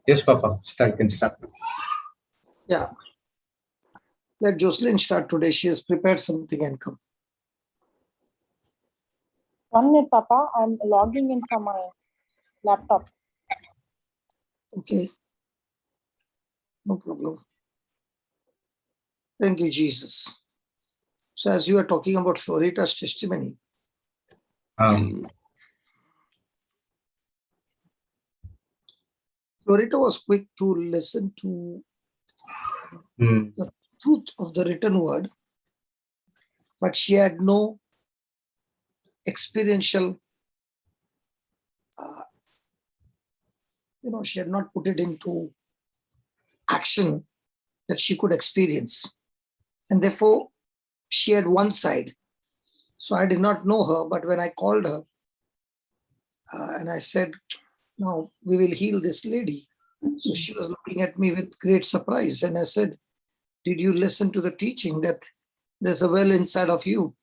Yes, Papa. Start. Can start. Yeah. Let Jocelyn start today. She has prepared something and come. 1 minute, Papa. I'm logging in from my laptop. Okay. No problem. Thank you, Jesus. So as you are talking about Florita's testimony, Florita was quick to listen to the truth of the written word, but she had no experiential, she had not put it into action that she could experience. And therefore, she had one side. So I did not know her, but when I called her and I said, now we will heal this lady. So she was looking at me with great surprise. And I said, did you listen to the teaching that there's a well inside of you?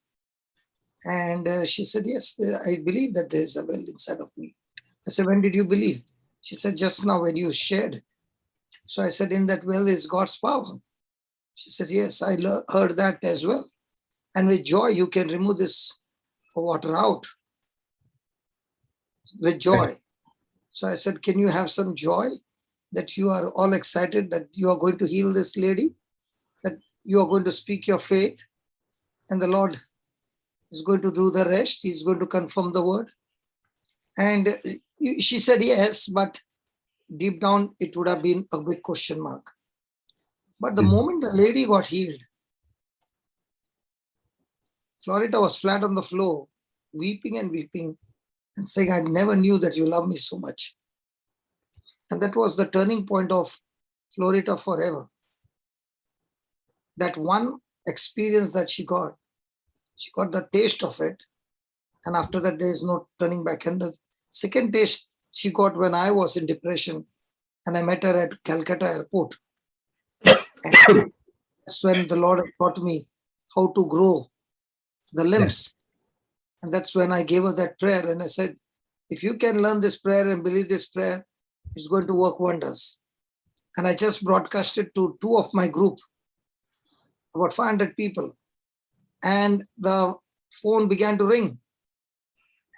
And she said, yes, I believe that there's a well inside of me. I said, when did you believe? She said, just now when you shared. So I said, in that well is God's power. She said, yes, I heard that as well. And with joy, you can remove this water out. With joy. So I said, can you have some joy that you are all excited that you are going to heal this lady? That you are going to speak your faith and the Lord is going to do the rest. He's going to confirm the word. And she said yes, but deep down it would have been a big question mark. But the moment the lady got healed, Florita was flat on the floor, weeping and saying, I never knew that you love me so much. And that was the turning point of Florita forever. That one experience that she got the taste of it. And after that, there is no turning back. And the second taste she got when I was in depression and I met her at Calcutta airport. And that's when the Lord taught me how to grow the limbs. And that's when I gave her that prayer. And I said, if you can learn this prayer and believe this prayer, it's going to work wonders. And I just broadcasted to 2 of my group, about 500 people. And the phone began to ring.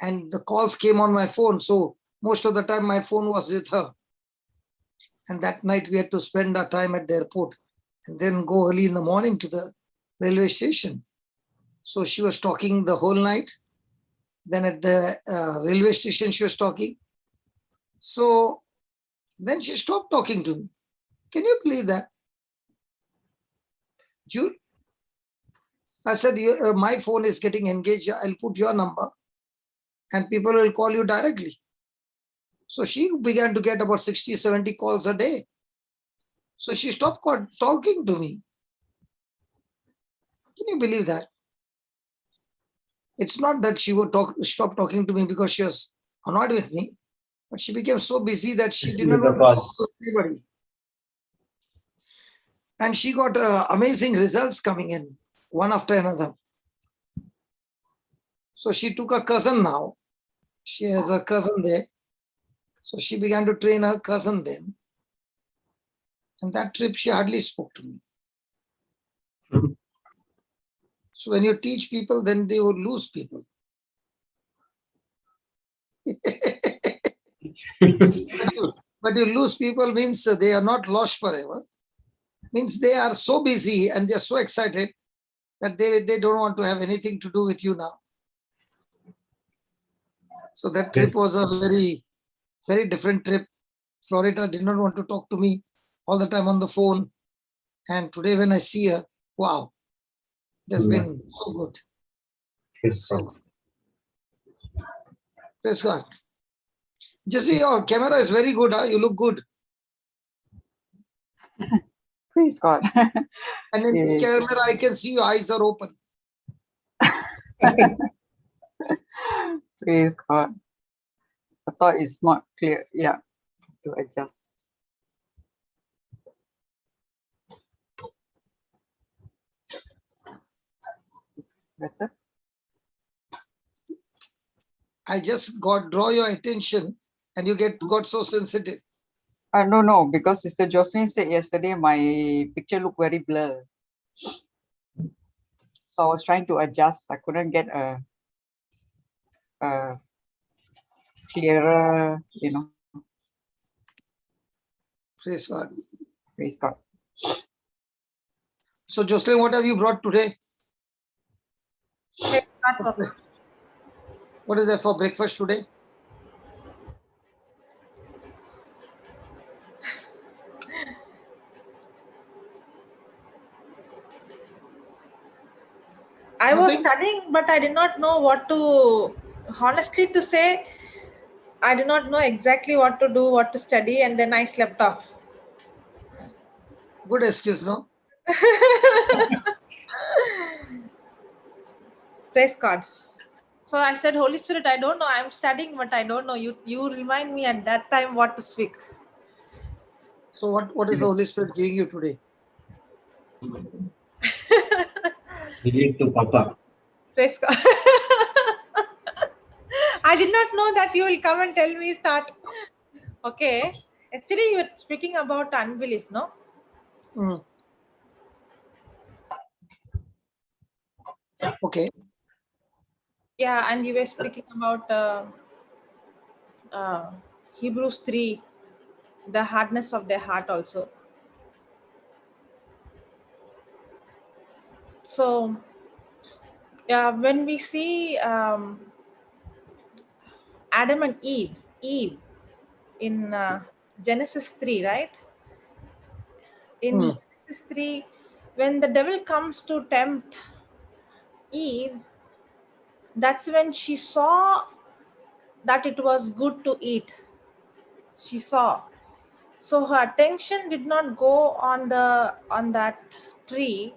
And the calls came on my phone. So most of the time my phone was with her. And that night we had to spend our time at the airport and then go early in the morning to the railway station. So she was talking the whole night. Then at the railway station, she was talking. So then she stopped talking to me. Can you believe that? Jude? I said, my phone is getting engaged. I'll put your number and people will call you directly. So she began to get about 60, 70 calls a day. So she stopped talking to me. Can you believe that? It's not that she would stop talking to me because she was annoyed with me, but she became so busy that she didn't want to talk to anybody. And she got amazing results coming in, one after another. So she took a cousin now. She has a cousin there. So she began to train her cousin then. And that trip, she hardly spoke to me. So when you teach people, then they will lose people. But you lose people means they are not lost forever. Means they are so busy and they are so excited that they don't want to have anything to do with you now. So that trip was a very, very different trip. Florita did not want to talk to me all the time on the phone. And today when I see her, wow, it has been so good. So good. Praise God. Jesse, your camera is very good. Huh? You look good. Praise God. And in this camera, I can see your eyes are open. Praise God. I thought it's not clear. Yeah, to adjust. better? I just draw your attention and you got so sensitive. No, because Sister Jocelyn said yesterday my picture looked very blurred. So I was trying to adjust. I couldn't get a clearer, Praise God. Praise God. So Jocelyn, what have you brought today? Praise God, Papa. What is there for breakfast today? I was Nothing? studying, but I did not know what to, honestly to say, I did not know exactly what to do, what to study, and then I slept off. Good excuse, no? Praise God. So I said, Holy Spirit, I don't know. I'm studying, but I don't know. You remind me at that time what to speak. So what is the Holy Spirit giving you today? Lead to Papa. Praise God. I did not know that you will come and tell me start. Okay. Yesterday you were speaking about unbelief, no? Mm. Okay. Yeah, and you were speaking about Hebrews 3, the hardness of their heart also. So, yeah, when we see Adam and Eve in Genesis 3, right? In Genesis 3, when the devil comes to tempt Eve, that's when she saw that it was good to eat. She saw. So her attention did not go on that tree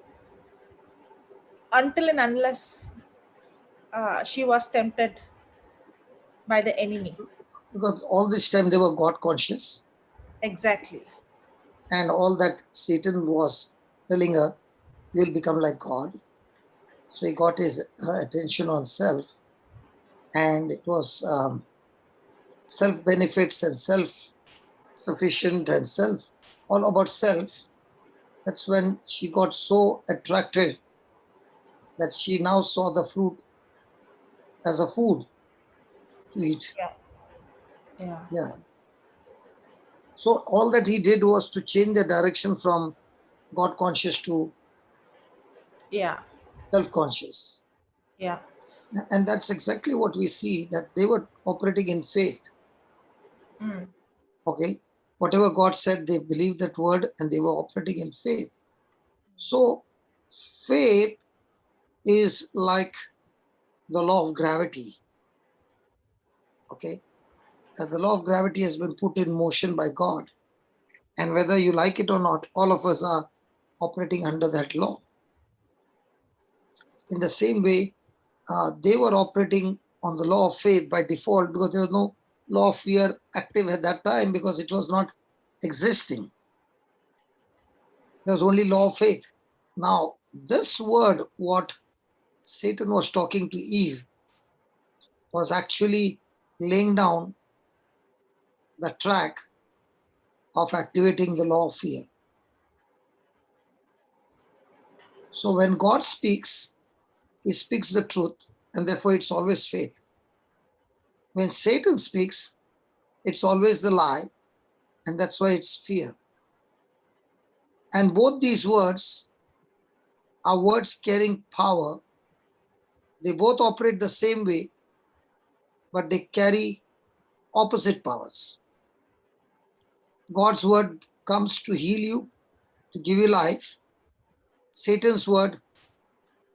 until and unless she was tempted by the enemy. Because all this time they were God conscious, Exactly. and all that Satan was telling her, you will become like God. So he got her attention on self, and it was self benefits and self sufficient and self, all about self. That's when she got so attracted that she now saw the fruit as a food to eat. Yeah. Yeah. So all that he did was to change the direction from God conscious to Yeah. self conscious. Yeah. And that's exactly what we see, that they were operating in faith. Mm. Okay. Whatever God said, they believed that word and they were operating in faith. So faith is like the law of gravity. Okay. The law of gravity has been put in motion by God. And whether you like it or not, all of us are operating under that law. In the same way, they were operating on the law of faith by default, because there was no law of fear active at that time, because it was not existing. There was only law of faith. Now, this word, what Satan was talking to Eve, was actually laying down the track of activating the law of fear. So when God speaks, he speaks the truth, and therefore it's always faith. When Satan speaks, it's always the lie, and that's why it's fear. And both these words are words carrying power. They both operate the same way, but they carry opposite powers. God's word comes to heal you, to give you life. Satan's word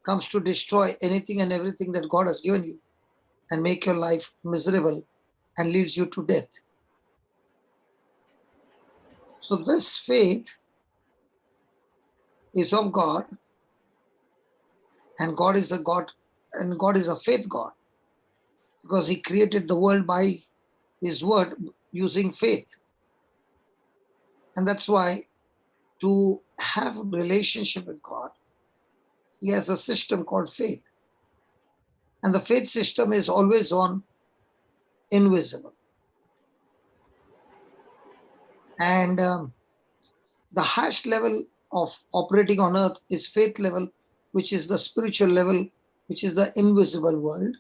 comes to destroy anything and everything that God has given you and make your life miserable and leads you to death. So this faith is of God, and God is a God, and God is a faith God, because he created the world by his word using faith. And that's why, to have a relationship with God, he has a system called faith. And the faith system is always on invisible. And the highest level of operating on earth is faith level, which is the spiritual level, which is the invisible world.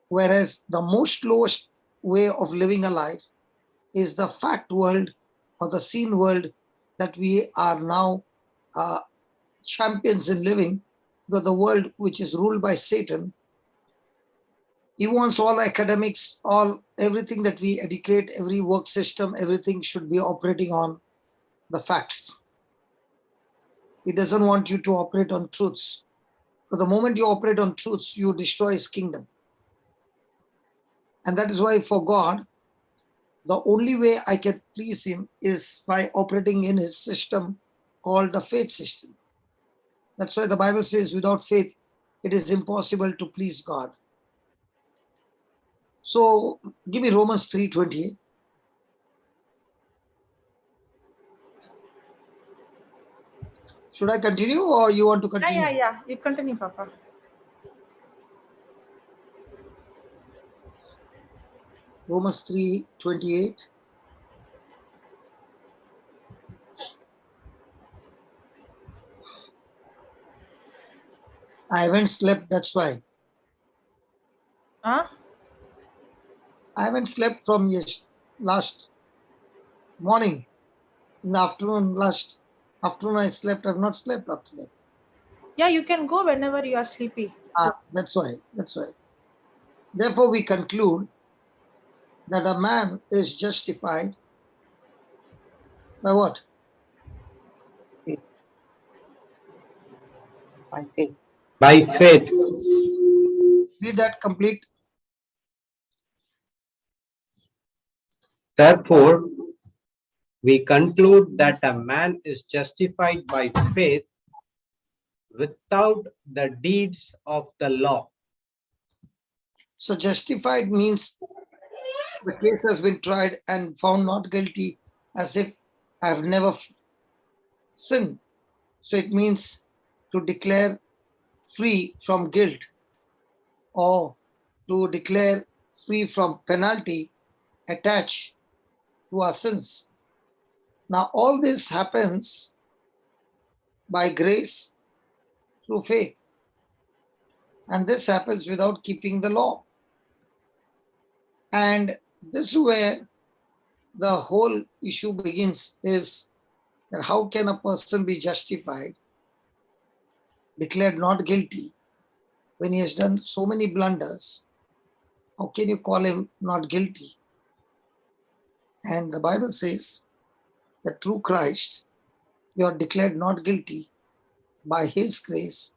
Whereas the most lowest way of living a life is the fact world or the seen world that we are now champions in living, because the world which is ruled by Satan, he wants all academics, everything that we educate, every work system, everything should be operating on the facts. He doesn't want you to operate on truths. But the moment you operate on truths, you destroy his kingdom. And that is why for God, the only way I can please him is by operating in his system called the faith system. That's why the Bible says without faith, it is impossible to please God. So give me Romans 3:28. Should I continue or you want to continue? Yeah. You continue, Papa. Romans 3:28. I haven't slept, that's why. Huh? I haven't slept from last morning. In the afternoon, last afternoon I slept. I've not slept after that. Yeah, you can go whenever you are sleepy. That's why. Therefore, we conclude that a man is justified by what? By faith. By faith. Read that complete. Therefore, we conclude that a man is justified by faith without the deeds of the law. So justified means the case has been tried and found not guilty, as if I have never sinned. So it means to declare free from guilt or to declare free from penalty attached to our sins. Now all this happens by grace through faith. And this happens without keeping the law. And this is where the whole issue begins, is that how can a person be justified, declared not guilty, when he has done so many blunders? How can you call him not guilty? And the Bible says that through Christ, you are declared not guilty by his grace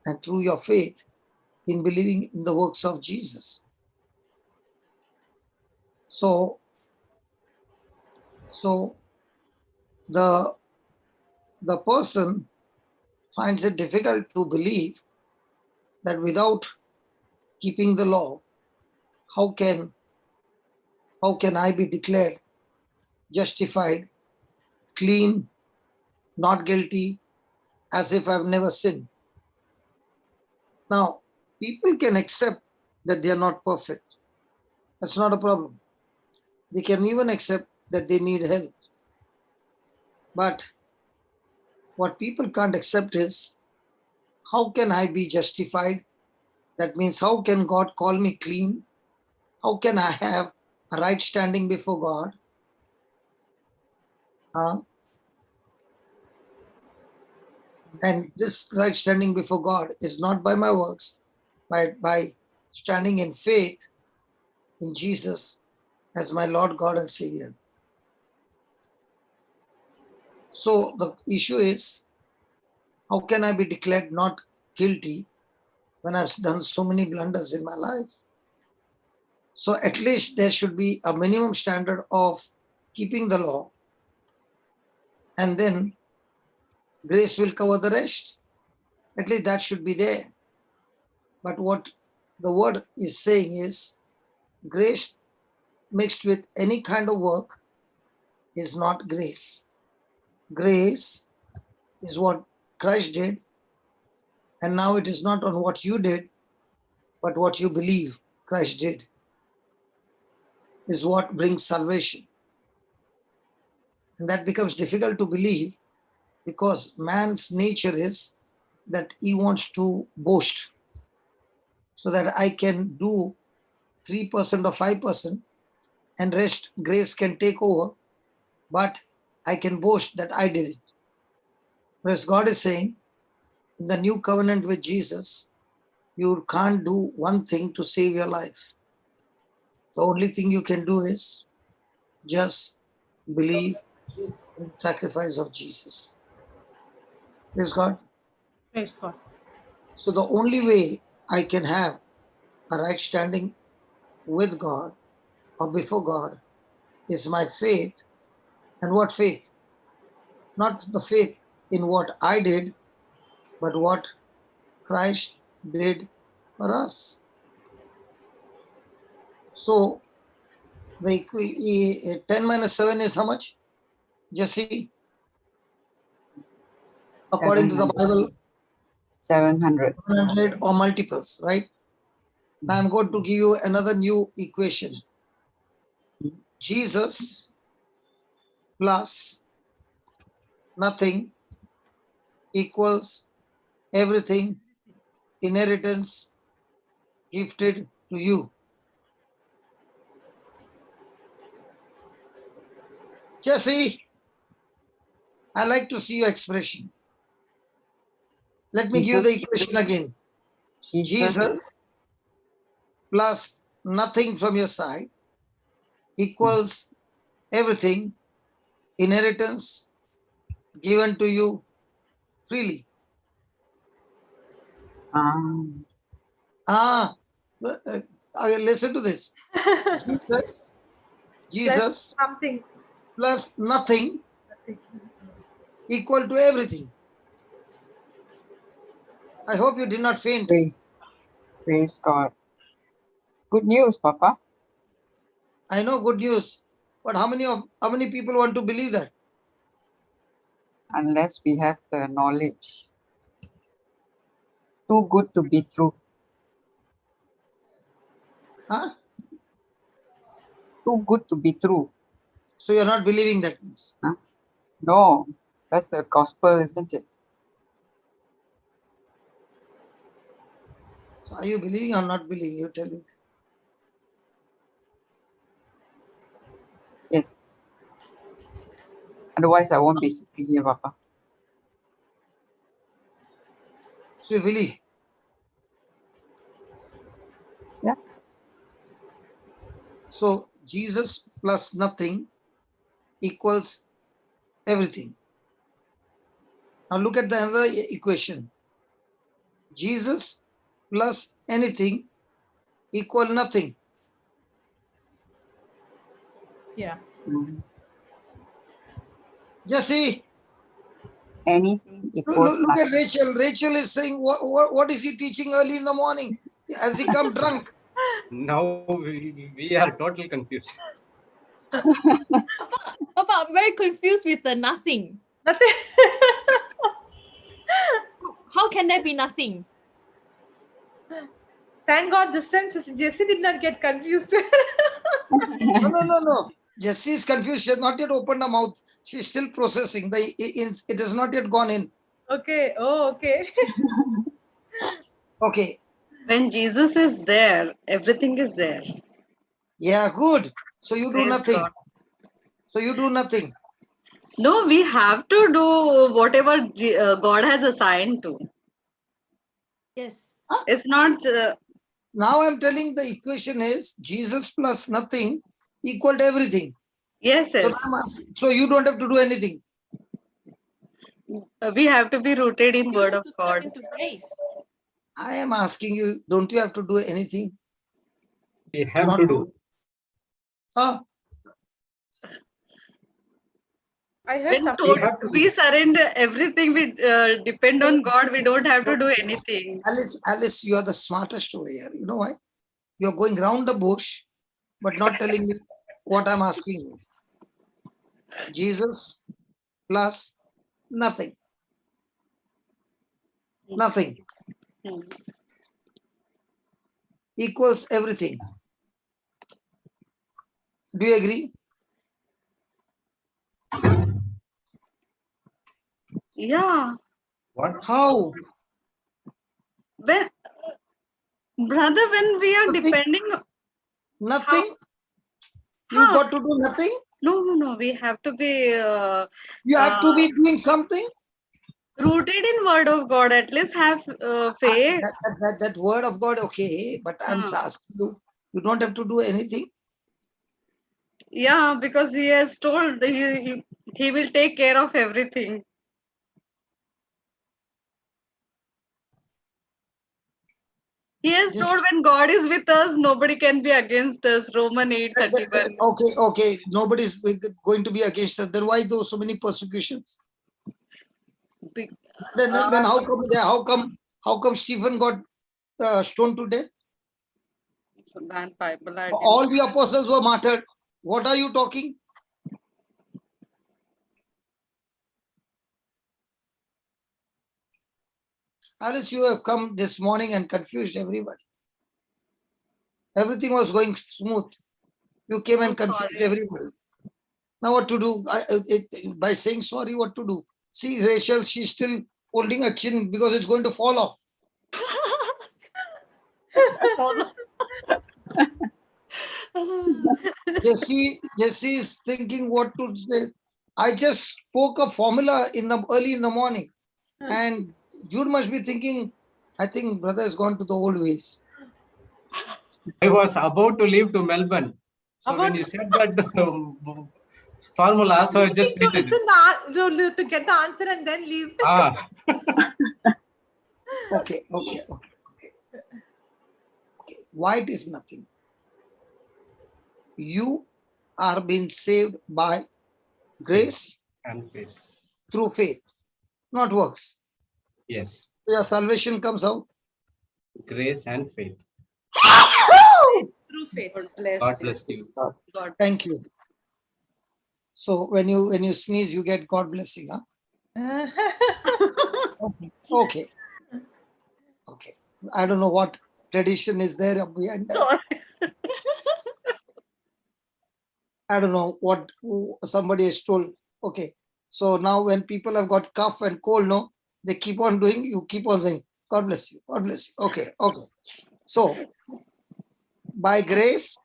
and through your faith in believing in the works of Jesus. So the person finds it difficult to believe that without keeping the law, how can I be declared justified, clean, not guilty, as if I've never sinned? Now, people can accept that they are not perfect. That's not a problem. They can even accept that they need help. But what people can't accept is, how can I be justified? That means, how can God call me clean? How can I have a right standing before God? And this right standing before God is not by my works, but by standing in faith in Jesus as my Lord, God, and Savior. So the issue is, how can I be declared not guilty when I've done so many blunders in my life? So at least there should be a minimum standard of keeping the law, and then grace will cover the rest. At least that should be there. But what the word is saying is, grace mixed with any kind of work is not grace. Grace is what Christ did, and now it is not on what you did, but what you believe Christ did is what brings salvation. And that becomes difficult to believe because man's nature is that he wants to boast so that I can do 3% or 5% and rest grace can take over, but I can boast that I did it. Whereas God is saying in the new covenant with Jesus, you can't do one thing to save your life. The only thing you can do is just believe in the sacrifice of Jesus. Praise God. Praise God. So the only way I can have a right standing with God or before God is my faith. And what faith? Not the faith in what I did, but what Christ did for us. So the 10 minus 7 is how much? Jesse, according to the 700. Bible, 700. 100 or multiples, right? Now I'm going to give you another new equation. Jesus plus nothing equals everything, inheritance gifted to you. Jesse, I like to see your expression. Let me give you the Jesus, equation again. Jesus, Jesus plus nothing from your side equals everything, inheritance given to you freely. Ah, listen to this. Jesus Something. plus nothing equal to everything. I hope you did not faint. praise God. Good news, Papa. I know, good news. But how many people want to believe that? Unless we have the knowledge. Too good to be true. Huh? Too good to be true. So you're not believing that means. Huh? No, that's the gospel, isn't it? So are you believing or not believing? You tell me. Yes. Otherwise, I won't be sitting here, Papa. So you believe. Yeah. So Jesus plus nothing equals everything. Now look at the other equation. Jesus plus anything equal nothing. Yeah. Mm. Jesse, Anything equals look at nothing. Rachel. Rachel is saying, what is he teaching early in the morning? Has he come drunk? Now we are totally confused. Papa, I'm very confused with the nothing. Nothing. How can there be nothing? Thank God this time Jesse did not get confused. No. Jessie is confused. She has not yet opened her mouth. She's still processing. It has not yet gone in. Okay. Oh, okay. Okay. When Jesus is there, everything is there. Yeah, good. So you do Praise nothing. God. So you do nothing. No, we have to do whatever God has assigned to. Yes. It's not. Now I'm telling the equation is Jesus plus nothing equal to everything. Yes, So, yes. so you don't have to do anything. We have to be rooted in You Word need of to step God. into grace. I am asking you, don't you have to do anything? We have Not to do. Ah, I heard When something. We have to we do. surrender everything, we depend on God. We don't have to do anything. Alice, you are the smartest over here. You know why? You're going round the bush, but not telling me what I'm asking you. Jesus plus nothing. Nothing. Hmm. equals everything. Do you agree? Yeah. What? How? When, brother, when we are Nothing. depending, Nothing? You How? got to do nothing? no. We have to be You have to be doing something? rooted in Word of God. At least have faith. That word of God, okay, but I'm asking you, you don't have to do anything. Yeah, because He has told he will take care of everything. He has Just- told when God is with us, nobody can be against us. Roman 8:31. Okay, nobody's going to be against us. Then why those so many persecutions? Be- Then how come Stephen got stoned to death? That Bible I All didn't. the apostles were martyred. What are you talking? Alice, you have come this morning and confused everybody. Everything was going smooth. You came and confused Sorry. everybody. Now what to do? By saying sorry, what to do? See, Rachel, she's still holding a chin because it's going to fall off. Jesse is thinking what to say. I just spoke a formula early in the morning, and Jude must be thinking, I think brother has gone to the old ways. I was about to leave to Melbourne. So when you said that formula, so I just to waited. listen to get the answer and then leave. Okay. Why it is nothing? You are being saved by grace And faith. through faith, not works. Yes. Your salvation comes out. Grace and faith. Through faith. God bless God you. bless you. God. Thank you. So when you sneeze, you get God blessing, huh? Okay. I don't know what tradition is there behind that. Sorry. I don't know what somebody has told. Okay. So now when people have got cough and cold, no, they keep on doing, you keep on saying, God bless you. God bless you. Okay. So by grace,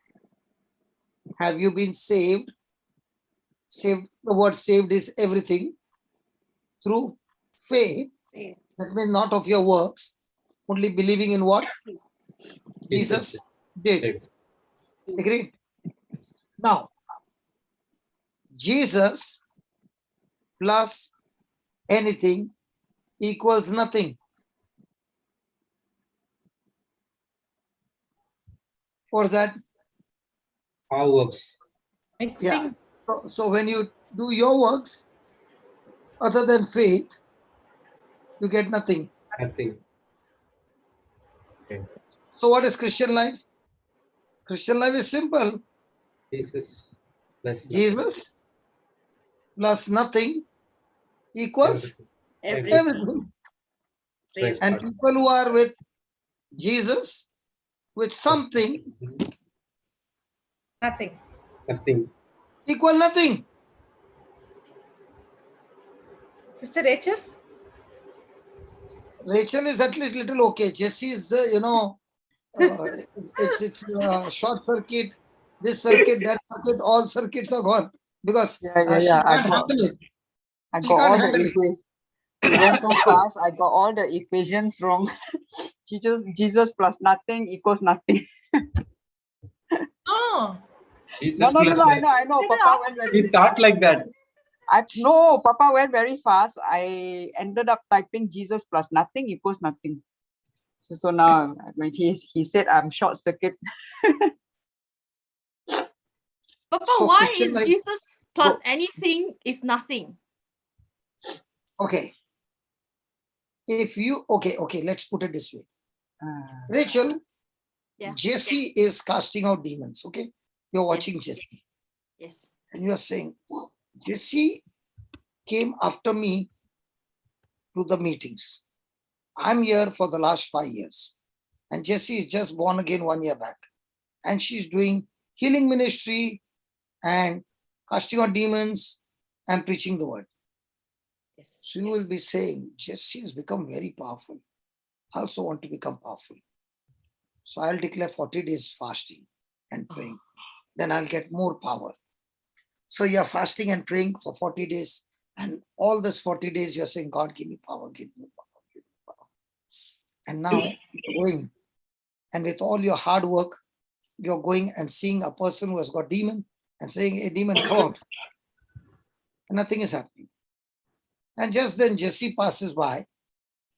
have you been saved? Saved, the word saved is everything. Through faith, that means not of your works, only believing in what Jesus did. Agreed? Now, Jesus plus anything equals nothing. What's that? How works? Mixing. So when you do your works other than faith, you get nothing. Nothing. Okay. So what is Christian life? Christian life is simple. Jesus plus Jesus plus nothing equals everything. Praise And people who are with Jesus, with something, Nothing. Nothing. equal nothing. Sister Rachel? Rachel is at least little okay. Jesse is, it's short circuit, this circuit, that circuit, all circuits are gone because she can't handle it. I She got can't all handle the it. equations. It went so fast. I got all the equations wrong. Jesus plus nothing equals nothing. No. Jesus No. plus I know. Papa went very. He thought like that. No, Papa went very fast. I ended up typing Jesus plus nothing equals nothing. So now when he said I'm short circuit. Papa, So why Christian is life- Jesus plus anything is nothing? Okay. If you, okay, let's put it this way. Rachel, Yeah. Jesse is casting out demons, okay? You're watching Jesse. Yes. And you're saying, Jesse came after me to the meetings. I'm here for the last 5 years. And Jessie is just born again 1 year back. And she's doing healing ministry and casting out demons and preaching the word. Yes. So you will be saying, Jessie has become very powerful. I also want to become powerful. So I'll declare 40 days fasting and praying. Then I'll get more power. So you're fasting and praying for 40 days. And all those 40 days you're saying, God, give me power, give me power, give me power. And now you're going. And with all your hard work, you're going and seeing a person who has got demon and saying, hey, demon, come out. And nothing is happening. And just then Jessie passes by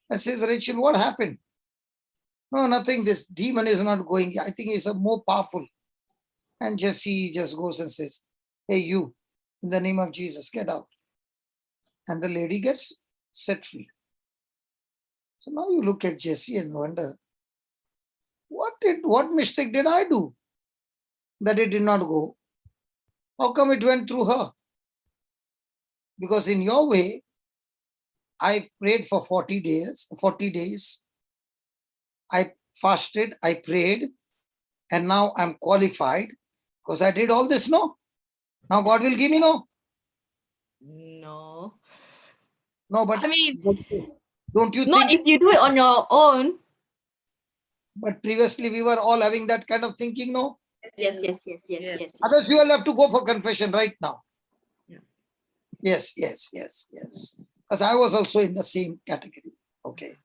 and says, Rachel, what happened? No, nothing. This demon is not going. I think he's a more powerful. And Jessie just goes and says, hey, you, in the name of Jesus, get out. And the lady gets set free. So now you look at Jessie and wonder, what mistake did I do that it did not go? How come it went through her? Because in your way, I prayed for 40 days. I fasted, I prayed, and now I'm qualified because I did all this, no? Now God will give me, no? No. No, but I mean, don't you not think? if you do it on your own. But previously we were all having that kind of thinking, no? Yes. Yes. Others, you all have to go for confession right now. Yeah. Yes. Because I was also in the same category. Okay.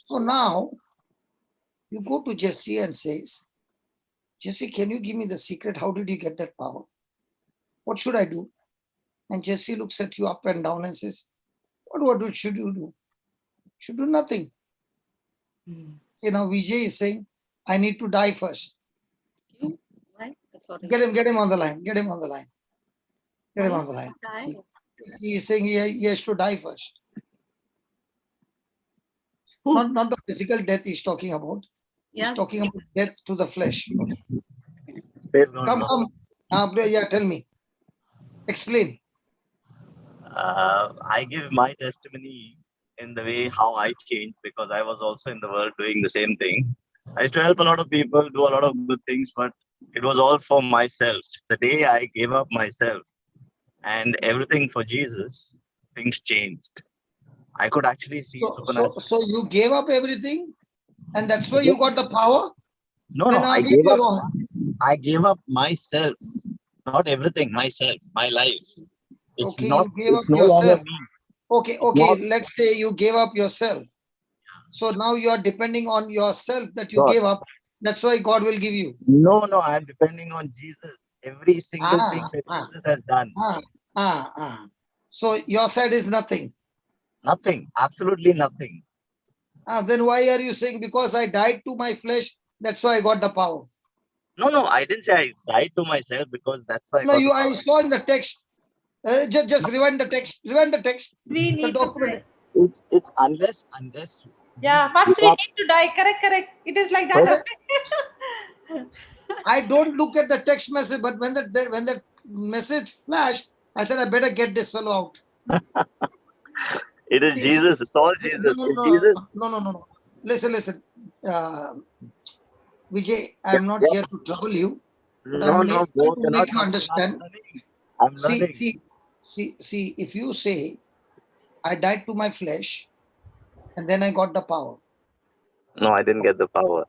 So now you go to Jessie and says, Jessie, can you give me the secret? How did you get that power? What should I do? And Jessie looks at you up and down and says, what should you do? You should do nothing. You know, Vijay is saying, I need to die first. Why? Sorry. Get him on the line. Get him on the line. Get him Why on the line. die? See, he is saying he has to die first. Who? Not the physical death he's talking about. He's Yes. talking about death to the flesh. Okay. Praise God. Come. Yeah, tell me. Explain. I give my testimony in the way how I changed because I was also in the world doing the same thing. I used to help a lot of people, do a lot of good things, but it was all for myself. The day I gave up myself and everything for Jesus, things changed. I could actually see supernatural. So you gave up everything, and that's why you got the power. No, Then I again gave you're up. wrong. I gave up myself, not everything. Myself, my life. It's Okay, not. you gave up It's no longer yourself. me. Okay. Not- Let's say you gave up yourself. So now you are depending on yourself that you God. gave up. That's why God will give you. No, I'm depending on Jesus. Every single thing that Jesus has done. So your side is nothing. Nothing. Absolutely nothing. Then why are you saying because I died to my flesh, that's why I got the power? No, I didn't say I died to myself because that's why I No, got the I power. saw in the text. Just rewind the text. Rewind the text. We The need to document. pray. It's unless Yeah, first we need to die. Correct. It is like that. Okay. I don't look at the text message, but when the message flashed, I said I better get this fellow out. it is Jesus. It's all Jesus. It's Jesus. No. Listen. Vijay, I'm not here to trouble you. But I'm No, trying bro. to You're make not you trouble. understand. I'm learning. See, if you say, I died to my flesh, and then I got the power. No, I didn't get the power.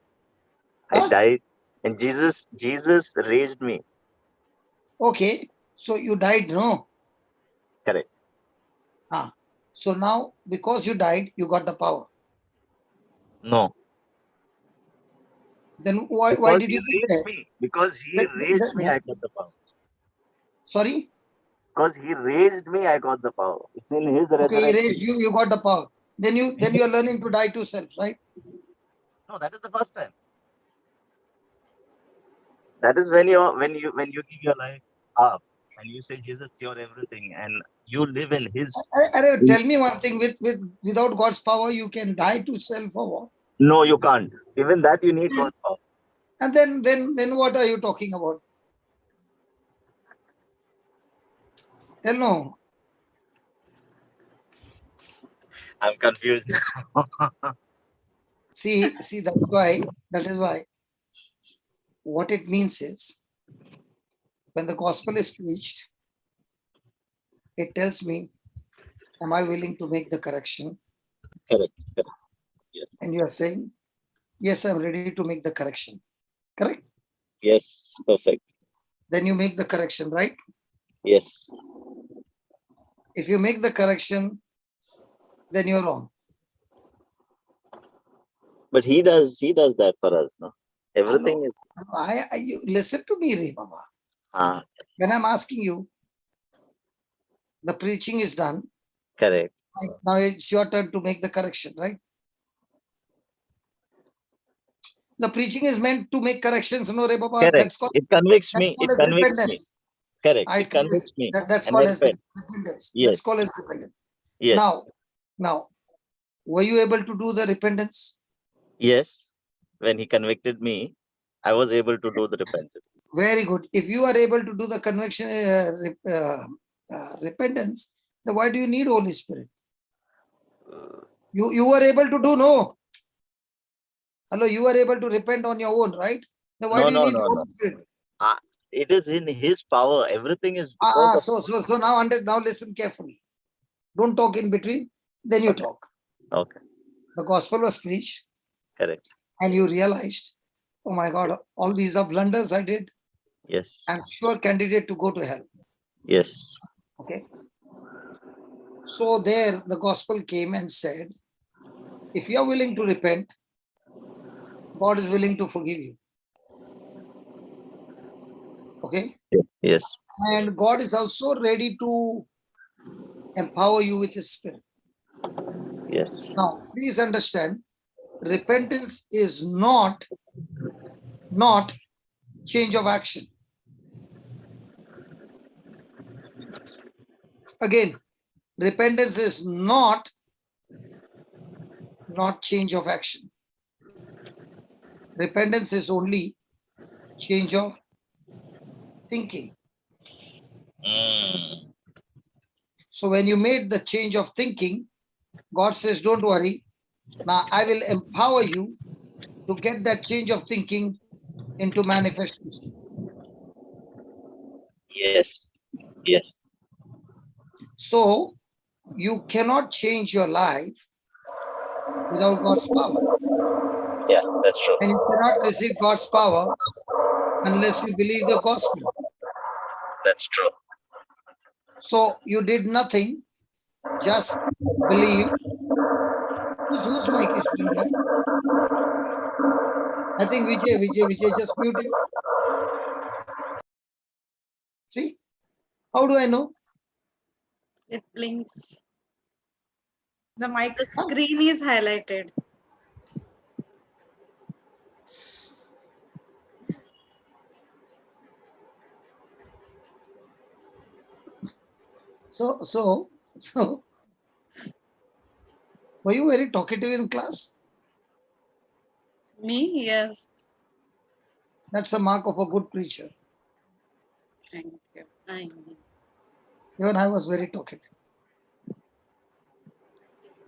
Huh? I died, and Jesus raised me. Okay, so you died, no? Correct. So now, because you died, you got the power. No. Then why did you raised me? Because he raised me, I got the power. Sorry? Because he raised me, I got the power. It's in his resurrection. Okay, he raised you, you got the power. Then you are learning to die to self, right? No, that is the first time. That is when you give your life up and you say, Jesus, you're everything, and you live in his. Tell me one thing, without God's power, you can die to self or what? No, you can't. Even that you need God's power. And then what are you talking about? Tell no. I'm confused. See, that is why what it means is when the gospel is preached, it tells me, am I willing to make the correction? Correct. And you are saying, yes, I'm ready to make the correction. Correct? Yes, perfect. Then you make the correction, right? Yes. If you make the correction, then you're wrong. But he does that for us, no? Everything is You listen to me, Re Baba. When I'm asking you, the preaching is done. correct. Now it's your turn to make the correction, right? The preaching is meant to make corrections, no, Re Baba. Correct. That's called, It convicts that's me. called It as convicts me. repentance. Correct. I It convicts me. That's And called I as repent. repentance. Yes. That's called as repentance. Yes. Now, were you able to do the repentance? Yes. When he convicted me, I was able to do the repentance. Very good. If you are able to do the conviction, repentance, then why do you need Holy Spirit? You were able to do, no? Hello, you were able to repent on your own, right? Then why do you need Holy Spirit? It is in his power. Everything is because of. So now listen carefully. Don't talk in between. Then you talk. Okay. The gospel was preached. Correct. And you realized, oh my God, all these are blunders I did. Yes. I'm sure candidate to go to hell. Yes. Okay. So there the gospel came and said, if you are willing to repent, God is willing to forgive you. Okay. Yes. And God is also ready to empower you with His Spirit. Yes. Now, please understand, repentance is not change of action. Again, repentance is not change of action. Repentance is only change of thinking. So when you made the change of thinking, God says, don't worry. Now I will empower you to get that change of thinking into manifestation. Yes. Yes. So you cannot change your life without God's power. Yeah, that's true. And you cannot receive God's power unless you believe the gospel. That's true. So you did nothing, just believe. Whose mic is doing that? I think Vijay just muted. See? How do I know? It blinks. The mic. The screen is highlighted. So, were you very talkative in class? Me? Yes. That's a mark of a good preacher. Thank you. I know. Even I was very talkative.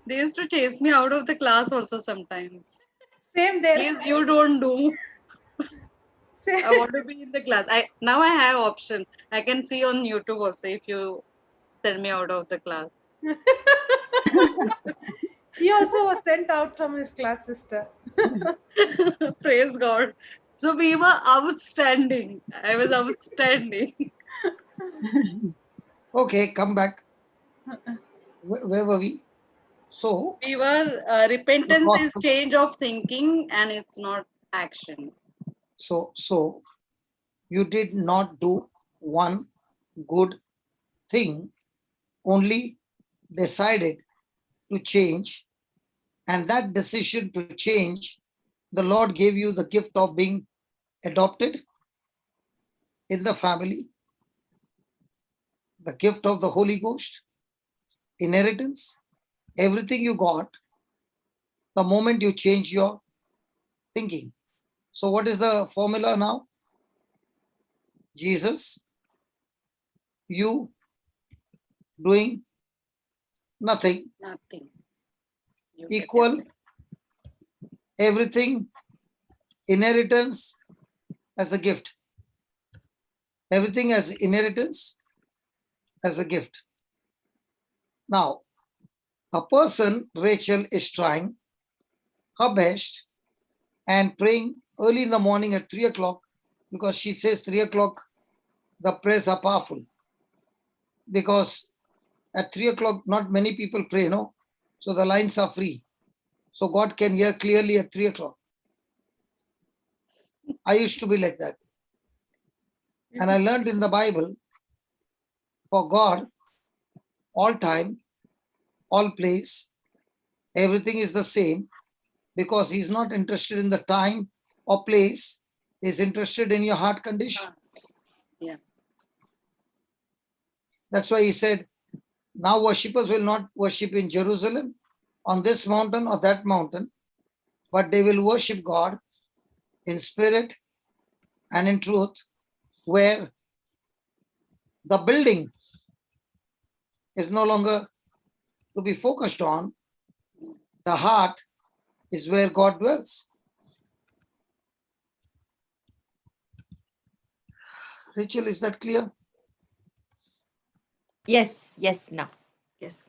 They used to chase me out of the class also sometimes. Same there. Please, you don't do. Same. I want to be in the class. Now I have option. I can see on YouTube also if you send me out of the class. He also was sent out from his class, sister. Praise God. So we were outstanding. I was outstanding. Okay, come back. Where were we? So We were repentance is change of thinking and it's not action. So you did not do one good thing, only decided to change, and that decision to change, the Lord gave you the gift of being adopted in the family, the gift of the Holy Ghost, inheritance, everything you got the moment you change your thinking. So what is the formula now? Jesus, you doing nothing, Nothing. You equal everything, inheritance as a gift. Everything as inheritance as a gift. Now, a person, Rachel, is trying her best and praying early in the morning at 3 o'clock, because she says 3 o'clock the prayers are powerful. Because at 3 o'clock, not many people pray, no? So the lines are free. So God can hear clearly at 3 o'clock. I used to be like that. And I learned in the Bible, for God, all time, all place, everything is the same, because He's not interested in the time or place. He's interested in your heart condition. Yeah. That's why He said, now worshippers will not worship in Jerusalem, on this mountain or that mountain, but they will worship God in spirit and in truth, where the building is no longer to be focused on. The heart is where God dwells. Rachel, is that clear? Yes, yes, now. Yes.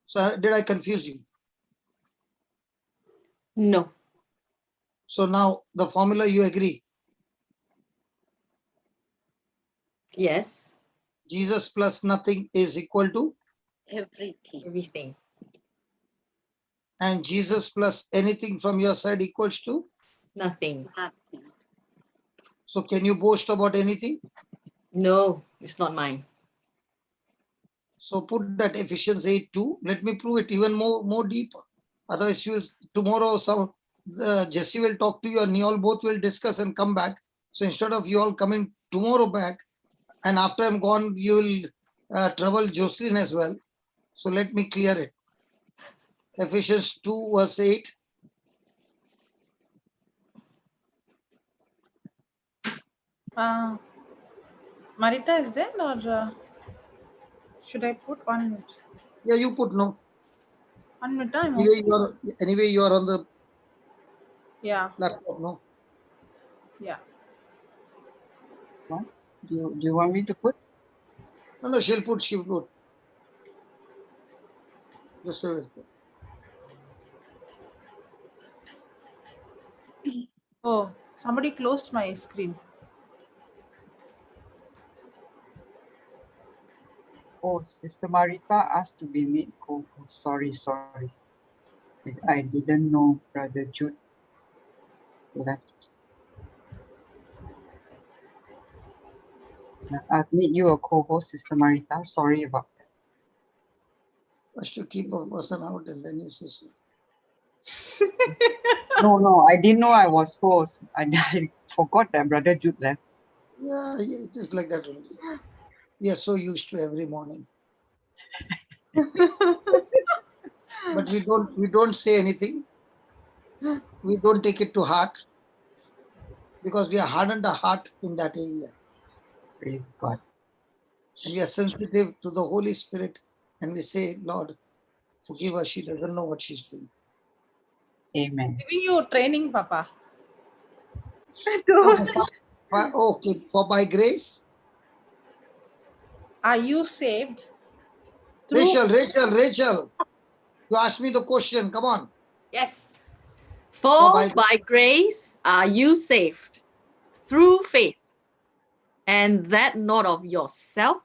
So did I confuse you? No. So now the formula you agree. Yes. Jesus plus nothing is equal to, Everything. Everything. and Jesus plus anything from your side equals to. Nothing. Nothing. So can you boast about anything? No, it's not mine. So put that Ephesians 8:2. Let me prove it even more deeper. Otherwise, you will tomorrow Jesse will talk to you, and you all both will discuss and come back. So instead of you all coming tomorrow back, and after I'm gone, you will trouble Jocelyn as well. So let me clear it. Ephesians 2 verse 8. Marita is there, or should I put 1 minute? Yeah, you put no. 1 minute time. Anyway, you are on the Yeah, laptop, no? yeah. What? Do you want me to put? No, she'll put. Just a minute. Oh, somebody closed my screen. Oh, Sister Marita asked to be made co-host. Sorry. I didn't know Brother Jude left. I've made you a co-host, Sister Marita. Sorry about that. First you keep a person out and then you say so. No, I didn't know I was host. I forgot that Brother Jude left. Yeah, it is like that only. We are so used to every morning. But we don't say anything. We don't take it to heart, because we are hardened our heart in that area. Praise God. And we are sensitive to the Holy Spirit, and we say, Lord, forgive her, she doesn't know what she's doing. Amen. Giving you training, Papa. Okay, for by grace. Are you saved? Through Rachel, you asked me the question. Come on. Yes. For by- by grace are you saved through faith, and that not of yourself.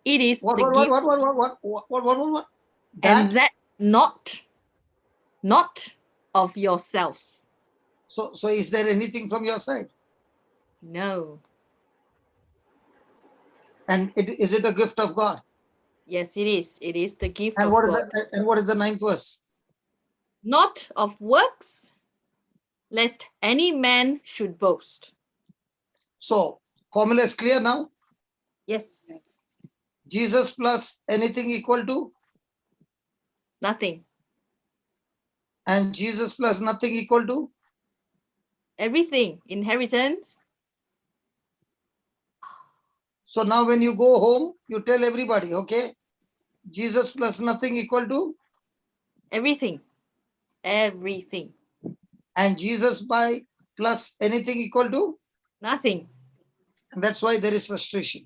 It is What? the gift, What? and that not of yourselves. So is there anything from your side? No. And is it a gift of God? Yes, it is. It is the gift And of God. what is the 9th verse? Not of works, lest any man should boast. So formula is clear now. Yes. Jesus plus anything equal to, Nothing. and Jesus plus nothing equal to. Everything. Inheritance. So now when you go home, you tell everybody, okay, Jesus plus nothing equal to. Everything. Everything. And Jesus by plus anything equal to? Nothing. And that's why there is frustration.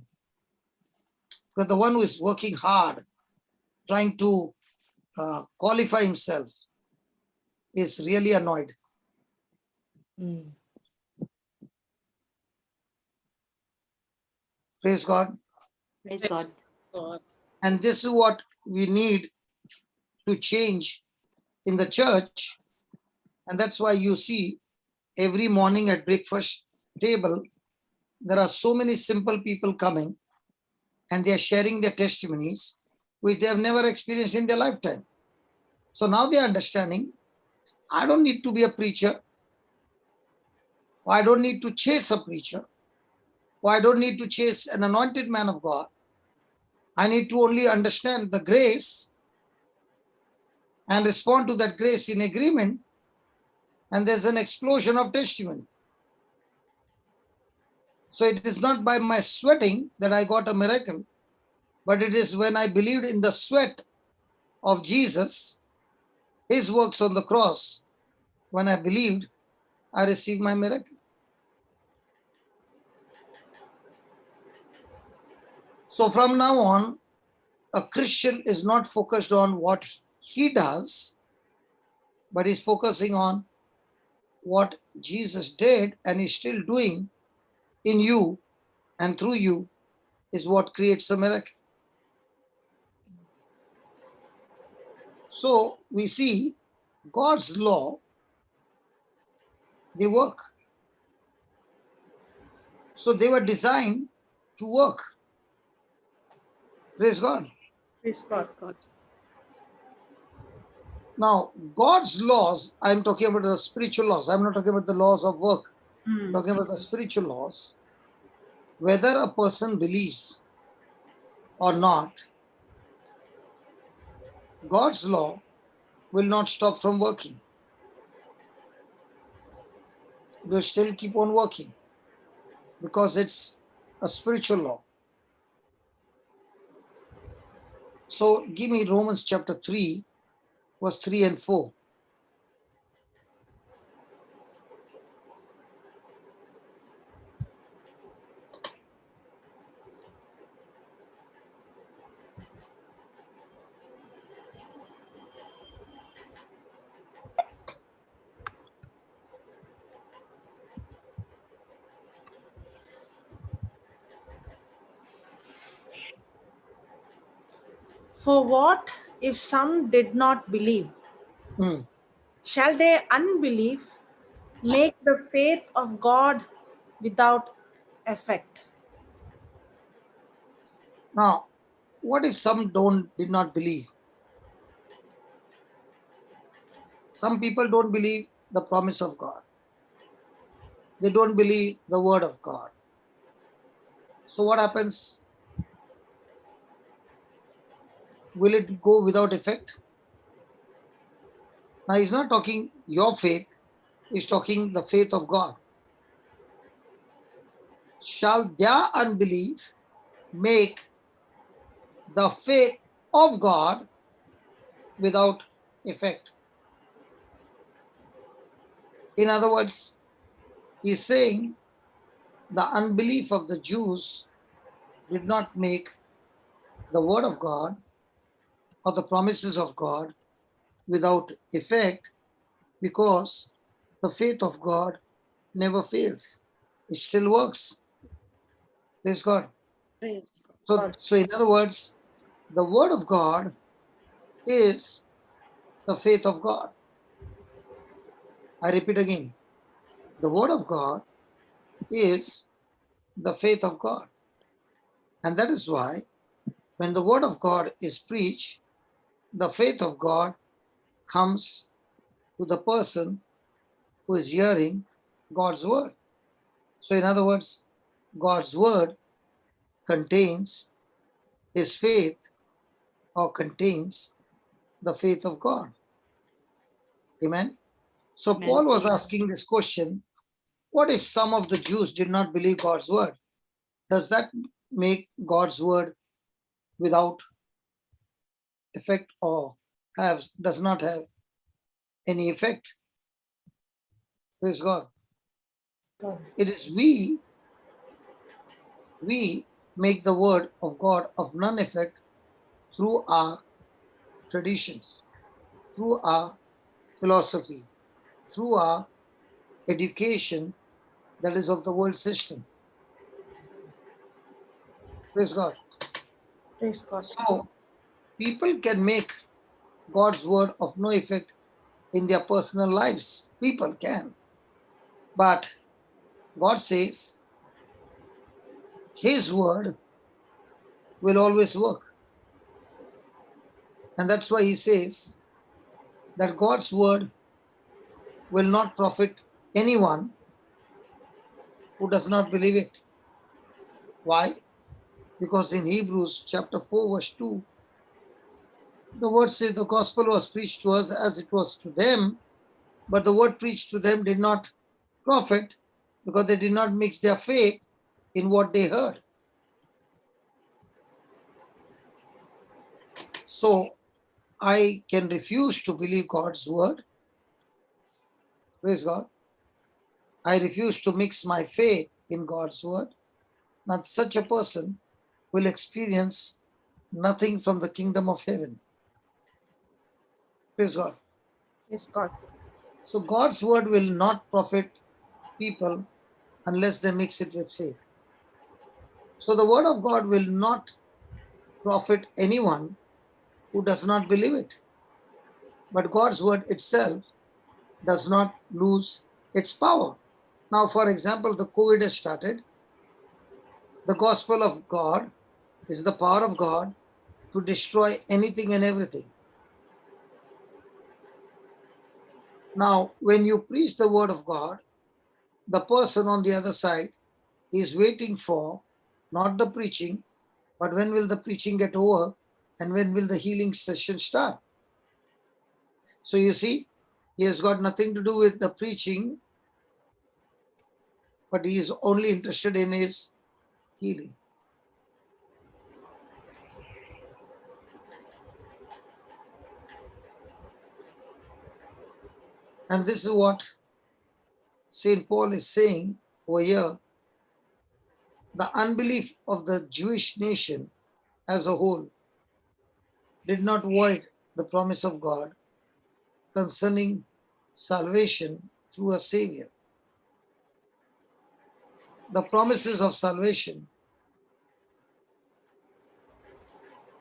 Because the one who is working hard, trying to qualify himself, is really annoyed. Mm. Praise God. Praise God. God. And this is what we need to change in the church. And that's why you see every morning at breakfast table, there are so many simple people coming and they are sharing their testimonies, which they have never experienced in their lifetime. So now they are understanding, I don't need to be a preacher. I don't need to chase a preacher. I don't need to chase an anointed man of God. I need to only understand the grace and respond to that grace in agreement. And there's an explosion of testimony. So it is not by my sweating that I got a miracle, but it is when I believed in the sweat of Jesus, his works on the cross. When I believed, I received my miracle. So from now on, a Christian is not focused on what he does, but is focusing on what Jesus did and is still doing in you and through you is what creates a miracle. So we see God's law, they work. So they were designed to work. Praise God. Praise God. Praise God. Now, God's laws, I'm talking about the spiritual laws. I'm not talking about the laws of work. I'm talking about the spiritual laws. Whether a person believes or not, God's law will not stop from working. It will still keep on working because it's a spiritual law. So give me Romans chapter 3, verse 3 and 4. For what if some did not believe? Shall their unbelief make the faith of God without effect? Now, what if some did not believe? Some people don't believe the promise of God. They don't believe the word of God. So what happens? Will it go without effect? Now he's not talking your faith, he's talking the faith of God. Shall their unbelief make the faith of God without effect? In other words, he's saying the unbelief of the Jews did not make the word of God or the promises of God without effect, because the faith of God never fails. It still works. Praise God. Praise God. So in other words, the word of God is the faith of God. I repeat again, the word of God is the faith of God. And that is why when the word of God is preached, the faith of God comes to the person who is hearing God's word. So in other words, God's word contains his faith or contains the faith of God. Amen. So Amen. Paul was asking this question, what if some of the Jews did not believe God's word? Does that make God's word without effect or does not have any effect? Praise God. God. It is we make the word of God of none effect through our traditions, through our philosophy, through our education that is of the world system. Praise God. Praise God. So people can make God's word of no effect in their personal lives. People can. But God says His word will always work. And that's why He says that God's word will not profit anyone who does not believe it. Why? Because in Hebrews chapter 4, verse 2, the word says the gospel was preached to us as it was to them, but the word preached to them did not profit because they did not mix their faith in what they heard. So I can refuse to believe God's word. Praise God. I refuse to mix my faith in God's word. Now, such a person will experience nothing from the kingdom of heaven. Praise God. Praise God. So God's word will not profit people unless they mix it with faith. So the word of God will not profit anyone who does not believe it. But God's word itself does not lose its power. Now, for example, the COVID has started. The gospel of God is the power of God to destroy anything and everything. Now, when you preach the word of God, the person on the other side is waiting for not the preaching, but when will the preaching get over and when will the healing session start? So you see, he has got nothing to do with the preaching, but he is only interested in his healing. And this is what St. Paul is saying over here. The unbelief of the Jewish nation as a whole did not void the promise of God concerning salvation through a Savior. The promises of salvation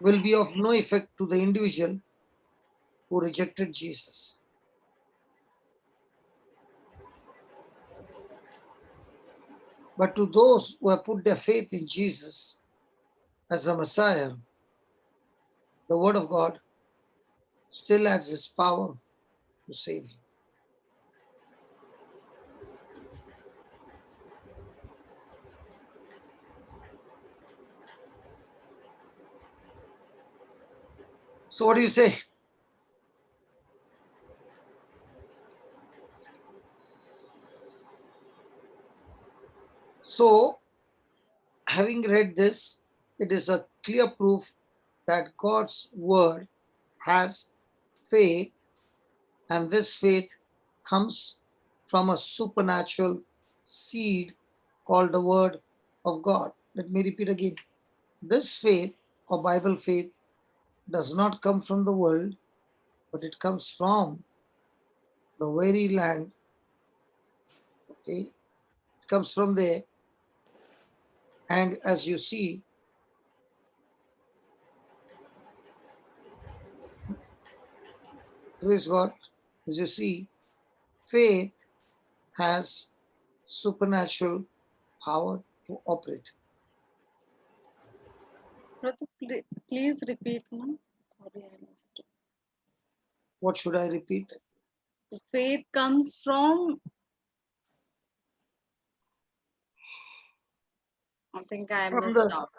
will be of no effect to the individual who rejected Jesus. But to those who have put their faith in Jesus as a Messiah, the Word of God still has its power to save you. So, what do you say? So, having read this, it is a clear proof that God's word has faith, and this faith comes from a supernatural seed called the Word of God. Let me repeat again. This faith or Bible faith does not come from the world, but it comes from the very land. Okay, it comes from there. And as you see, praise God, as you see, faith has supernatural power to operate. Brother, please repeat, no? Sorry, I missed it. What should I repeat? Faith comes from, I think I From missed the, out.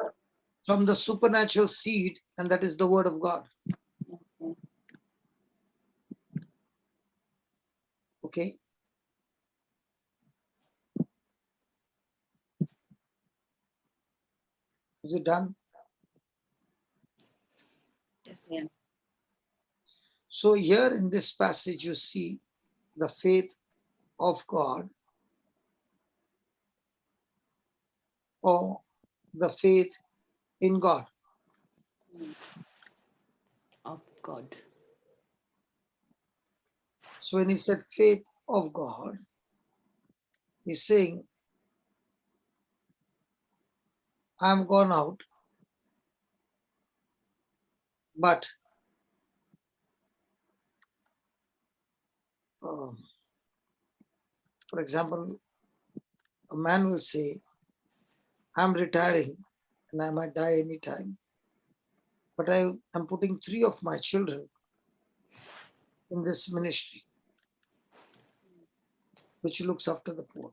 from the supernatural seed, and that is the Word of God. Okay. Okay. Is it done? Yes. Yeah. So here in this passage, you see the faith of God or the faith in God? Of God. So when he said faith of God, he's saying, I'm gone out, but for example, a man will say, I'm retiring and I might die anytime, but I'm putting 3 of my children in this ministry, which looks after the poor.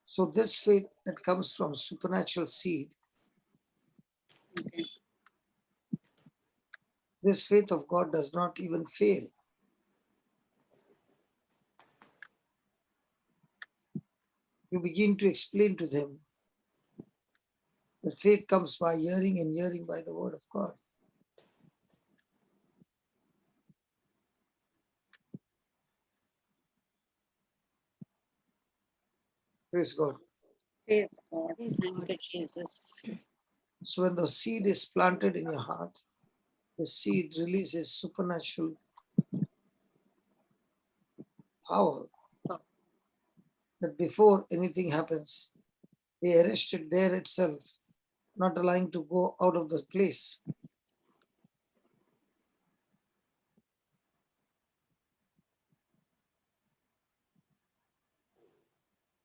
So this faith that comes from supernatural seed, Okay. this faith of God does not even fail. You begin to explain to them that faith comes by hearing and hearing by the word of God. Praise God. Praise God. Praise Thank God. you, Jesus. So when the seed is planted in your heart, the seed releases supernatural power that before anything happens, they arrest it there itself, not allowing to go out of the place.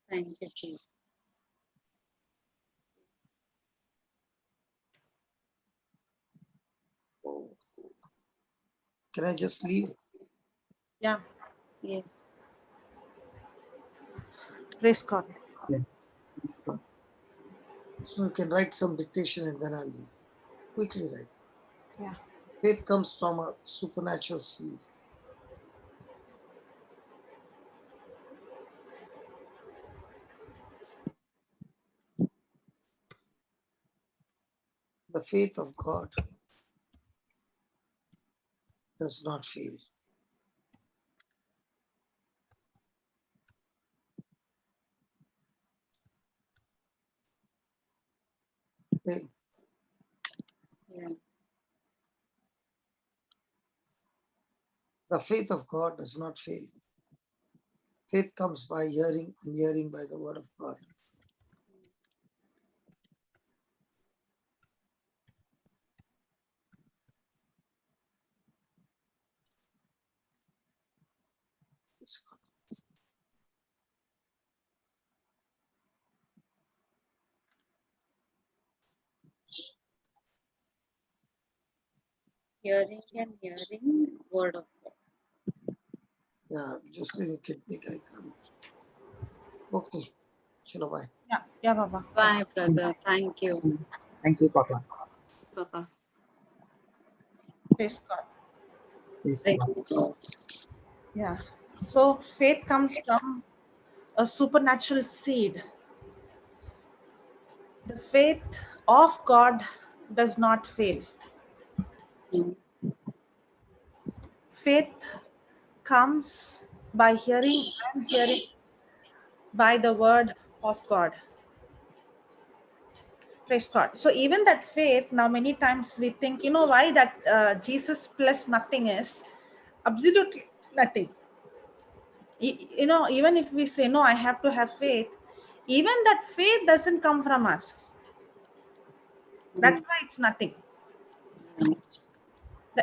Thank you, Jesus. Can I just leave? Yeah. Yes. Praise God. Yes. Praise God. So you can write some dictation and then I'll leave. Quickly write. Yeah. Faith comes from a supernatural seed. The faith of God does not fail. Okay? Yeah. The faith of God does not fail. Faith comes by hearing and hearing by the word of God. Praise God. Hearing and hearing word of God. Yeah, just you can take, I can't. Okay. Chalo, bye. Yeah. Yeah, Baba. Bye, brother. Thank you. Thank you, Papa. Papa. Praise God. Praise God. Praise God. Yeah. So faith comes from a supernatural seed. The faith of God does not fail. Mm. Faith comes by hearing and hearing by the word of God. Praise God. So even that faith, now many times we think, why that Jesus plus nothing is absolutely nothing. Even if we say, no, I have to have faith, even that faith doesn't come from us. That's why it's nothing.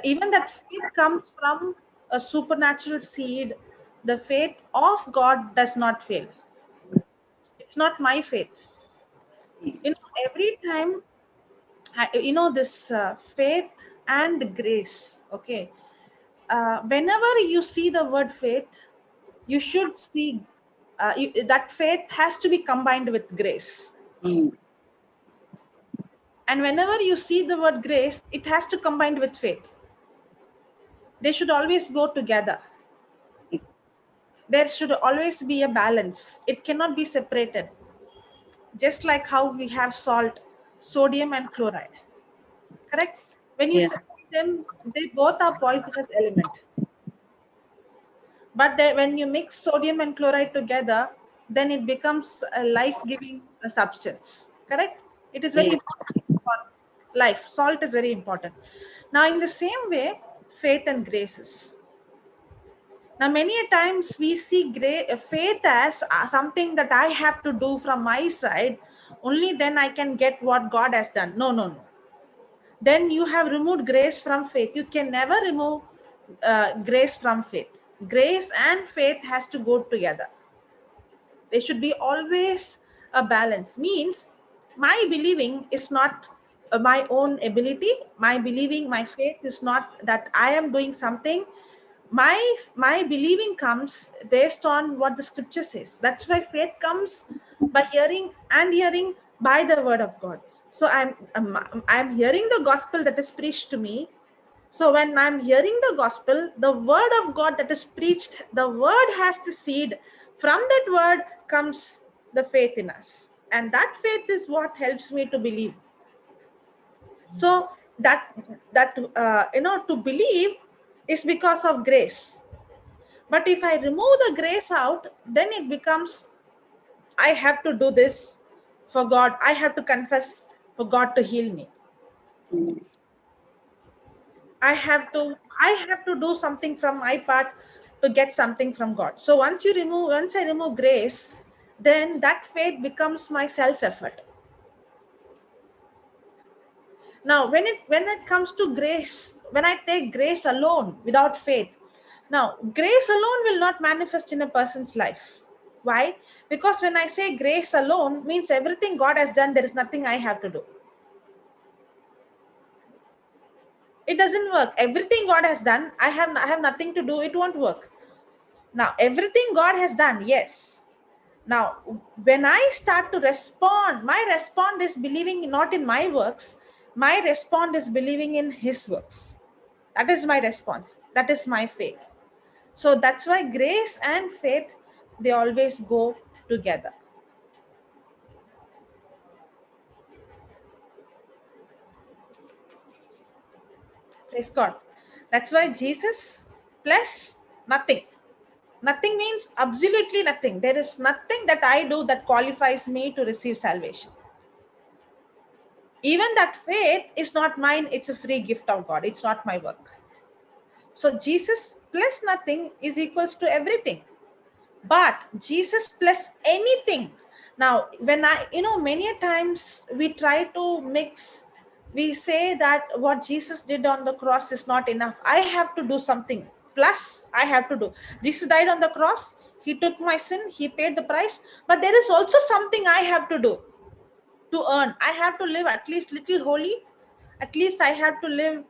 Even that faith comes from a supernatural seed. The faith of God does not fail. It's not my faith. Every time, this faith and grace. Okay. Whenever you see the word faith, you should see that faith has to be combined with grace. Mm. And whenever you see the word grace, it has to combine with faith. They should always go together. There should always be a balance. It cannot be separated. Just like how we have salt. sodium and chloride. Correct? When you Yeah. separate them, they both are poisonous element. But when you mix sodium and chloride together, then it becomes a life-giving substance. Correct? It is very Yes. important for life. Salt is very important. Now, in the same way, faith and graces. Now, many a times we see faith as something that I have to do from my side. Only then I can get what God has done. No, no, no. Then you have removed grace from faith. You can never remove grace from faith. Grace and faith has to go together. There should be always a balance. Means my believing is not my own ability. My believing, my faith is not that I am doing something. My believing comes based on what the scripture says. That's why faith comes by hearing, and hearing by the word of God. So I'm hearing the gospel that is preached to me. So when I'm hearing the gospel, the word of God that is preached, the word has the seed. From that word comes the faith in us, and that faith is what helps me to believe. So that to believe is because of grace. But if I remove the grace out, then it becomes I have to do this for God. I have to confess for God to heal me. I have to do something from my part to get something from God. So once I remove grace, then that faith becomes my self-effort. Now, when it comes to grace, when I take grace alone without faith, now grace alone will not manifest in a person's life. Why? Because when I say grace alone means everything God has done, there is nothing I have to do. It doesn't work. Everything God has done, I have nothing to do. It won't work. Now, everything God has done, yes. Now, when I start to respond, my response is believing not in my works. My response is believing in His works. That is my response. That is my faith. So that's why grace and faith, they always go together. Praise God. That's why Jesus plus nothing. Nothing means absolutely nothing. There is nothing that I do that qualifies me to receive salvation. Even that faith is not mine. It's a free gift of God. It's not my work. So Jesus plus nothing is equals to everything. But Jesus plus anything. Now, when many a times we try to mix, we say that what Jesus did on the cross is not enough. I have to do something. Plus, I have to do. Jesus died on the cross. He took my sin. He paid the price. But there is also something I have to do to earn. I have to live at least little holy. At least I have to live,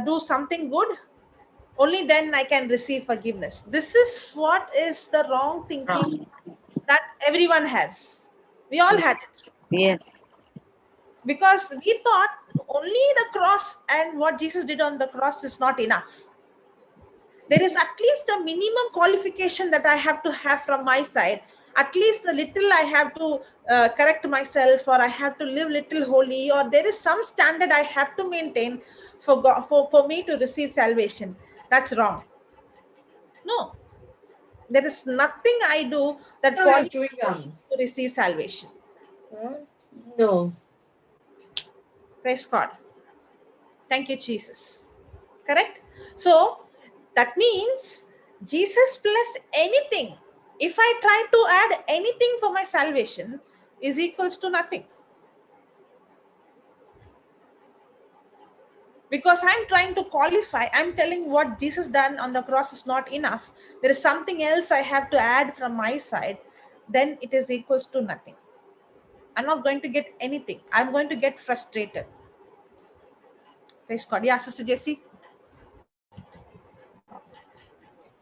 do something good. Only then I can receive forgiveness. This is what is the wrong thinking that everyone has. We all had it. Yes. Because we thought only the cross and what Jesus did on the cross is not enough. There is at least a minimum qualification that I have to have from my side. At least a little I have to correct myself, or I have to live little holy, or there is some standard I have to maintain for God, for me to receive salvation. That's wrong. No, there is nothing I do that No, you're qualifies chewing gum. to receive salvation. No. Praise God. Thank you, Jesus. Correct? So that means Jesus plus anything. If I try to add anything for my salvation, is equals to nothing. Because I'm trying to qualify, I'm telling what Jesus done on the cross is not enough. There is something else I have to add from my side. Then it is equals to nothing. I'm not going to get anything. I'm going to get frustrated. Praise God. Yeah, Sister Jessie.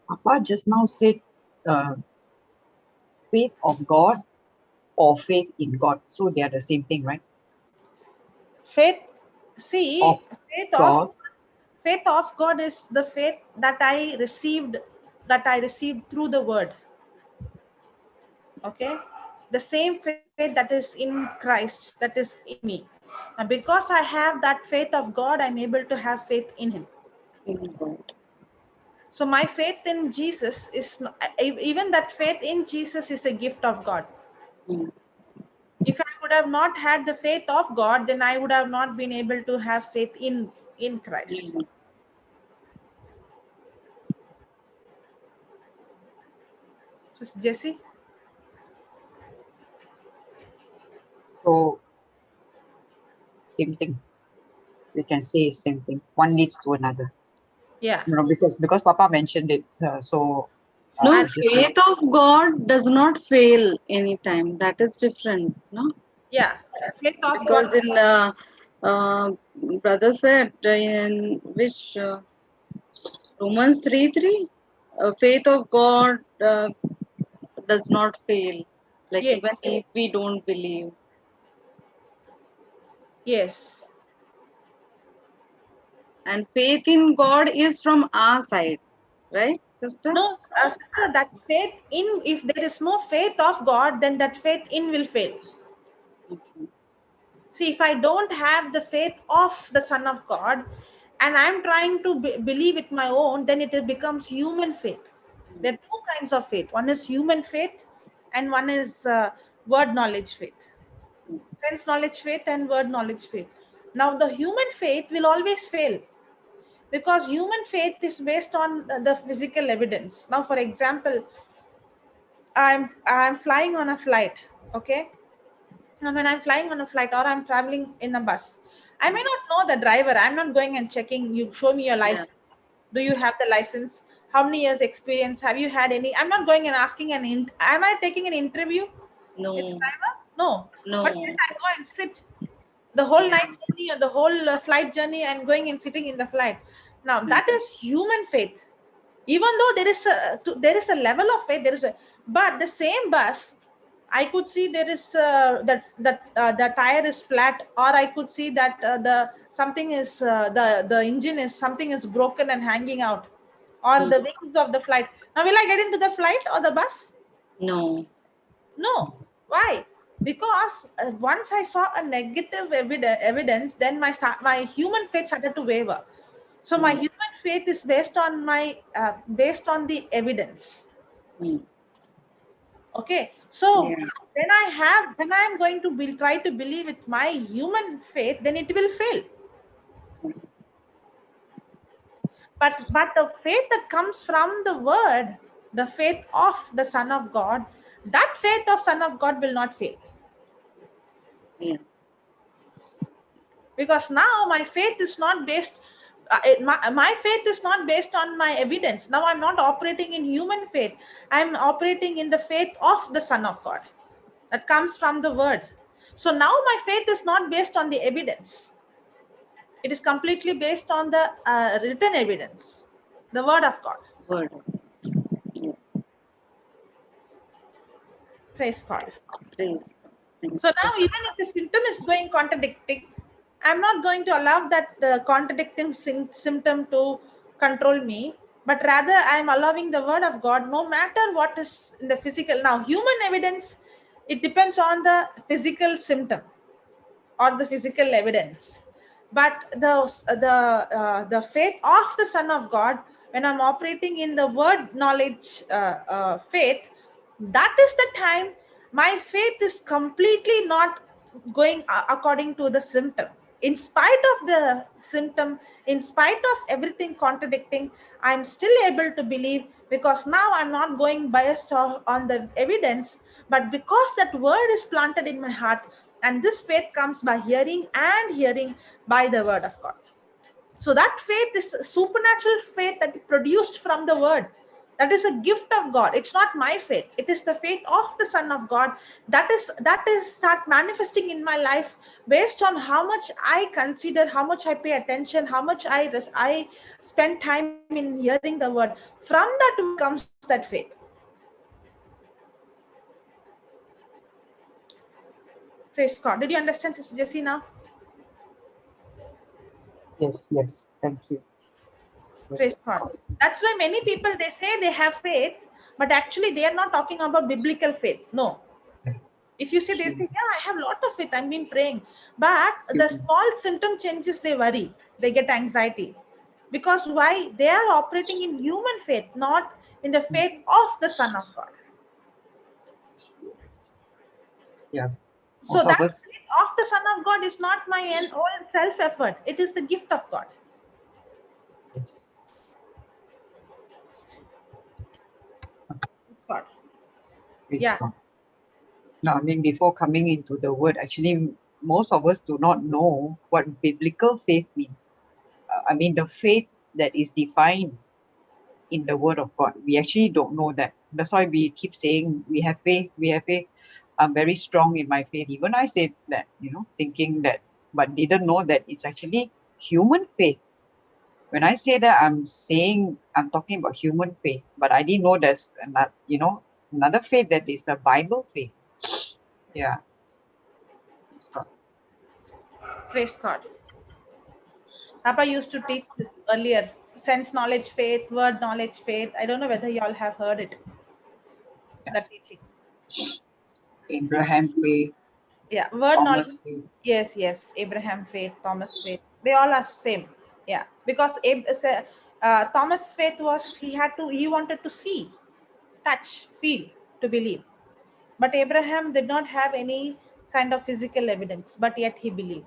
Papa just now said faith of God or faith in God. So they are the same thing, right? Faith, see, Of God. faith of God is the faith that I received through the word. Okay, the same faith that is in Christ, that is in me. Now, because I have that faith of God, I'm able to have faith in Him. In God. So my faith in Jesus is even that faith in Jesus is a gift of God. Mm. If I would have not had the faith of God, then I would have not been able to have faith in Christ. Mm. So, Jesse? So same thing. We can say same thing. One leads to another. Yeah. You know, because Papa mentioned it. So No, And- just faith of God does not fail anytime. That is different, no? Yeah. Faith of Because God. in brother said in which Romans 3:3, faith of God does not fail. Like Yes. even if we don't believe. Yes. And faith in God is from our side, right, sister? No, sister, that faith in, if there is no faith of God, then that faith in will fail. Okay. See, if I don't have the faith of the Son of God, and I'm trying to believe with my own, then it becomes human faith. There are two kinds of faith. One is human faith, and one is word knowledge faith. Sense knowledge faith and word knowledge faith. Now, the human faith will always fail, because human faith is based on the physical evidence. Now, for example, I'm flying on a flight, okay? Now, when I'm flying on a flight or I'm traveling in a bus, I may not know the driver. I'm not going and checking. You show me your license. Do you have the license? How many years experience? Have you had any? I'm not going and asking am I taking an interview No, with the driver? No. no. But then I go and sit the whole Yeah. night journey or the whole flight journey. I'm going and sitting in the flight. Now, that is human faith. Even though there is a level of faith, but the same bus, I could see there is that the tire is flat, or I could see that the something is the engine is something is broken and hanging out, or the wings of the flight. Now, will I get into the flight or the bus? No. No. Why? Because once I saw a negative evidence, then my human faith started to waver. So my human faith is based on the evidence. Mm. Okay. So Yeah. when I'm going to try to believe with my human faith, then it will fail. But the faith that comes from the word, the faith of the Son of God, that faith of Son of God will not fail. Yeah. Because now my faith is not based my faith is not based on my evidence. Now I'm not operating in human faith. I'm operating in the faith of the Son of God that comes from the word. So now my faith is not based on the evidence. It is completely based on the written evidence, the word of God. Word. Yeah. Praise God. Praise. So now, even if the symptom is going contradicting, I'm not going to allow that contradicting symptom to control me, but rather I'm allowing the word of God, no matter what is in the physical. Now, human evidence, it depends on the physical symptom or the physical evidence. But the faith of the Son of God, when I'm operating in the word knowledge faith, that is the time my faith is completely not going according to the symptom. In spite of the symptom, in spite of everything contradicting, I'm still able to believe, because now I'm not going biased on the evidence, but because that word is planted in my heart, and this faith comes by hearing and hearing by the word of God. So that faith is supernatural faith that is produced from the word. That is a gift of God. It's not my faith. It is the faith of the Son of God that is start manifesting in my life based on how much I consider, how much I pay attention, how much I spend time in hearing the word. From that comes that faith. Praise God. Did you understand, Sister Jessie, now? Yes. Thank you. Praise God. That's why many people, they say they have faith, but actually they are not talking about biblical faith. No. If you say, they say, yeah, I have a lot of faith, I've been praying. But the small symptom changes, they worry, they get anxiety. Because why? They are operating in human faith, not in the faith of the Son of God. Yeah. So that faith of the Son of God is not my own self-effort. It is the gift of God. God. Yeah. Now, I mean, before coming into the word, actually, most of us do not know what biblical faith means. I mean, the faith that is defined in the word of God. We actually don't know that. That's why we keep saying we have faith, we have faith. I'm very strong in my faith. Even I said that, thinking that, but didn't know that it's actually human faith. When I say that, I'm talking about human faith, but I didn't know there's another faith that is the Bible faith. Yeah. Praise God. Papa used to teach this earlier. Sense knowledge faith, word knowledge faith. I don't know whether you all have heard it. That teaching. Abraham faith. Yeah, word Thomas knowledge. Faith. Yes. Abraham faith, Thomas faith. They all are same. Yeah, because Thomas' faith was he wanted to see, touch, feel, to believe. But Abraham did not have any kind of physical evidence, but yet he believed.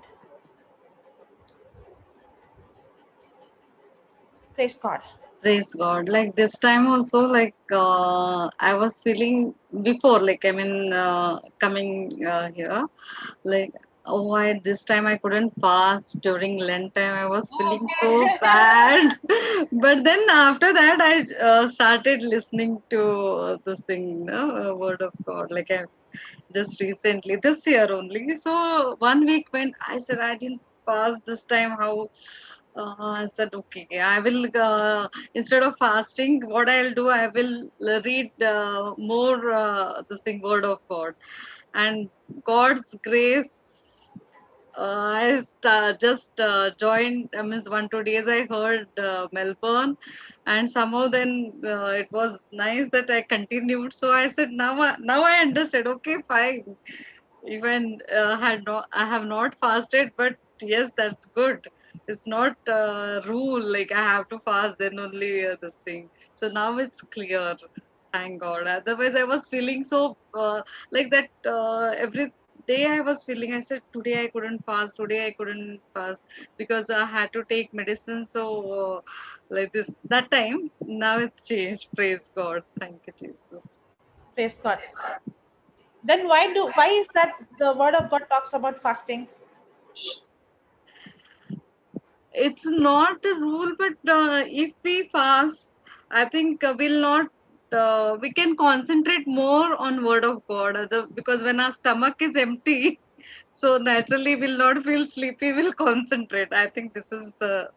Praise God. Praise God. Like this time also, like I was feeling before, like I mean, coming here, like why this time I couldn't fast during Lent time. I was feeling so bad. But then after that, I started listening to this thing, Word of God. Like I just recently, this year only. So 1 week when I said I didn't fast this time, how I said, okay, I will, instead of fasting, what I'll do, I will read more this thing, Word of God. And God's grace, just joined, means 1-2 days I heard Melbourne, and somehow then it was nice that I continued. So I said, now I understood, okay, fine. Even I have not fasted, but yes, that's good. It's not rule like I have to fast, then only this thing. So now it's clear. Thank God. Otherwise, I was feeling so like that every day I was feeling. I said today I couldn't fast. Today I couldn't fast because I had to take medicine. So like this that time. Now it's changed. Praise God. Thank you, Jesus. Praise God. Then why is that the Word of God talks about fasting? It's not a rule, but if we fast, I think we'll not. We can concentrate more on Word of God, because when our stomach is empty, so naturally we'll not feel sleepy. We'll concentrate. I think this is the.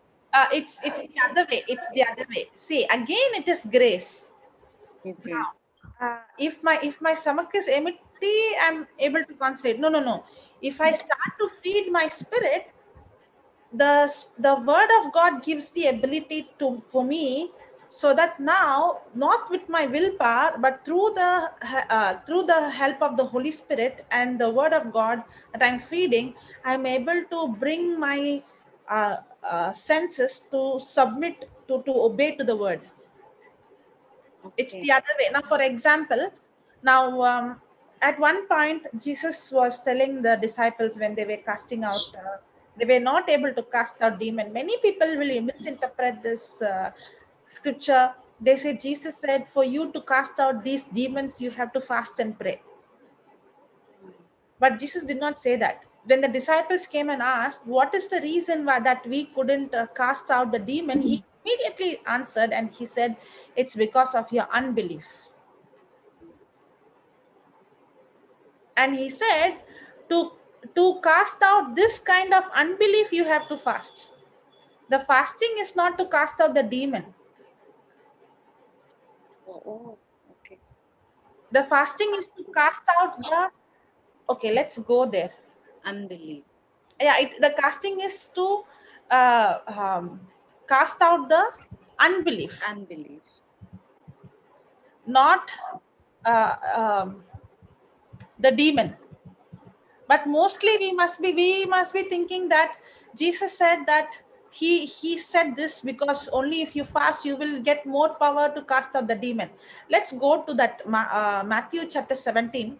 It's the other way. It's the other way. See, again, it is grace. Okay. Now, if my stomach is empty, I'm able to concentrate. No. If I start to feed my spirit, the Word of God gives the ability for me, so that now, not with my willpower, but through the help of the Holy Spirit and the Word of God that I'm feeding, I'm able to bring my senses to submit to obey to the Word. It's the other way. Now, for example, at one point, Jesus was telling the disciples when they were casting out, they were not able to cast out demon. Many people will misinterpret this scripture. They say Jesus said, for you to cast out these demons, you have to fast and pray. But Jesus did not say that. When the disciples came and asked, what is the reason why that we couldn't cast out the demon? He immediately answered and he said, it's because of your unbelief. And he said, to cast out this kind of unbelief, you have to fast. The fasting is not to cast out the demon. Oh, okay. The fasting is to cast out the. Okay, let's go there. Unbelief. Yeah, the casting is to cast out the unbelief. Unbelief. Not the demon. But mostly we must be thinking that Jesus said that he said this because only if you fast you will get more power to cast out the demon. Let's go to that Matthew chapter 17.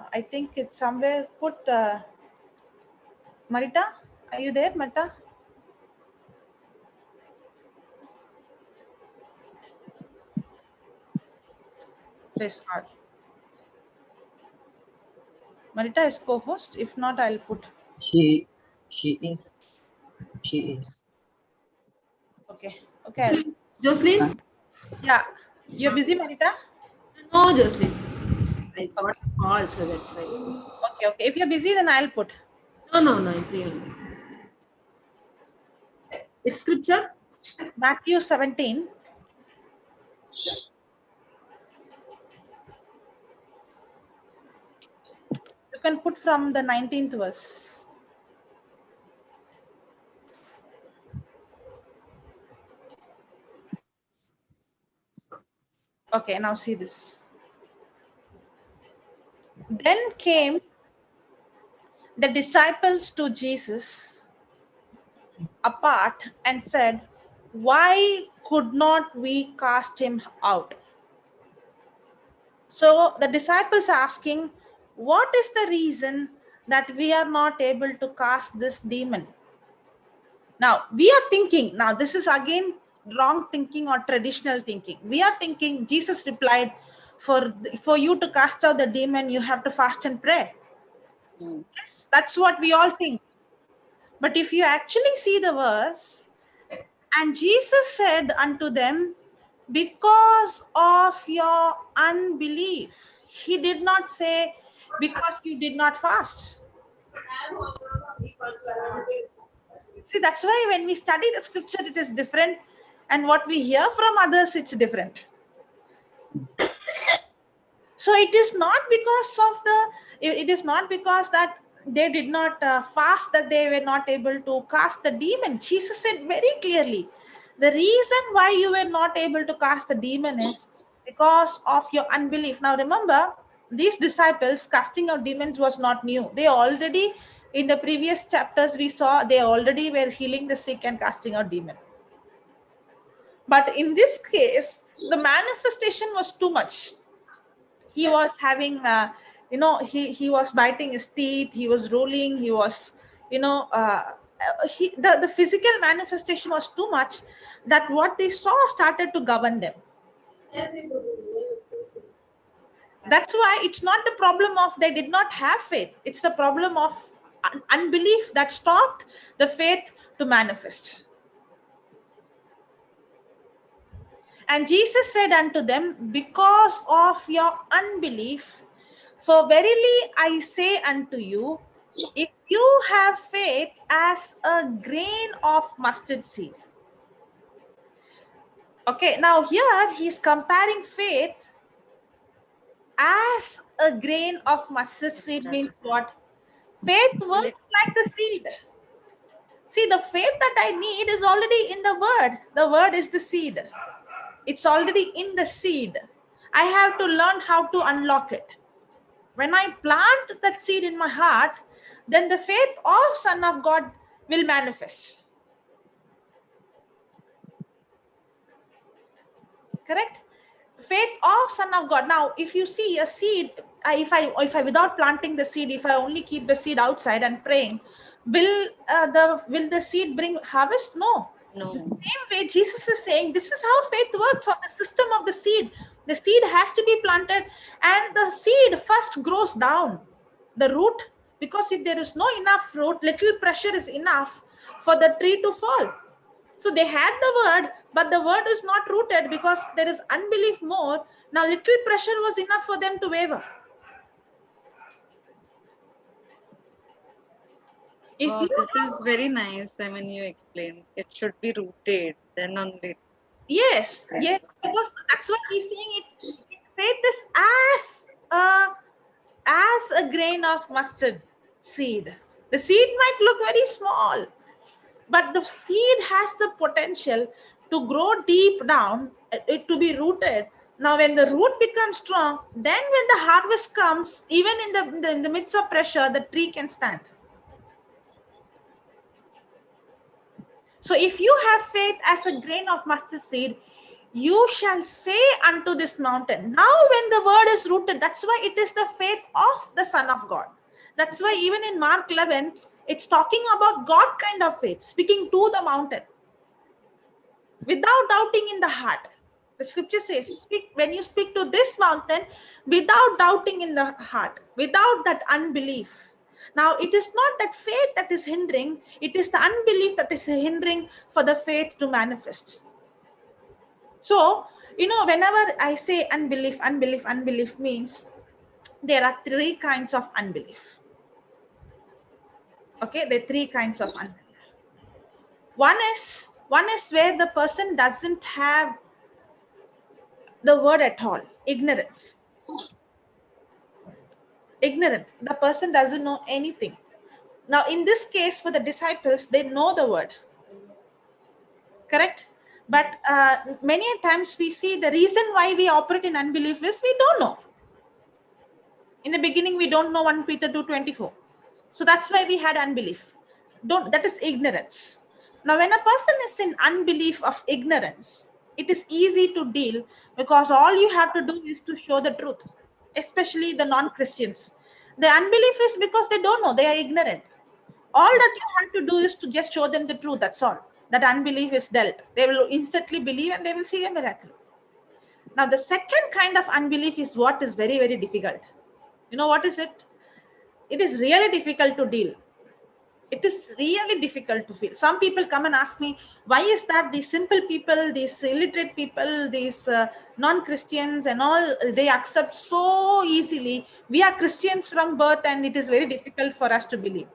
I think it's somewhere put. Marita, are you there, Marita? Praise God. Marita is co-host. If not, I'll put. She is. Okay. Okay. Jocelyn? Yeah. You're busy, Marita? No, Jocelyn. I got a call, so that's why. Okay. Okay. If you're busy, then I'll put. No, I'm free. It's scripture? Matthew 17. You can put from the 19th verse. Okay, now see this. Then came the disciples to Jesus apart and said, "Why could not we cast him out?" So the disciples asking, what is the reason that we are not able to cast this demon? Now we are thinking, now this is again wrong thinking or traditional thinking. We are thinking, Jesus replied, for you to cast out the demon, you have to fast and pray. Yes, that's what we all think. But if you actually see the verse, and Jesus said unto them, because of your unbelief. He did not say, because you did not fast. See, that's why when we study the scripture, it is different. And what we hear from others, it's different. So it is not because that they did not fast that they were not able to cast the demon. Jesus said very clearly, the reason why you were not able to cast the demon is because of your unbelief. Now remember, these disciples casting out demons was not new. They already, in the previous chapters we saw, they already were healing the sick and casting out demon. But in this case, the manifestation was too much. He was having he was biting his teeth, he was rolling, he was the physical manifestation was too much, that what they saw started to govern them. That's why it's not the problem of they did not have faith, it's the problem of unbelief that stopped the faith to manifest. And Jesus said unto them, because of your unbelief, for verily I say unto you, if you have faith as a grain of mustard seed. Okay, now here he's comparing faith as a grain of mustard seed means what? Faith works like the seed. See, the faith that I need is already in the word. The word is the seed. It's already in the seed. I have to learn how to unlock it. When I plant that seed in my heart, then the faith of Son of God will manifest. Correct? Faith of Son of God. Now, if you see a seed, if I without planting the seed, if I only keep the seed outside and praying, will the seed bring harvest? No. No. The same way, Jesus is saying, this is how faith works on the system of the seed. The seed has to be planted, and the seed first grows down the root, because if there is no enough root, little pressure is enough for the tree to fall. So they had the word, but the word is not rooted because there is unbelief more. Now little pressure was enough for them to waver. If Oh, you this is very nice. I mean, you explain. It should be rooted, then only. yes, yes, because that's what he's saying. Faith is as a grain of mustard seed. The seed might look very small, but the seed has the potential to grow deep down, it to be rooted. Now when the root becomes strong, then when the harvest comes, even in the midst of pressure, the tree can stand. So if you have faith as a grain of mustard seed, you shall say unto this mountain. Now when the word is rooted, that's why it is the faith of the Son of God. That's why even in Mark 11, it's talking about God kind of faith, speaking to the mountain without doubting in the heart. The scripture says, when you speak to this mountain without doubting in the heart, without that unbelief. Now, it is not that faith that is hindering, it is the unbelief that is hindering for the faith to manifest. So, whenever I say unbelief, unbelief means there are three kinds of unbelief. Okay, there are three kinds of unbelief. One is where the person doesn't have the word at all, ignorance. Ignorant, the person doesn't know anything. Now in this case, for the disciples, they know the word, correct? But many times we see the reason why we operate in unbelief is we don't know. In the beginning, we don't know 1 Peter 2:24. So that's why we had unbelief. That is ignorance. Now when a person is in unbelief of ignorance, it is easy to deal because all you have to do is to show the truth, especially the non-Christians. The unbelief is because they don't know, they are ignorant. All that you have to do is to just show them the truth, that's all. That unbelief is dealt. They will instantly believe and they will see a miracle. Now the second kind of unbelief is what is very, very difficult. You know what is it? It is really difficult to deal. It is really difficult to feel. Some people come and ask me, why is that these simple people, these illiterate people, these non-Christians and all, they accept so easily. We are Christians from birth and it is very difficult for us to believe.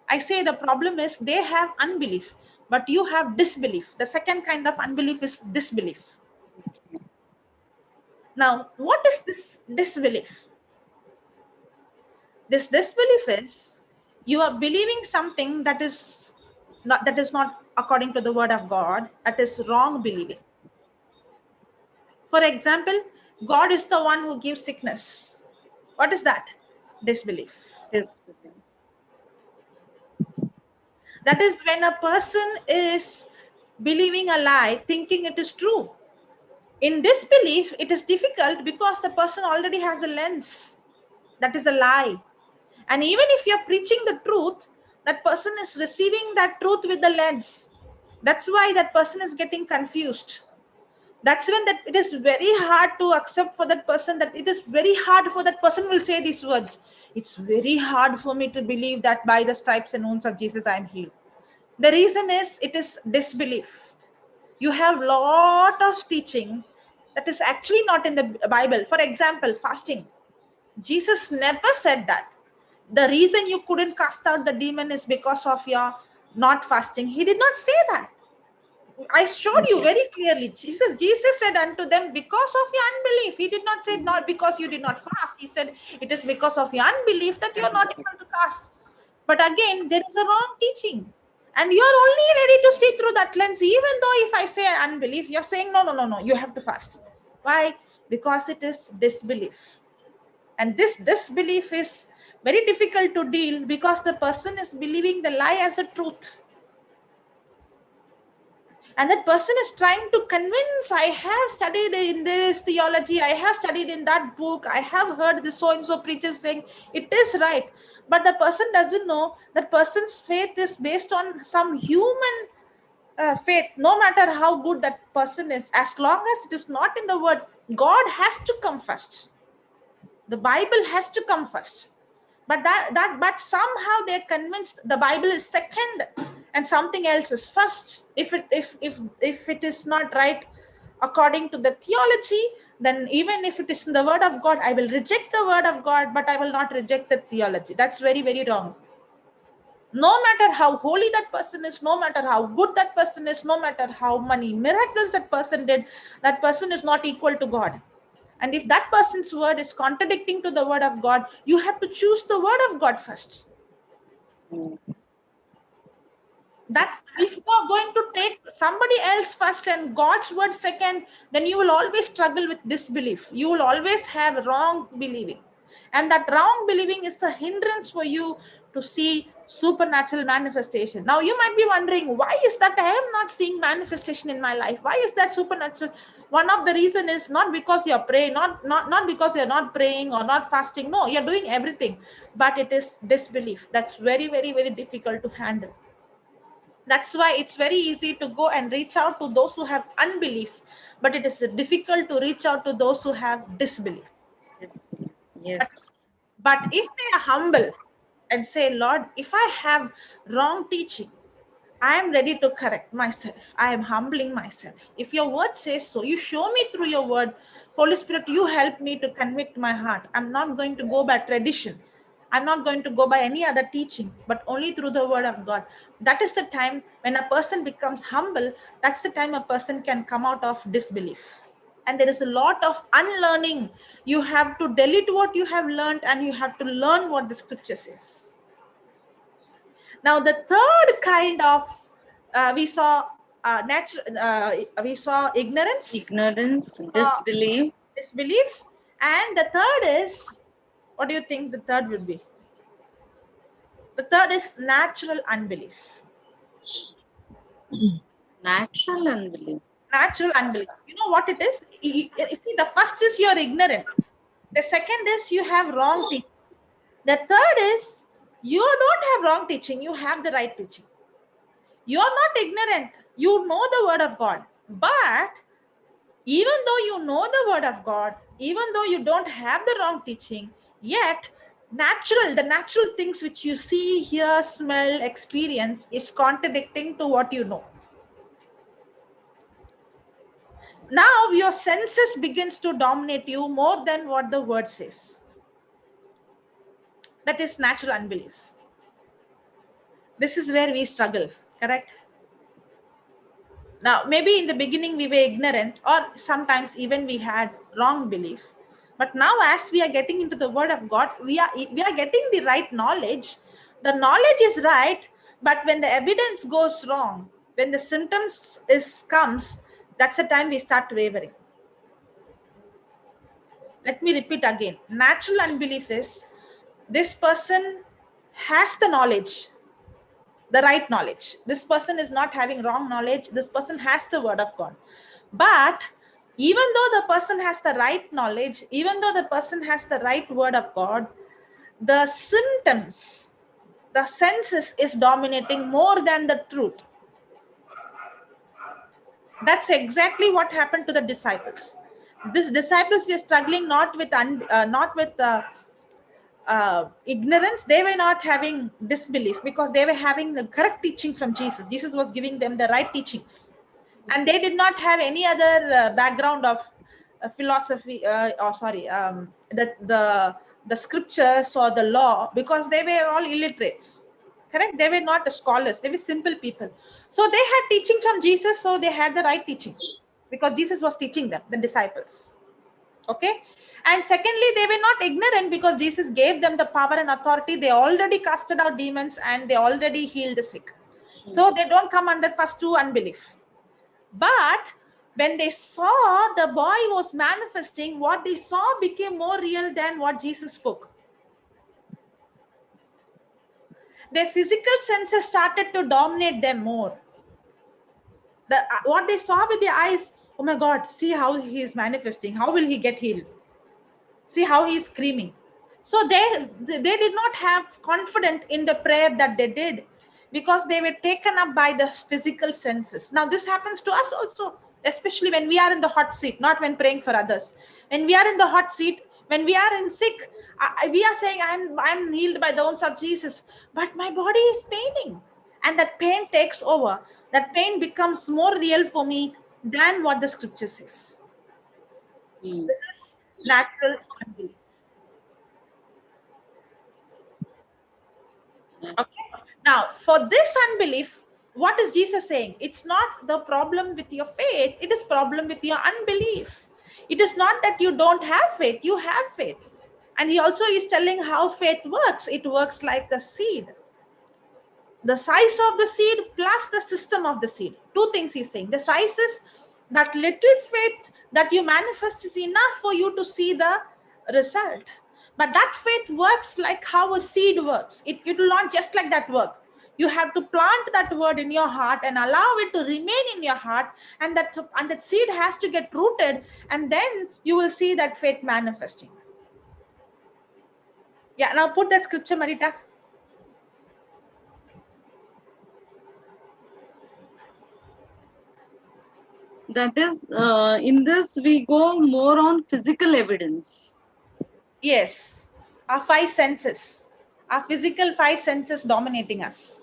I say the problem is they have unbelief, but you have disbelief. The second kind of unbelief is disbelief. Now, what is this disbelief? This disbelief is you are believing something that is not according to the word of God. That is wrong believing. For example, God is the one who gives sickness. What is that? Disbelief. Disbelief. That is when a person is believing a lie, thinking it is true. In disbelief, it is difficult because the person already has a lens. That is a lie. And even if you're preaching the truth, that person is receiving that truth with the lens. That's why that person is getting confused. That's when that it is very hard to accept for that person, that it is very hard for that person will say these words. It's very hard for me to believe that by the stripes and wounds of Jesus, I am healed. The reason is it is disbelief. You have lot of teaching that is actually not in the Bible. For example, fasting. Jesus never said that. The reason you couldn't cast out the demon is because of your not fasting. He did not say that. I showed you very clearly. Jesus said unto them, because of your unbelief. He did not say not because you did not fast. He said it is because of your unbelief that you are not able to cast. But again, there is a wrong teaching. And you are only ready to see through that lens. Even though if I say unbelief, you're saying, no, you have to fast. Why? Because it is disbelief. And this disbelief is very difficult to deal because the person is believing the lie as a truth. And that person is trying to convince, I have studied in this theology, I have studied in that book, I have heard this so-and-so preacher saying it is right. But the person doesn't know that person's faith is based on some human faith. No matter how good that person is, as long as it is not in the word, God has to come first. The Bible has to come first. But but somehow they're convinced the Bible is second and something else is first. If it is not right according to the theology, then even if it is in the word of God, I will reject the word of God, but I will not reject the theology. That's very, very wrong. No matter how holy that person is, no matter how good that person is, no matter how many miracles that person did, that person is not equal to God. And if that person's word is contradicting to the word of God, you have to choose the word of God first. That's, if you are going to take somebody else first and God's word second, then you will always struggle with disbelief. You will always have wrong believing. And that wrong believing is a hindrance for you to see supernatural manifestation. Now you might be wondering, why is that I am not seeing manifestation in my life? Why is that supernatural? One of the reason is not because you're praying, not because you're not praying or not fasting. No, you're doing everything, but it is disbelief. That's very, very, very difficult to handle. That's why it's very easy to go and reach out to those who have unbelief, but it is difficult to reach out to those who have disbelief. Yes. But if they are humble and say, Lord, if I have wrong teaching, I am ready to correct myself. I am humbling myself. If your word says so, you show me through your word. Holy Spirit, you help me to convict my heart. I'm not going to go by tradition. I'm not going to go by any other teaching, but only through the word of God. That is the time when a person becomes humble. That's the time a person can come out of disbelief. And there is a lot of unlearning. You have to delete what you have learned and you have to learn what the scripture says. Now, the third kind of we saw ignorance, Disbelief. disbelief, and the third is, what do you think the third would be? The third is natural unbelief. Natural unbelief. Natural unbelief. You know what it is? The first is you're ignorant. The second is you have wrong teaching. The third is you don't have wrong teaching. You have the right teaching. You're not ignorant. You know the word of God. But even though you know the word of God, even though you don't have the wrong teaching, yet the natural things which you see, hear, smell, experience is contradicting to what you know. Now your senses begins to dominate you more than what the word says. That is natural unbelief. This is where we struggle, correct? Now, maybe in the beginning we were ignorant, or sometimes even we had wrong belief. But now as we are getting into the word of God, we are getting the right knowledge. The knowledge is right, but when the evidence goes wrong, when the symptoms comes, that's the time we start wavering. Let me repeat again. Natural unbelief is this person has the knowledge, the right knowledge. This person is not having wrong knowledge. This person has the word of God. But even though the person has the right knowledge, even though the person has the right word of God, the symptoms, the senses is dominating more than the truth. That's exactly what happened to the disciples. These disciples were struggling not with ignorance. They were not having disbelief because they were having the correct teaching from Jesus. Jesus was giving them the right teachings, and they did not have any other background of philosophy the scriptures or the law, because they were all illiterates, correct? They were not scholars, they were simple people. So they had teaching from Jesus, so they had the right teaching because Jesus was teaching them, the disciples. Okay. And secondly, they were not ignorant because Jesus gave them the power and authority. They already casted out demons and they already healed the sick. So they don't come under first two unbelief. But when they saw the boy was manifesting, what they saw became more real than what Jesus spoke. Their physical senses started to dominate them more. What they saw with their eyes, oh my God, see how he is manifesting. How will he get healed? See how he is screaming. So they did not have confidence in the prayer that they did because they were taken up by the physical senses. Now this happens to us also, especially when we are in the hot seat, not when praying for others. When we are in the hot seat, when we are in sick, we are saying, I'm healed by the wounds of Jesus, but my body is paining. And that pain takes over. That pain becomes more real for me than what the scripture says. This is natural unbelief. Okay. Now, for this unbelief, what is Jesus saying? It's not the problem with your faith, it is problem with your unbelief. It is not that you don't have faith, you have faith. And he also is telling how faith works. It works like a seed. The size of the seed plus the system of the seed. Two things he's saying. The size is that little faith that you manifest is enough for you to see the result. But that faith works like how a seed works. It will not just like that work. You have to plant that word in your heart and allow it to remain in your heart, and that seed has to get rooted, and then you will see that faith manifesting. Yeah, now put that scripture, Marita. That is, in this we go more on physical evidence. Yes, our five senses, our physical five senses dominating us.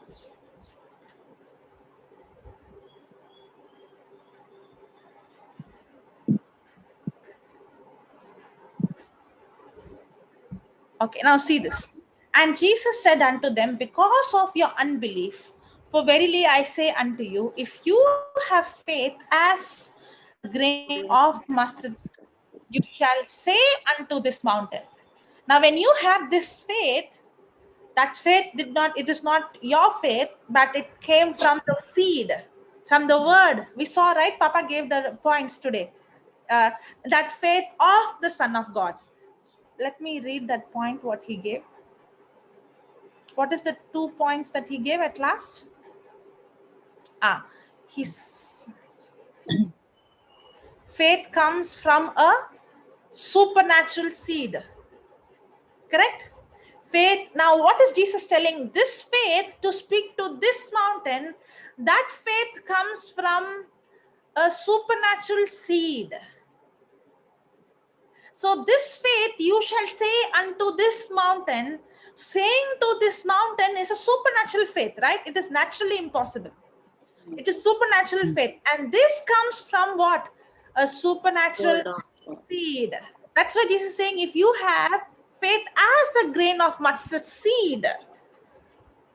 Okay, now see this. And Jesus said unto them, because of your unbelief, for verily I say unto you, if you have faith as a grain of mustard, you shall say unto this mountain. Now, when you have this faith, that faith it is not your faith, but it came from the seed, from the word. We saw, right? Papa gave the points today. That faith of the Son of God. Let me read that point, what he gave. What is the 2 points that he gave at last? His faith comes from a supernatural seed. Correct? Faith. Now, what is Jesus telling? This faith to speak to this mountain, that faith comes from a supernatural seed. So this faith, you shall say unto this mountain, saying to this mountain is a supernatural faith, right? It is naturally impossible. It is supernatural faith. And this comes from what? A supernatural seed. That's why Jesus is saying, if you have faith as a grain of mustard seed,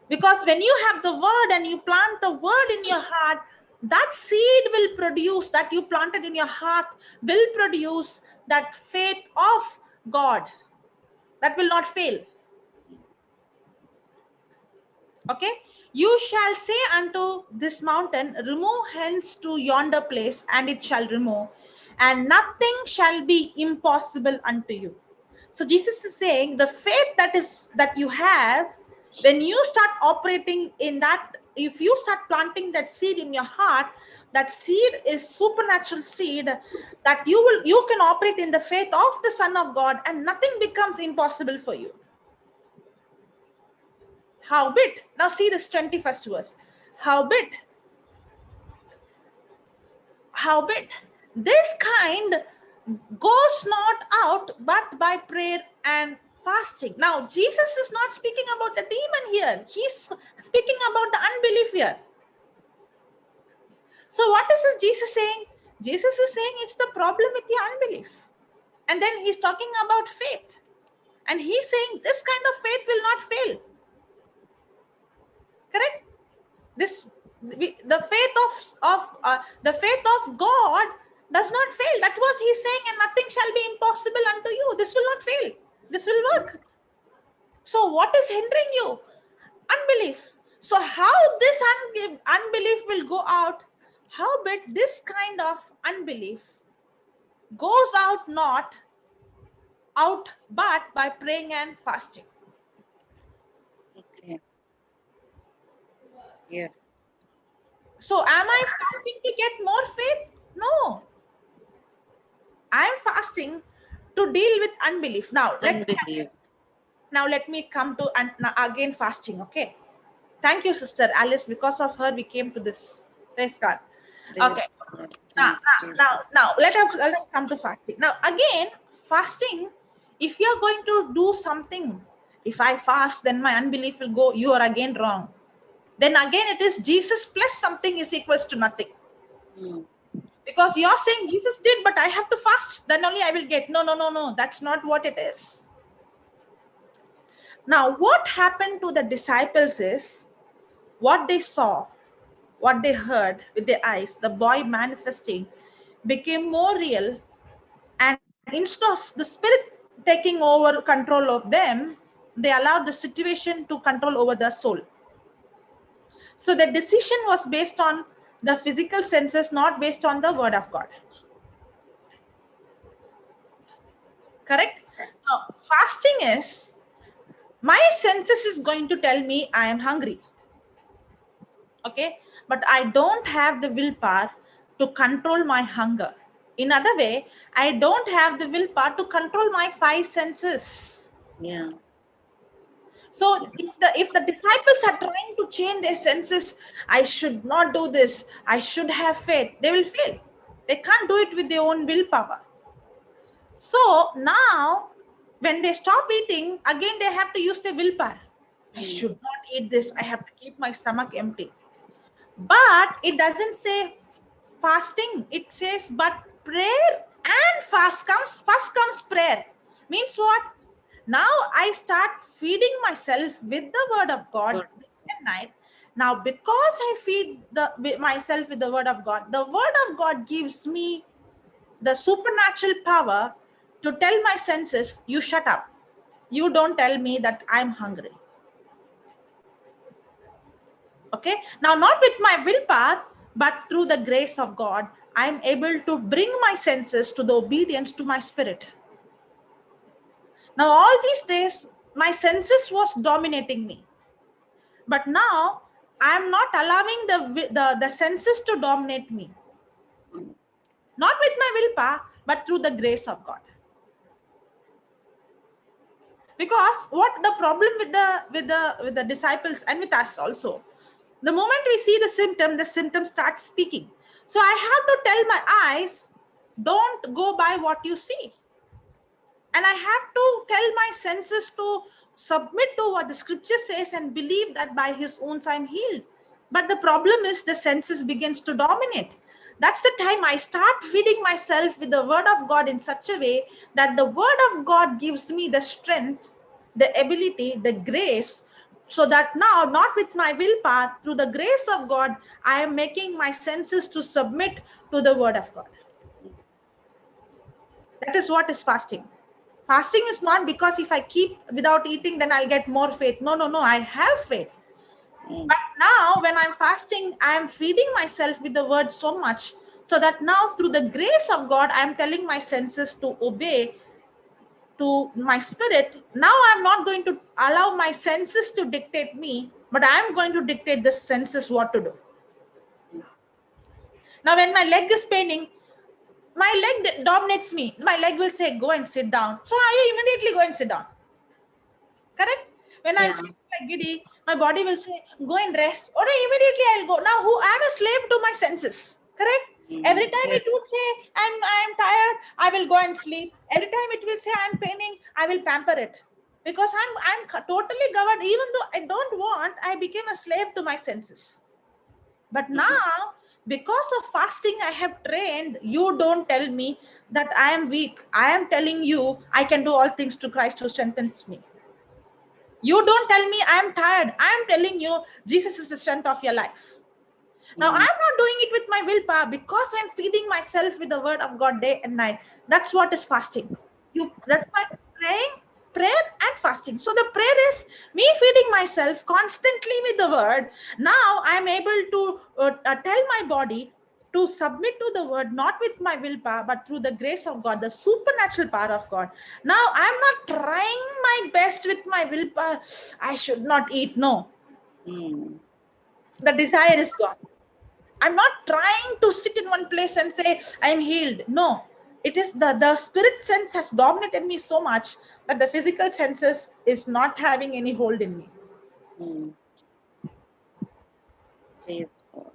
because when you have the word and you plant the word in your heart, that seed will produce, that you planted in your heart will produce that faith of God that will not fail. Okay, you shall say unto this mountain, remove hence to yonder place, and it shall remove, and nothing shall be impossible unto you. So Jesus is saying the faith that you have, when you start operating in that, if you start planting that seed in your heart, that seed is supernatural seed, that you can operate in the faith of the Son of God, and nothing becomes impossible for you. Howbeit, now see this 21st verse. Howbeit, this kind goes not out but by prayer and fasting. Now, Jesus is not speaking about the demon here. He's speaking about the unbelief here. So what is this Jesus saying? Jesus is saying it's the problem with the unbelief. And then he's talking about faith. And he's saying this kind of faith will not fail. Correct? The faith of God does not fail. That's what he's saying, and nothing shall be impossible unto you. This will not fail. This will work. So what is hindering you? Unbelief. So how this unbelief will go out? Howbeit this kind of unbelief goes out but by praying and fasting. Okay. Yes. So am I fasting to get more faith? No. I am fasting to deal with unbelief. Now, let me come to again fasting. Okay. Thank you, Sister Alice. Because of her, we came to this. Praise God. Okay. Now let us come to fasting. Now, again, fasting, if you are going to do something, if I fast, then my unbelief will go, you are again wrong. Then again, it is Jesus plus something is equals to nothing. Because you're saying Jesus did, but I have to fast, then only I will get. No. That's not what it is. Now, what happened to the disciples is, what they saw, what they heard with their eyes, the boy manifesting, became more real. And instead of the spirit taking over control of them, they allowed the situation to control over the soul. So the decision was based on the physical senses, not based on the word of God. Correct? Now, fasting is, my senses is going to tell me I am hungry. Okay? But I don't have the willpower to control my hunger. In other way, I don't have the willpower to control my 5 senses. Yeah. So if the disciples are trying to change their senses, I should not do this, I should have faith, they will fail. They can't do it with their own willpower. So now when they stop eating, again they have to use their willpower. I should not eat this, I have to keep my stomach empty. But it doesn't say fasting, it says but prayer and first comes prayer. Means what? Now I start feeding myself with the word of God at night. Now because I feed myself with the word of God, the word of God gives me the supernatural power to tell my senses, you shut up. You don't tell me that I'm hungry. Okay, now not with my willpower, but through the grace of God, I'm able to bring my senses to the obedience to my spirit. Now all these days, my senses was dominating me. But now, I'm not allowing the senses to dominate me. Not with my willpower, but through the grace of God. Because what the problem with the disciples and with us also, the moment we see the symptom starts speaking. So I have to tell my eyes, don't go by what you see. And I have to tell my senses to submit to what the scripture says and believe that by his wounds I'm healed. But the problem is the senses begins to dominate. That's the time I start feeding myself with the word of God in such a way that the word of God gives me the strength, the ability, the grace, so that now, not with my willpower, through the grace of God, I am making my senses to submit to the word of God. That is what is fasting. Fasting is not because if I keep without eating, then I'll get more faith. No, I have faith. But now when I'm fasting, I'm feeding myself with the word so much, so that now through the grace of God, I'm telling my senses to obey to my spirit. Now I'm not going to allow my senses to dictate me, but I'm going to dictate the senses what to do. Now when my leg is paining, my leg dominates me. My leg will say, go and sit down. So I immediately go and sit down. Correct? When I'm feeling like giddy, my body will say, go and rest. Or immediately I'll go. Now I'm a slave to my senses. Correct? Every time it will say, I'm tired, I will go and sleep. Every time it will say, I'm paining, I will pamper it. Because I'm totally governed. Even though I don't want, I became a slave to my senses. But now, because of fasting, I have trained, you don't tell me that I am weak. I am telling you, I can do all things to Christ who strengthens me. You don't tell me I am tired. I am telling you, Jesus is the strength of your life. Now, I'm not doing it with my willpower because I'm feeding myself with the word of God day and night. That's what is fasting. That's why prayer and fasting. So the prayer is me feeding myself constantly with the word. Now I'm able to tell my body to submit to the word, not with my willpower, but through the grace of God, the supernatural power of God. Now I'm not trying my best with my willpower. I should not eat. No. The desire is gone. I'm not trying to sit in one place and say, I'm healed. No, it is the spirit sense has dominated me so much that the physical senses is not having any hold in me. Praise God.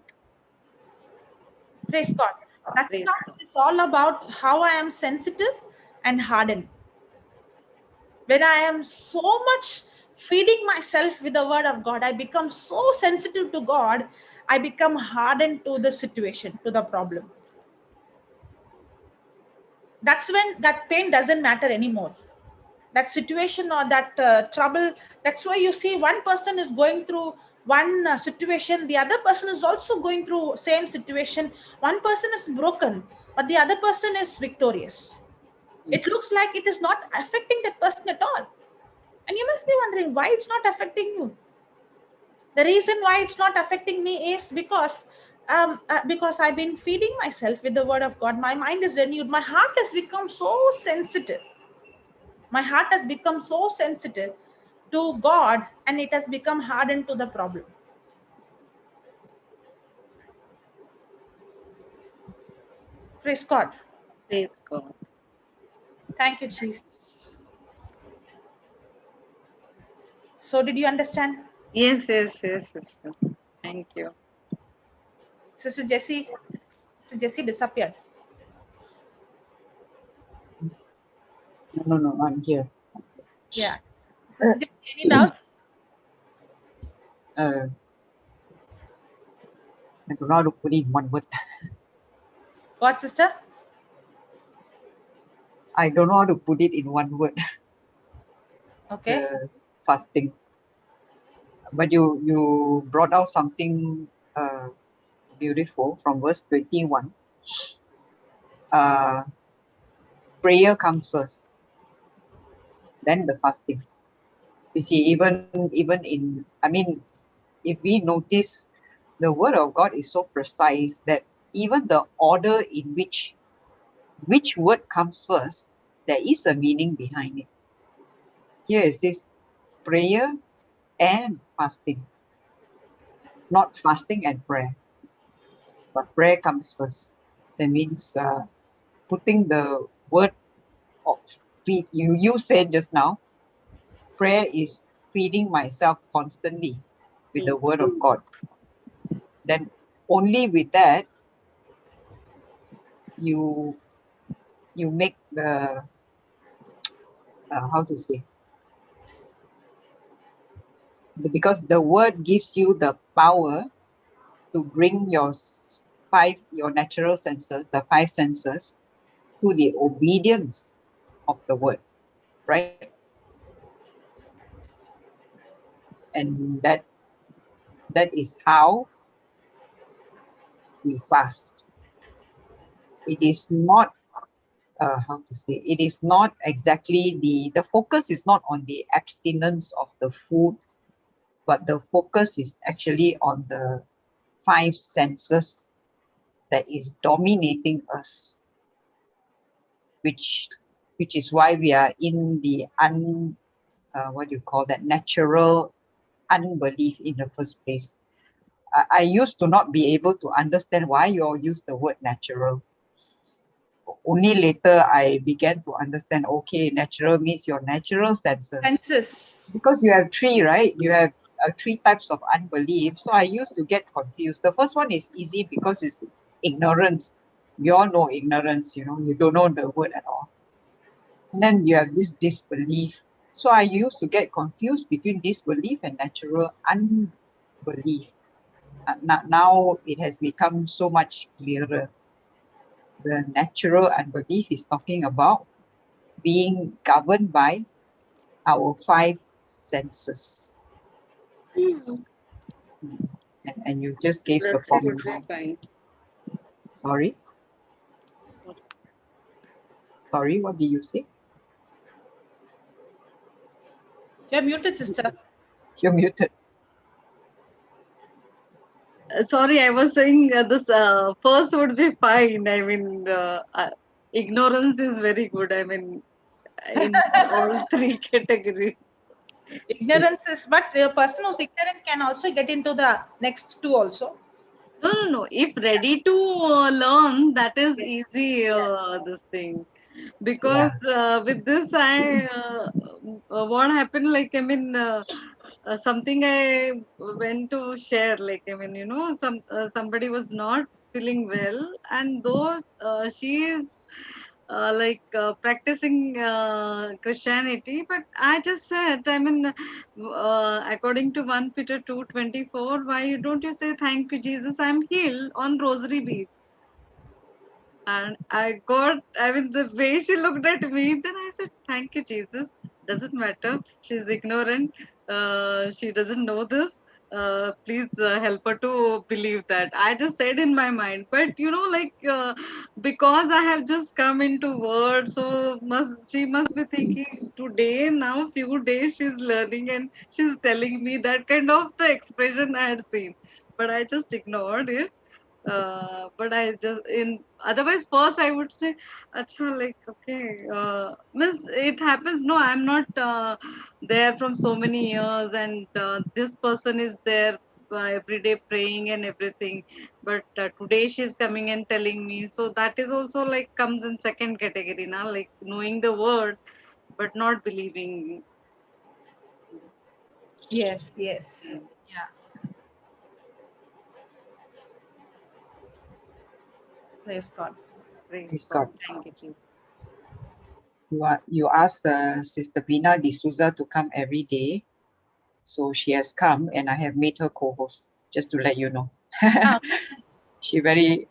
Praise God. That's Praise how God. it's all about how I am sensitive and hardened. When I am so much feeding myself with the word of God, I become so sensitive to God, I become hardened to the situation, to the problem. That's when that pain doesn't matter anymore. That situation or that trouble, that's why you see one person is going through one situation, the other person is also going through same situation. One person is broken, but the other person is victorious. It looks like it is not affecting that person at all. And you must be wondering why it's not affecting you. The reason why it's not affecting me is because I've been feeding myself with the word of God. My mind is renewed. My heart has become so sensitive. My heart has become so sensitive to God, and it has become hardened to the problem. Praise God. Praise God. Thank you, Jesus. So, did you understand? Yes, sister. Thank you. Sister Jessie disappeared. No, I'm here. Yeah. Sister Jessie, any doubts? I don't know how to put it in one word. What, sister? I don't know how to put it in one word. Okay. Fasting. But you brought out something beautiful from verse 21. Prayer comes first, then the fasting. You see, even in, I mean, if we notice, the word of God is so precise that even the order in which word comes first, there is a meaning behind it. Here it says prayer and fasting, not fasting and prayer, but prayer comes first. That means putting the word of feed. You said just now, prayer is feeding myself constantly with the word of God. Then only with that you make the how to say, because the word gives you the power to bring your natural senses, the five senses, to the obedience of the word, right? And that is how we fast. It is not how to say, it is not exactly the focus is not on the abstinence of the food, but the focus is actually on the five senses that is dominating us, which is why we are in the what do you call that, natural unbelief in the first place. I used to not be able to understand why you all use the word natural. Only later I began to understand, okay, natural means your natural senses. Because you have three, right? You have three types of unbelief. So I used to get confused. The first one is easy because it's ignorance. We all know ignorance, you don't know the word at all. And then you have this disbelief. So I used to get confused between disbelief and natural unbelief. Now it has become so much clearer. The natural unbelief is talking about being governed by our five senses. And you just gave the formula. Sorry, what did you say? You're muted, sister. You're muted. Sorry, I was saying this first would be fine. I mean, ignorance is very good. I mean, in all three categories. Ignorance is, but a person who's ignorant can also get into the next two also. No. If ready to learn, that is easy. This thing, because with this, what happened? Like, I mean, something I went to share. Like, I mean, somebody was not feeling well, and though she is practicing Christianity, but I just said, I mean, according to 1 Peter 2:24, why don't you say thank you, Jesus, I'm healed on rosary beads? And I mean, the way she looked at me, then I said, thank you, Jesus. Doesn't matter. She's ignorant. She doesn't know this. please help her to believe that. I just said in my mind, but like because I have just come into word, so she must be thinking today now few days she's learning and she's telling me that kind of the expression I had seen, but I just ignored it. But I just in otherwise first I would say, acha, like okay, miss it happens. No, I'm not there from so many years, and this person is there every day praying and everything. But today she's coming and telling me, so that is also like comes in second category now, like knowing the word but not believing. Yes, yes. Mm. Yeah. Praise God. Praise Praise God. God. Thank you, Jesus. You asked Sister Bina D'Souza to come every day. So she has come and I have made her co-host, just to let you know. Ah, She's very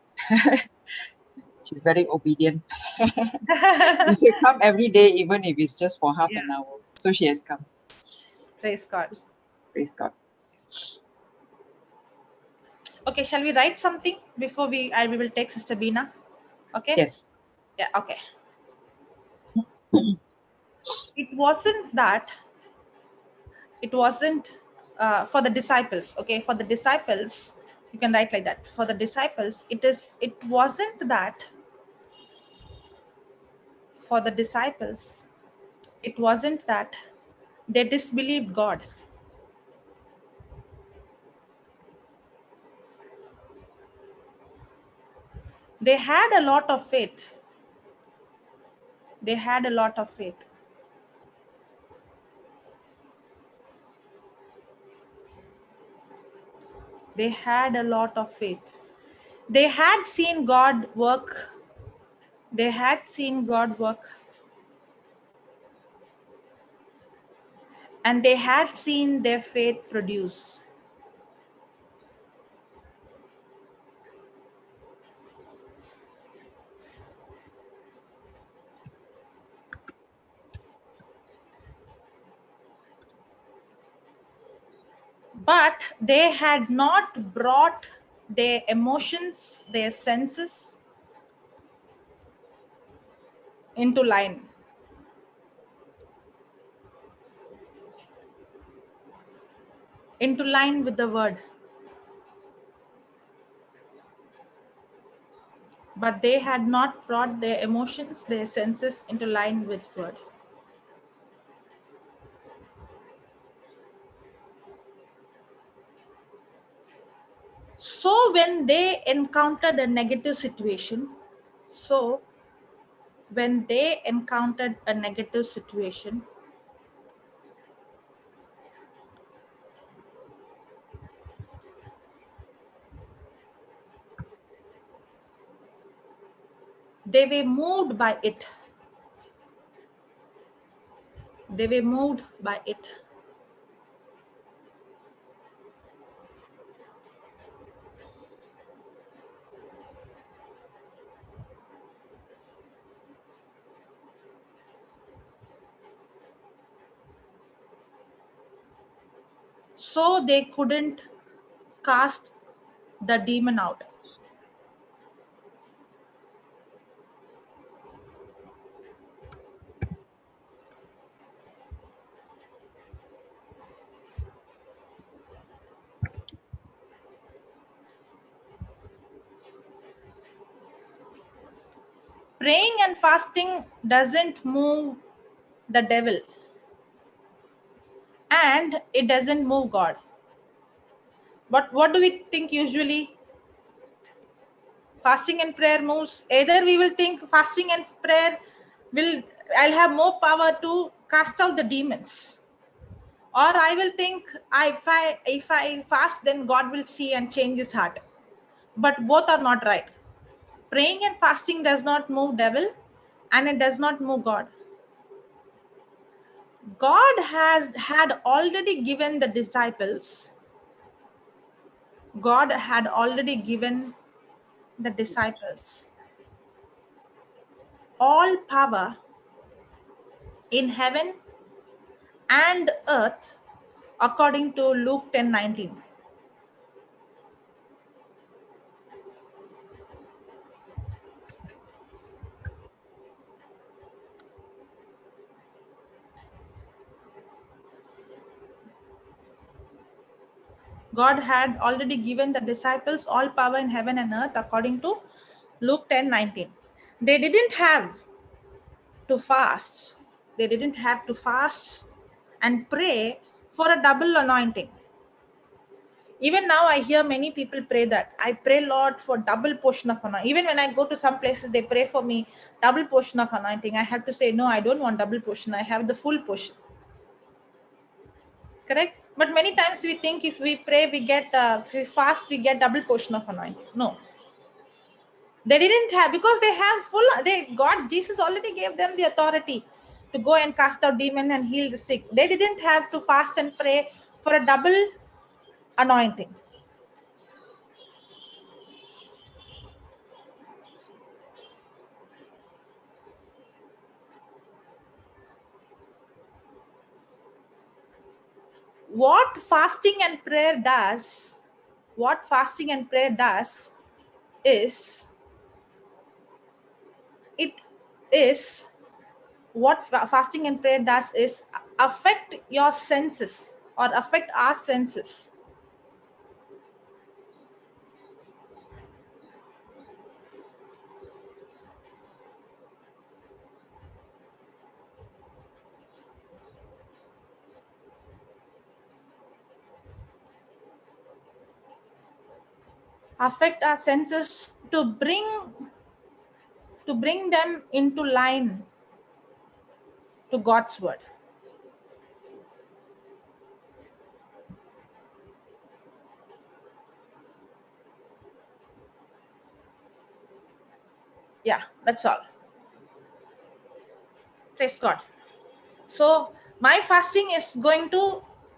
obedient. You say come every day, even if it's just for half Yeah. an hour. So she has come. praise God. Praise God. Okay, shall we write something before we will take Sister Bina? Okay? Yes. Yeah, okay. It wasn't for the disciples. Okay, for the disciples, you can write like that. For the disciples, it wasn't that for the disciples, it wasn't that they disbelieved God. They had a lot of faith. They had a lot of faith. They had a lot of faith. They had seen God work. They had seen God work. And they had seen their faith produce. But they had not brought their emotions, their senses into line. Into line with the word. But they had not brought their emotions, their senses into line with word. So when they encountered a negative situation, they were moved by it. They were moved by it. So they couldn't cast the demon out. Praying and fasting doesn't move the devil, and it doesn't move God. But what do we think usually? Fasting and prayer moves. Either we will think fasting and prayer will, I'll have more power to cast out the demons, or I will think if I fast, then God will see and change his heart. But both are not right. Praying and fasting does not move devil, and it does not move God. God had already given the disciples. God had already given the disciples all power in heaven and earth, according to Luke 10:19. God had already given the disciples all power in heaven and earth according to Luke 10:19. They didn't have to fast. They didn't have to fast and pray for a double anointing. Even now, I hear many people pray that. I pray, Lord, for double portion of anointing. Even when I go to some places, they pray for me, double portion of anointing. I have to say, no, I don't want double portion. I have the full portion. Correct? But many times we think if we pray, if we fast, we get double portion of anointing. No. They didn't have, because they have Jesus already gave them the authority to go and cast out demons and heal the sick. They didn't have to fast and pray for a double anointing. What fasting and prayer does is, fasting and prayer does is affect your senses or affect our senses. Affect our senses to bring them into line to God's word. Yeah, that's all. Praise God. So my fasting is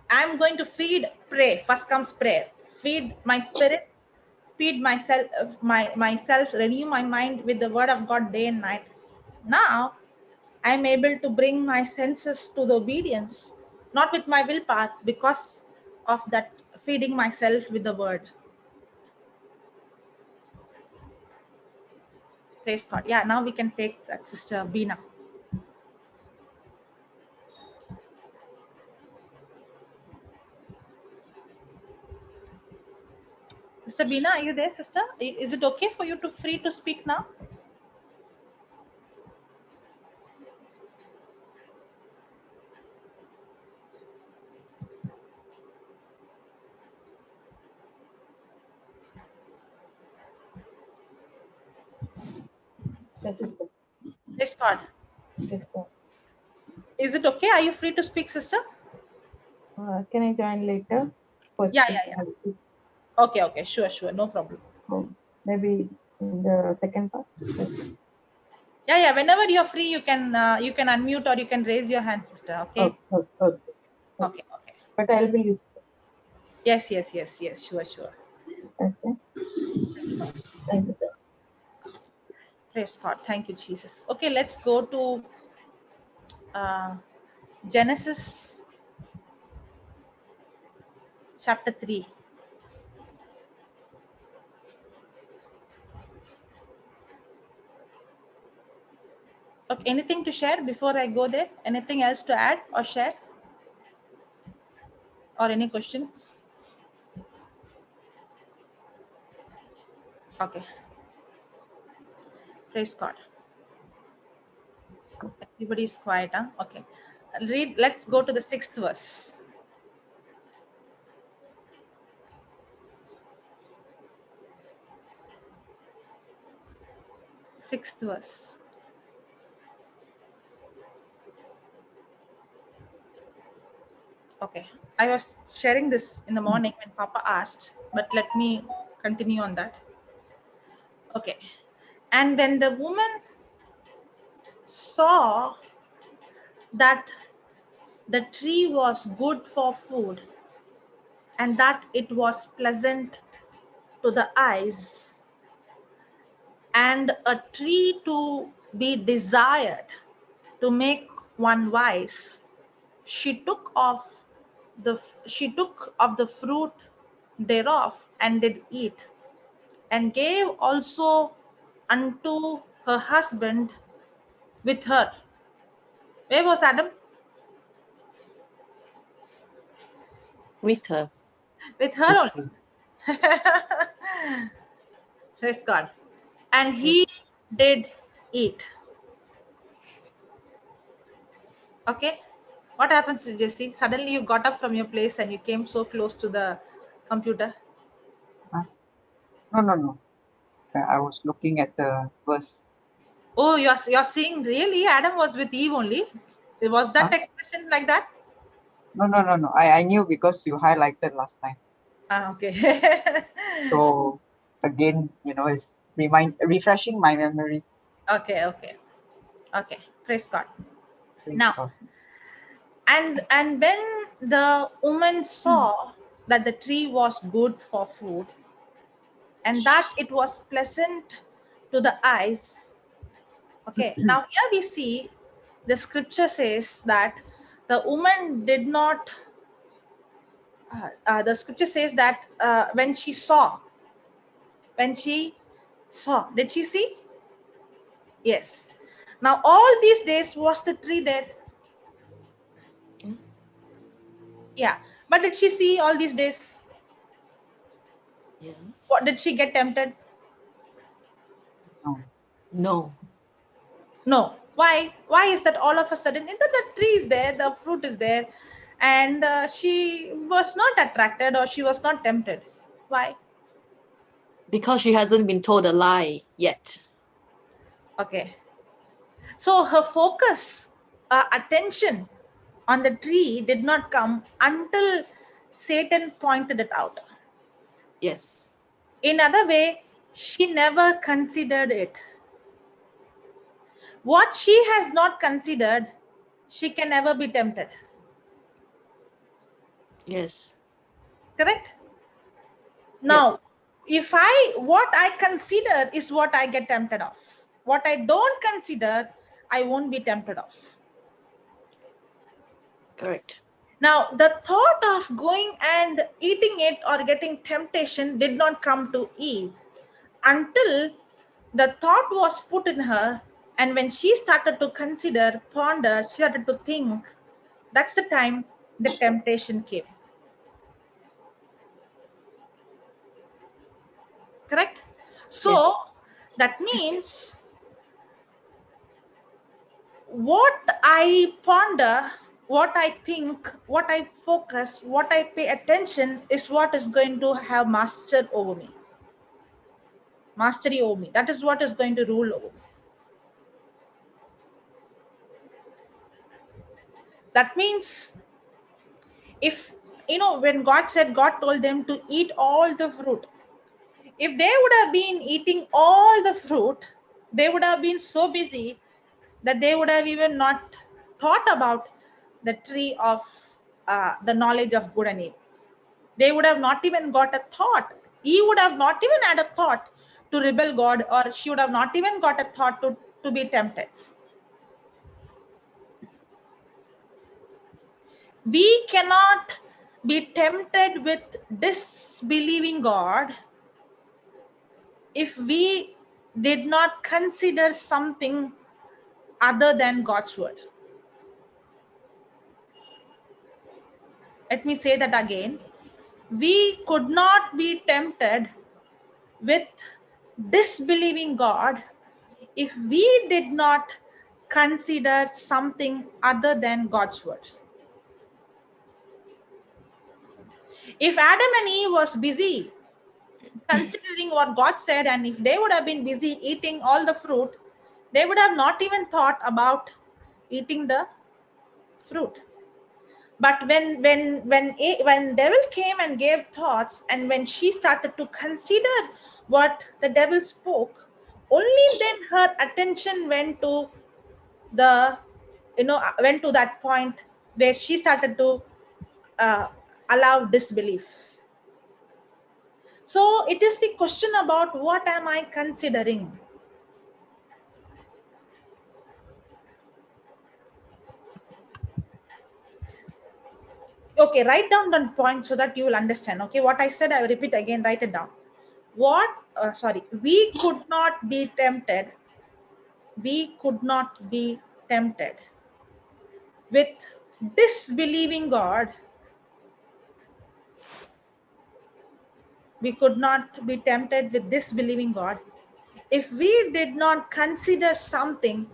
I'm going to feed, pray. First comes prayer. Feed my spirit, feed myself, myself, renew my mind with the word of God day and night. Now I'm able to bring my senses to the obedience, not with my willpower, because of that feeding myself with the word. Praise God. Yeah, now we can take that, Sister Bina. Sister Bina, are you there, sister? Is it okay for you to free to speak now? Yes, sister. Praise God. Yes, sir. Is it okay? Are you free to speak, sister? Can I join later? First, Yeah. Okay. Sure. No problem. Maybe in the second part. Yeah. Whenever you're free, you can unmute or you can raise your hand, sister. Okay. Okay. But I'll be listening. Yes. Sure. Okay. Thank you, sir. Praise God. Thank you, Jesus. Okay, let's go to Genesis chapter 3. Okay, anything to share before I go there? Anything else to add or share? Or any questions? Okay. Praise God. Everybody is quiet, huh? Okay. Let's go to the 6th verse. 6th verse. Okay. I was sharing this in the morning when Papa asked, but let me continue on that. Okay. And when the woman saw that the tree was good for food and that it was pleasant to the eyes and a tree to be desired to make one wise, she took of the fruit thereof and did eat, and gave also unto her husband with her. Where was Adam? With her. With her only. Praise God. And he did eat. Okay. What happens, Jesse? Suddenly you got up from your place and you came so close to the computer. No. I was looking at the verse. Oh, you're seeing really Adam was with Eve only. Was that Huh? expression like that? No. I knew because you highlighted last time. Okay. So again, it's refreshing my memory. Okay. Praise God. Praise Now, God. and when the woman saw that the tree was good for food and that it was pleasant to the eyes. Okay, now here we see the scripture says that the woman did not, the scripture says that when she saw, did she see? Yes. Now all these days was the tree there? Yeah. But did she see all these days? Yes. What did she get tempted? No. No. Why? Why is that all of a sudden? The tree is there, the fruit is there, and she was not attracted or she was not tempted. Why? Because she hasn't been told a lie yet. Okay. So her focus, attention on the tree did not come until Satan pointed it out. Yes. In other way, she never considered it. What she has not considered, she can never be tempted. Yes. Correct? Now, what I consider is what I get tempted of. What I don't consider, I won't be tempted of. Correct. Now, the thought of going and eating it or getting temptation did not come to Eve until the thought was put in her, and when she started to consider, ponder, she started to think, that's the time the temptation came. Correct? So, Yes. that means what I ponder, what I think, what I focus, what I pay attention is what is going to have mastery over me. That is what is going to rule over me. That means if, when God told them to eat all the fruit, if they would have been eating all the fruit, they would have been so busy that they would have even not thought about the tree of the knowledge of good and evil. They would have not even got a thought. He would have not even had a thought to rebel God, or she would have not even got a thought to be tempted. We cannot be tempted with disbelieving God if we did not consider something other than God's word. Let me say that again. We could not be tempted with disbelieving God if we did not consider something other than God's word. If Adam and Eve was busy considering what God said, and if they would have been busy eating all the fruit, they would have not even thought about eating the fruit. But when devil came and gave thoughts, and when she started to consider what the devil spoke, only then her attention went to that point where she started to allow disbelief. So it is the question about what am I considering? Okay, write down that point so that you will understand. Okay, what I said, I will repeat again, write it down. We could not be tempted. We could not be tempted with disbelieving God we could not be tempted with disbelieving God if we did not consider something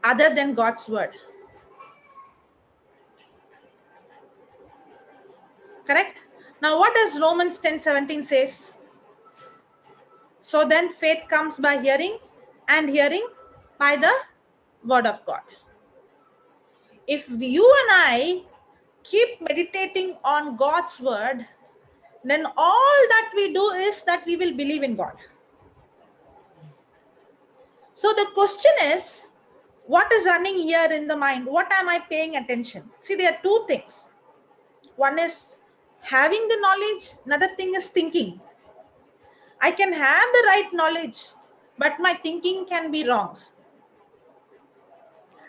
other than God's word. Correct? Now, what does Romans 10:17 says? So then faith comes by hearing, and hearing by the word of God. If you and I keep meditating on God's word, then all that we do is that we will believe in God. So the question is, what is running here in the mind? What am I paying attention? See, there are two things. One is having the knowledge, another thing is thinking. I can have the right knowledge, but my thinking can be wrong.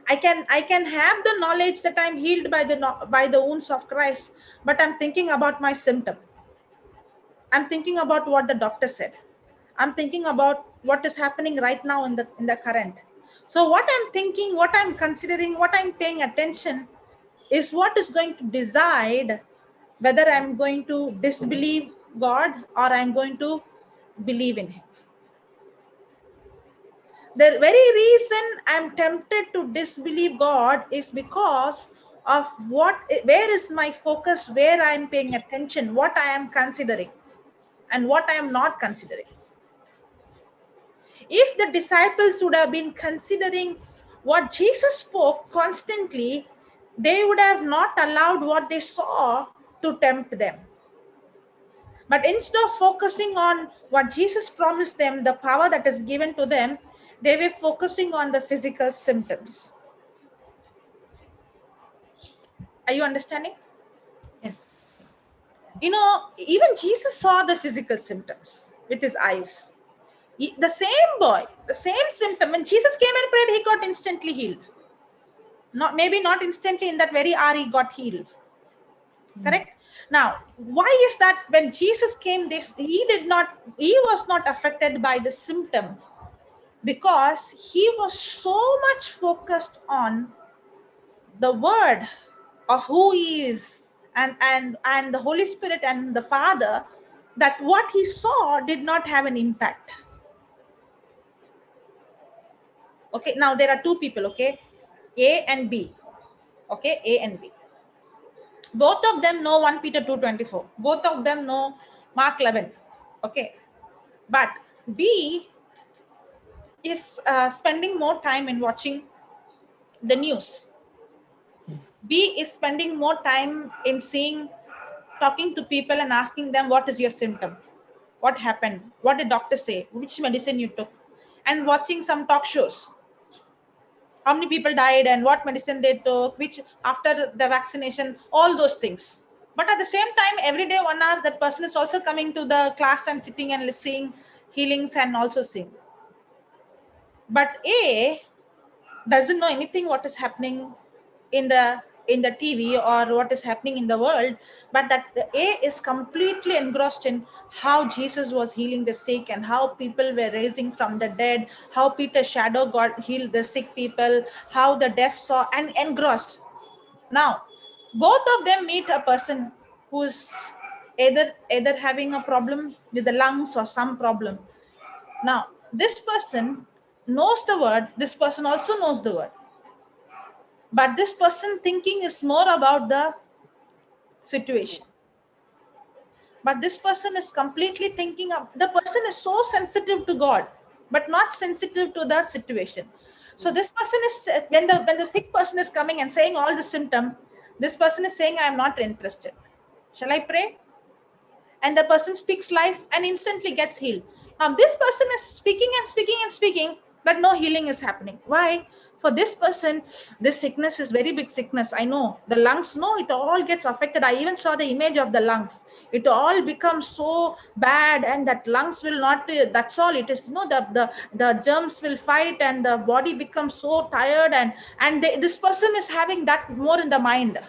I can have the knowledge that I'm healed by the wounds of Christ, but I'm thinking about my symptom. I'm thinking about what the doctor said. I'm thinking about what is happening right now in the current. So what I'm thinking, what I'm considering, what I'm paying attention is what is going to decide whether I'm going to disbelieve God or I'm going to believe in Him. The very reason I'm tempted to disbelieve God is because of where is my focus, where I'm paying attention, what I am considering and what I am not considering. If the disciples would have been considering what Jesus spoke constantly, they would have not allowed what they saw to tempt them. But instead of focusing on what Jesus promised them, the power that is given to them, they were focusing on the physical symptoms. Are you understanding? Yes. You know, even Jesus saw the physical symptoms with his eyes. The same boy, the same symptom, when Jesus came and prayed, he got instantly healed. Maybe not instantly, in that very hour he got healed. Correct? Now, why is that when Jesus came, he was not affected by the symptom, because he was so much focused on the word of who he is and the Holy Spirit and the Father, that what he saw did not have an impact. Okay, now there are two people, okay, A and B. Okay, A and B. Both of them know 1 Peter 2:24. Both of them know Mark 11. Okay, but B is spending more time in watching the news. B is spending more time in talking to people and asking them, what is your symptom? What happened? What did doctor say? Which medicine you took? And watching some talk shows. How many people died and what medicine they took, which after the vaccination, all those things. But at the same time, every day 1 hour, that person is also coming to the class and sitting and listening healings and also seeing. But A doesn't know anything what is happening in the TV or what is happening in the world, but that A is completely engrossed in how Jesus was healing the sick and how people were raising from the dead, how Peter's shadow healed the sick people, how the deaf saw, and engrossed. Now, both of them meet a person who's either having a problem with the lungs or some problem. Now, this person knows the word, this person also knows the word. But this person thinking is more about the situation. But this person is completely thinking of, the person is so sensitive to God, but not sensitive to the situation. So this person is, when the sick person is coming and saying all the symptom, this person is saying, I am not interested. Shall I pray? And the person speaks life and instantly gets healed. Now this person is speaking and speaking and speaking, but no healing is happening. Why? For this person, this sickness is very big sickness. I know the lungs, no, it all gets affected. I even saw the image of the lungs. It all becomes so bad, and that lungs will not, that's all it is. No, the germs will fight and the body becomes so tired, and this person is having that more in the mind.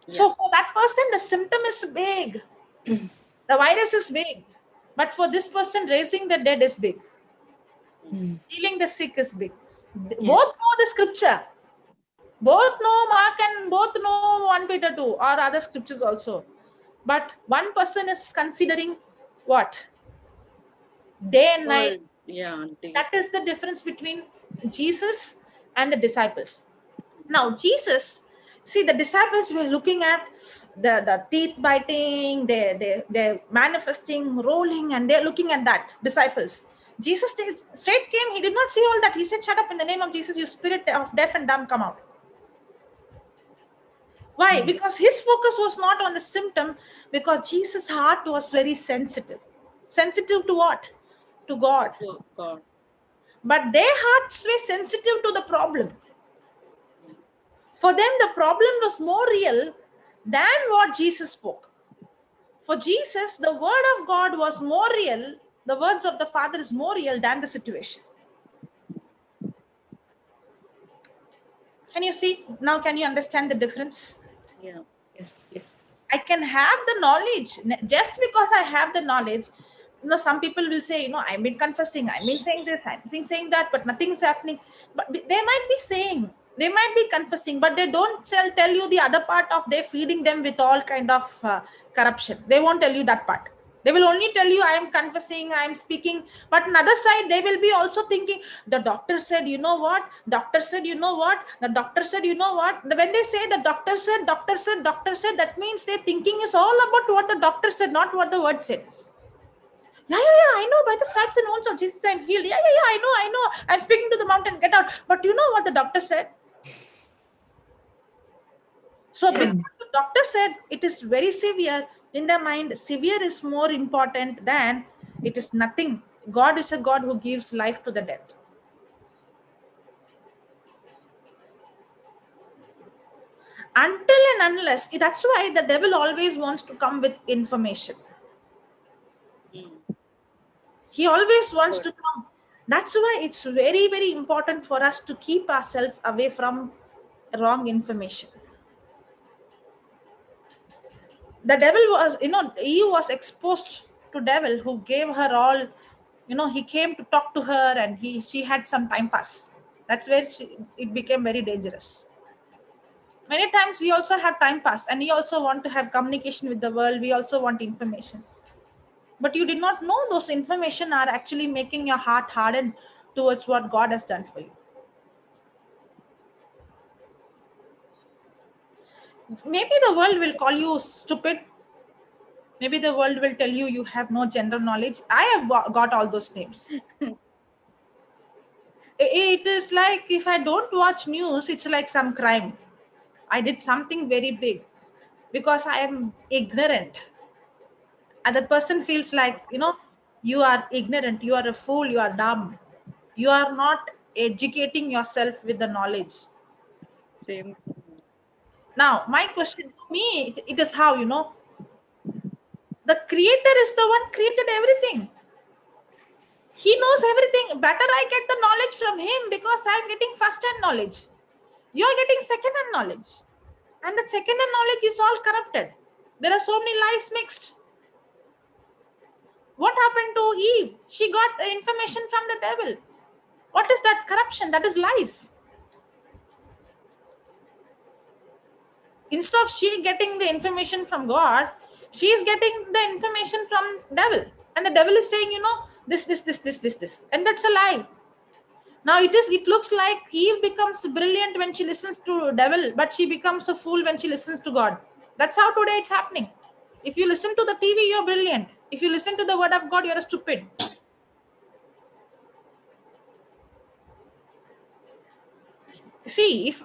So for that person, the symptom is big. The virus is big. But for this person, raising the dead is big. Healing the sick is big. Both know the scripture. Both know Mark and both know 1 Peter 2 or other scriptures also. But one person is considering what? Day and night. Word. Yeah. That is the difference between Jesus and the disciples. Now, Jesus, see, the disciples were looking at the teeth biting, they're manifesting, rolling, and they're looking at that. Disciples. Jesus straight came, he did not see all that. He said, shut up in the name of Jesus, you spirit of deaf and dumb, come out. Why? Because his focus was not on the symptom, because Jesus' heart was very sensitive. Sensitive to what? To God. Oh, God. But their hearts were sensitive to the problem. For them, the problem was more real than what Jesus spoke. For Jesus, the word of God was more real, the words of the Father is more real than the situation. Can you see? Now, can you understand the difference? Yeah. Yes, yes. I can have the knowledge. Just because I have the knowledge, some people will say, I've been confessing, I've been saying this, I've been saying that, but nothing's happening. But they might be saying, they might be confessing, but they don't tell you the other part of they're feeding them with all kind of corruption. They won't tell you that part. They will only tell you, I am confessing, I am speaking. But another side, they will be also thinking, the doctor said, you know what? Doctor said, you know what? The doctor said, you know what? When they say the doctor said, that means their thinking is all about what the doctor said, not what the word says. Yeah, I know, by the stripes and wounds of Jesus I'm healed. Yeah, I know. I'm speaking to the mountain, get out. But you know what the doctor said? So because the doctor said it is very severe, in their mind, severe is more important than it is nothing. God is a God who gives life to the dead. Until and unless, that's why the devil always wants to come with information. He always wants to come. That's why it's very, very important for us to keep ourselves away from wrong information. The devil was, Eve was exposed to devil who gave her all, he came to talk to her and she had some time pass. That's where it became very dangerous. Many times we also have time pass and we also want to have communication with the world. We also want information. But you did not know those information are actually making your heart hardened towards what God has done for you. Maybe the world will call you stupid. Maybe the world will tell you have no general knowledge. I have got all those names. It is like if I don't watch news, it's like some crime. I did something very big because I am ignorant. And that person feels like, you are ignorant, you are a fool, you are dumb. You are not educating yourself with the knowledge. Same. Now, my question for me, it is how, the creator is the one created everything. He knows everything. Better I get the knowledge from him because I'm getting first-hand knowledge. You're getting second-hand knowledge. And that second-hand knowledge is all corrupted. There are so many lies mixed. What happened to Eve? She got information from the devil. What is that corruption? That is lies. Instead of she getting the information from God, she is getting the information from devil. And the devil is saying, this. And that's a lie. Now it looks like Eve becomes brilliant when she listens to devil, but she becomes a fool when she listens to God. That's how today it's happening. If you listen to the TV, you're brilliant. If you listen to the word of God, you're a stupid. See, if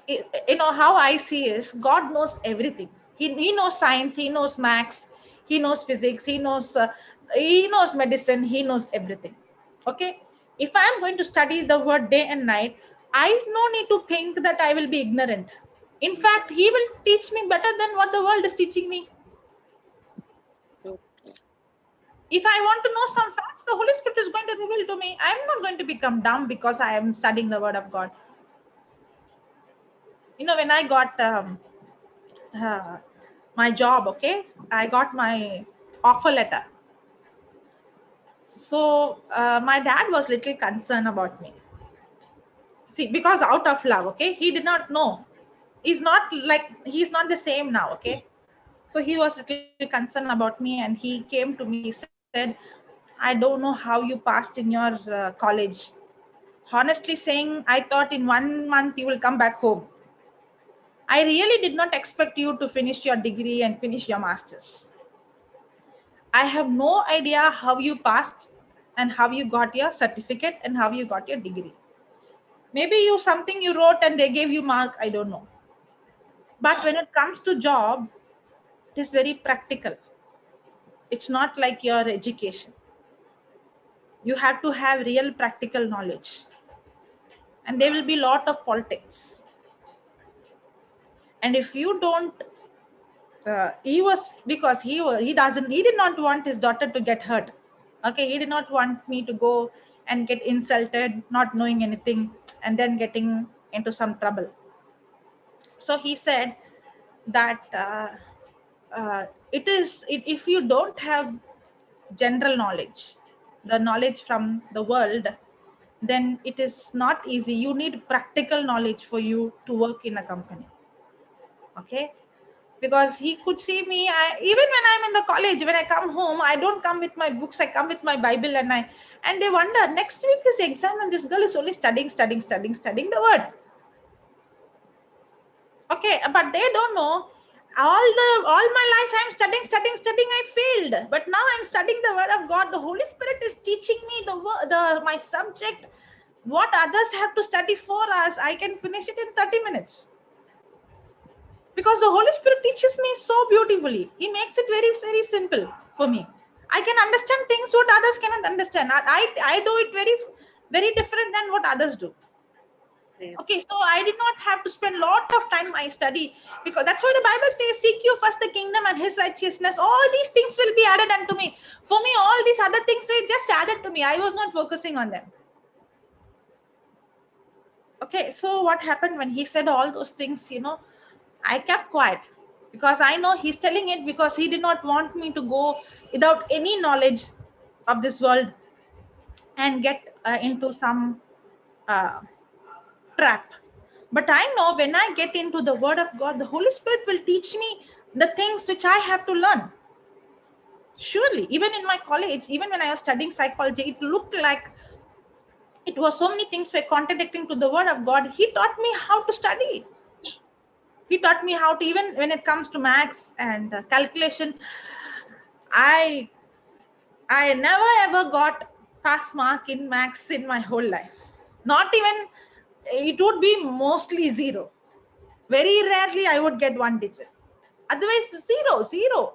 how I see is God knows everything. He knows science, he knows maths, he knows physics, he knows medicine, he knows everything. Okay, if I am going to study the word day and night, I no need to think that I will be ignorant. In fact, he will teach me better than what the world is teaching me. If I want to know some facts, the Holy Spirit is going to reveal to me. I am not going to become dumb because I am studying the word of God. When I got my job, okay, I got my offer letter. So my dad was little concerned about me. See, because out of love, okay, he did not know. He's not the same now. Okay. So he was a little concerned about me, and he came to me. He said, I don't know how you passed in your college. Honestly saying, I thought in 1 month you will come back home. I really did not expect you to finish your degree and finish your master's. I have no idea how you passed and how you got your certificate and how you got your degree. Maybe something you wrote and they gave you mark, I don't know. But when it comes to job, it is very practical. It's not like your education. You have to have real practical knowledge. And there will be a lot of politics. And if you don't, he did not want his daughter to get hurt. Okay, he did not want me to go and get insulted, not knowing anything, and then getting into some trouble. So he said that if you don't have general knowledge, the knowledge from the world, then it is not easy. You need practical knowledge for you to work in a company. Okay, because he could see me. Even when I'm in the college, when I come home, I don't come with my books. I come with my Bible, and they wonder, next week is exam and this girl is only studying the word. Okay, but they don't know. All my life I'm studying. I failed, but now I'm studying the word of God. The Holy Spirit is teaching me my subject. What others have to study 4 hours, I can finish it in 30 minutes. Because the Holy Spirit teaches me so beautifully. He makes it very, very simple for me. I can understand things what others cannot understand. I do it very, very different than what others do. Yes. Okay, so I did not have to spend a lot of time in my study, because that's why the Bible says, seek you first the kingdom and his righteousness. All these things will be added unto me. For me, all these other things were just added to me. I was not focusing on them. Okay, so what happened when he said all those things, I kept quiet, because I know he's telling it because he did not want me to go without any knowledge of this world and get into some trap. But I know when I get into the word of God, the Holy Spirit will teach me the things which I have to learn. Surely, even in my college, even when I was studying psychology, it looked like it was so many things were contradicting to the word of God. He taught me how to study. He taught me how to, even when it comes to maths and calculation, I never ever got pass mark in maths in my whole life. Not even, it would be mostly 0. Very rarely I would get 1 digit. Otherwise, 0.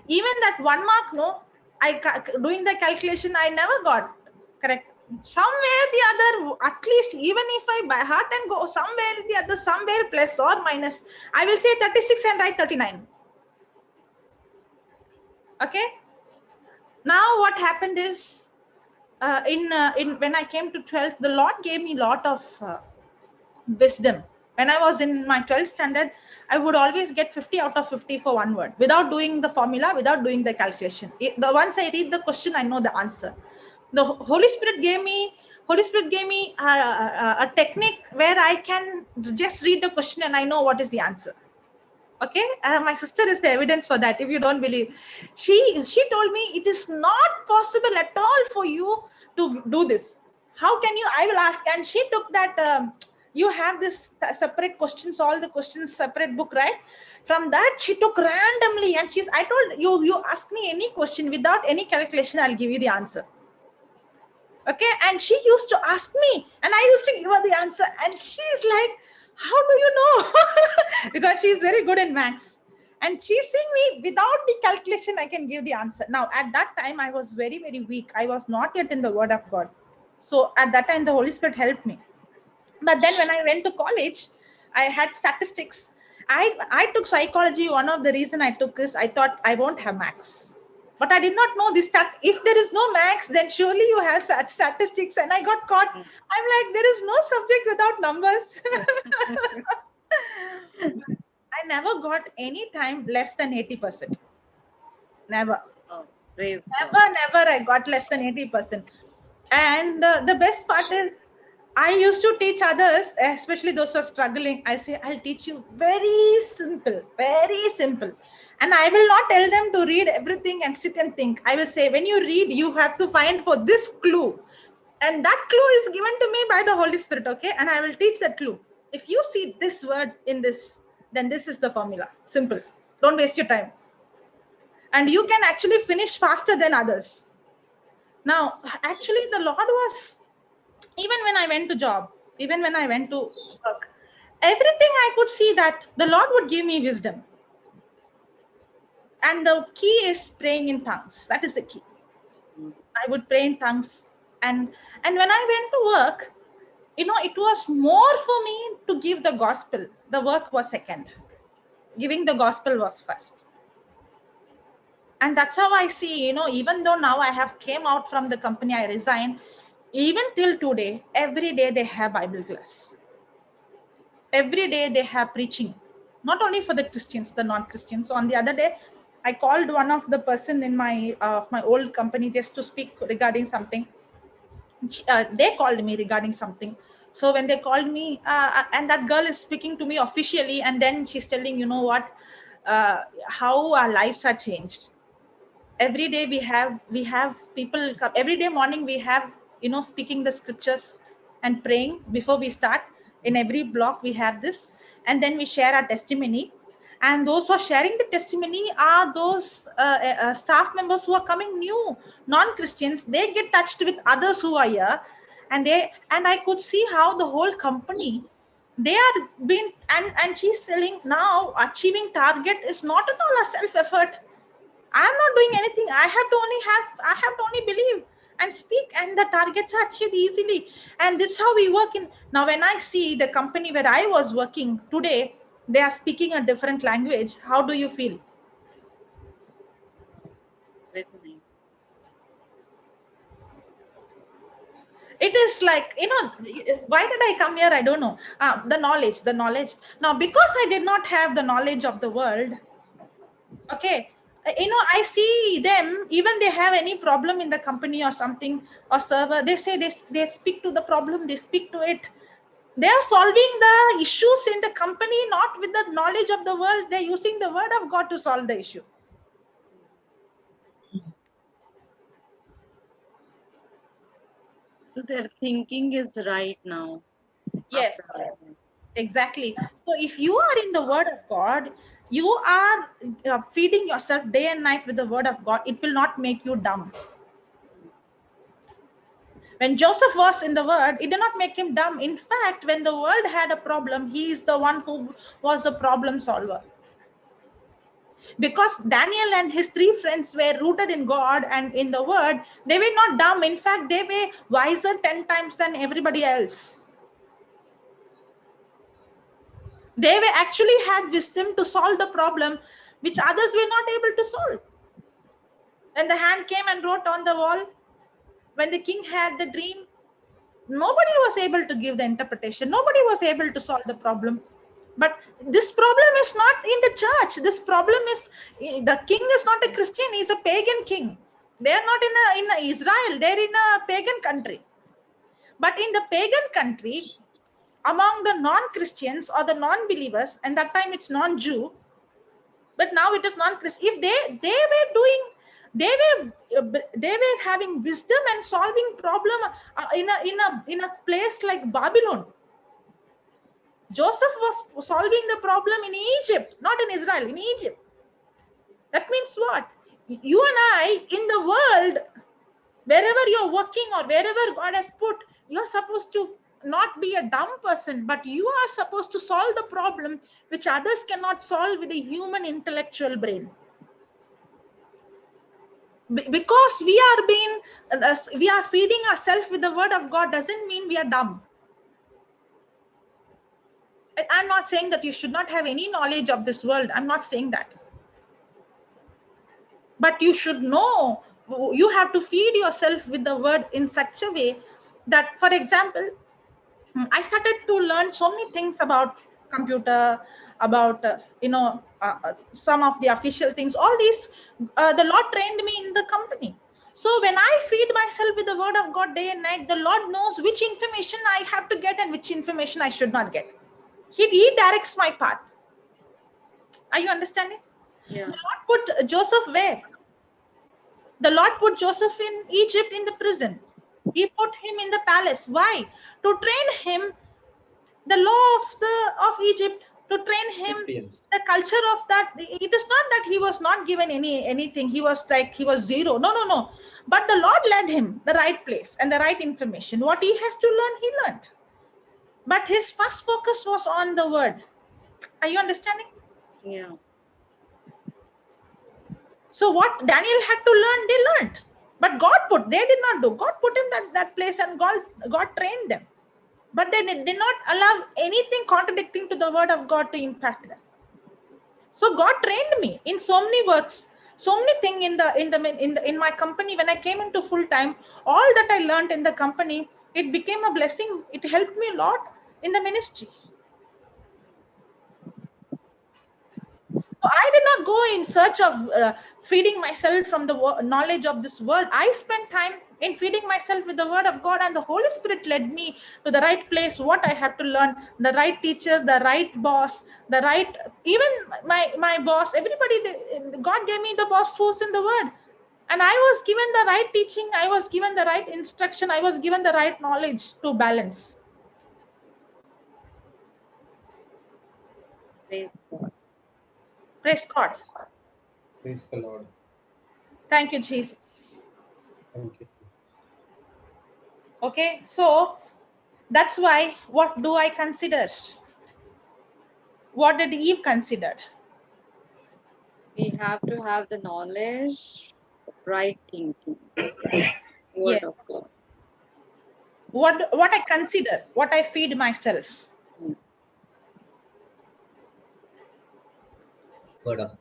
Even that 1 mark, no, doing the calculation, I never got correct. Somewhere the other, at least, even if I by heart and go somewhere the other, somewhere plus or minus, I will say 36 and write 39. Okay. Now what happened is, when I came to 12th, the Lord gave me a lot of wisdom. When I was in my 12th standard, I would always get 50 out of 50 for one word, without doing the formula, without doing the calculation. Once I read the question, I know the answer. The Holy Spirit gave me a technique where I can just read the question and I know what is the answer. Okay, my sister is the evidence for that. If you don't believe, she told me it is not possible at all for you to do this. How can you? I will ask. And she took that. You have this separate questions, all the questions separate book, right? From that she took randomly, and I told you ask me any question without any calculation, I'll give you the answer. Okay, and she used to ask me, and I used to give her the answer, and she's like, how do you know? Because she's very good in maths. And she's saying me, without the calculation, I can give the answer. Now, at that time, I was very, very weak. I was not yet in the word of God. So at that time, the Holy Spirit helped me. But then when I went to college, I had statistics. I took psychology. One of the reasons I took is I thought I won't have maths. But I did not know this. If there is no maths, then surely you have statistics. And I got caught. I'm like, there is no subject without numbers. I never got any time less than 80%. Never. Oh, praise never I got less than 80%. And the best part is, I used to teach others, especially those who are struggling. I say, I'll teach you very simple, very simple. And I will not tell them to read everything and sit and think. I will say, when you read, you have to find for this clue. And that clue is given to me by the Holy Spirit, okay? And I will teach that clue. If you see this word in this, then this is the formula. Simple. Don't waste your time. And you can actually finish faster than others. Now, actually, the Lord was, even when I went to job, even when I went to work, everything I could see that the Lord would give me wisdom. And the key is praying in tongues. That is the key. I would pray in tongues. And when I went to work, it was more for me to give the gospel. The work was second. Giving the gospel was first. And that's how I see, even though now I have came out from the company, I resigned, even till today, every day they have Bible class. Every day they have preaching, not only for the Christians, the non-Christians. So on the other day, I called one of the person in my old company just to speak regarding something. They called me regarding something. So when they called me, and that girl is speaking to me officially, and then she's telling, how our lives are changed. Every day we have people come. Every day morning we have, speaking the scriptures and praying before we start. In every block we have this, and then we share our testimony. And those who are sharing the testimony are those staff members who are coming new, non-Christians. They get touched with others who are here, and I could see how the whole company, they are being, and she's telling now achieving target is not at all a self-effort. I'm not doing anything. I have to only believe and speak, and the targets are achieved easily. And this is how we work in. Now, when I see the company where I was working today, they are speaking a different language. How do you feel? Very nice. It is like, why did I come here? I don't know. The knowledge. Now, because I did not have the knowledge of the world, okay, I see them, even they have any problem in the company or something or server, they say they speak to the problem, they speak to it. They are solving the issues in the company, not with the knowledge of the world. They're using the word of God to solve the issue. So their thinking is right now. Yes, after that. exactly. So if you are in the word of God, you are feeding yourself day and night with the word of God. It will not make you dumb. When Joseph was in the word, it did not make him dumb. In fact, when the world had a problem, he is the one who was a problem solver. Because Daniel and his three friends were rooted in God and in the word, they were not dumb. In fact, they were wiser 10 times than everybody else. They were actually had wisdom to solve the problem which others were not able to solve. When the hand came and wrote on the wall, when the king had the dream, nobody was able to give the interpretation. Nobody was able to solve the problem. But this problem is not in the church. This problem is, the king is not a Christian. He's a pagan king. They are not in Israel. They're in a pagan country. But in the pagan country, among the non-Christians or the non-believers, and that time it's non-Jew, but now it is non-Christian. If they were having wisdom and solving problem in a place like Babylon. Joseph was solving the problem in Egypt, not in Israel, in Egypt. That means what? You and I, in the world, wherever you're working or wherever God has put, you're supposed to not be a dumb person, but you are supposed to solve the problem which others cannot solve with a human intellectual brain. Because we are feeding ourselves with the word of God doesn't mean we are dumb. I'm not saying that you should not have any knowledge of this world. I'm not saying that. But you should know, you have to feed yourself with the word in such a way that, for example, I started to learn so many things about computer, about, some of the official things. All these, the Lord trained me in the company. So when I feed myself with the word of God day and night, the Lord knows which information I have to get and which information I should not get. He directs my path. Are you understanding? Yeah. The Lord put Joseph where? The Lord put Joseph in Egypt in the prison. He put him in the palace. Why? To train him the law of Egypt, to train him the culture of that. It is not that he was not given anything. He was zero. No. But the Lord led him the right place and the right information. What he has to learn, he learned. But his first focus was on the word. Are you understanding? Yeah. So what Daniel had to learn, they learned. But they did not do. God put in that place and God trained them. But they did not allow anything contradicting to the word of God to impact them. So God trained me in so many works, so many things in my company. When I came into full time, all that I learned in the company, it became a blessing. It helped me a lot in the ministry. So I did not go in search of feeding myself from the knowledge of this world. I spent time in feeding myself with the word of God, and the Holy Spirit led me to the right place, what I have to learn, the right teachers, the right boss, the right, even my boss, everybody, God gave me the boss who's in the word. And I was given the right teaching, I was given the right instruction, I was given the right knowledge to balance. Praise God. Praise God. Praise the Lord. Thank you, Jesus. Thank you. Okay, so that's why, what do I consider? What did Eve consider? We have to have the knowledge, right thinking, Yeah. word of God. What I consider, what I feed myself. Word of God.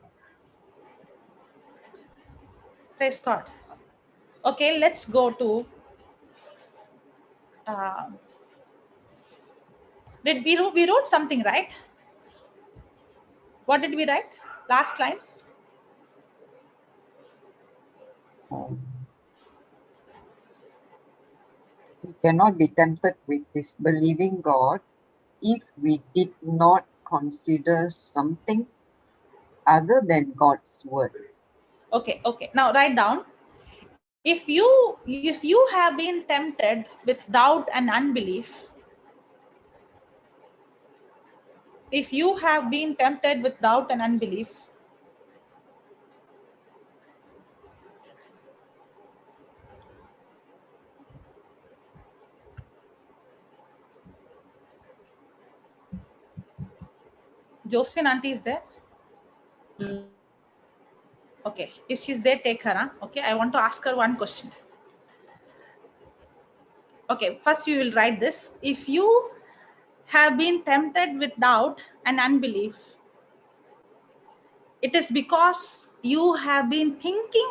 Praise God. Okay, let's go to we wrote something, right? What did we write? Last line. We cannot be tempted with disbelieving God if we did not consider something other than God's word. Okay. Now write down. If you have been tempted with doubt and unbelief, if you have been tempted with doubt and unbelief, Josephine auntie is there? Okay, if she's there, take her. Huh? Okay, I want to ask her one question. Okay, first you will write this. If you have been tempted with doubt and unbelief, it is because you have been thinking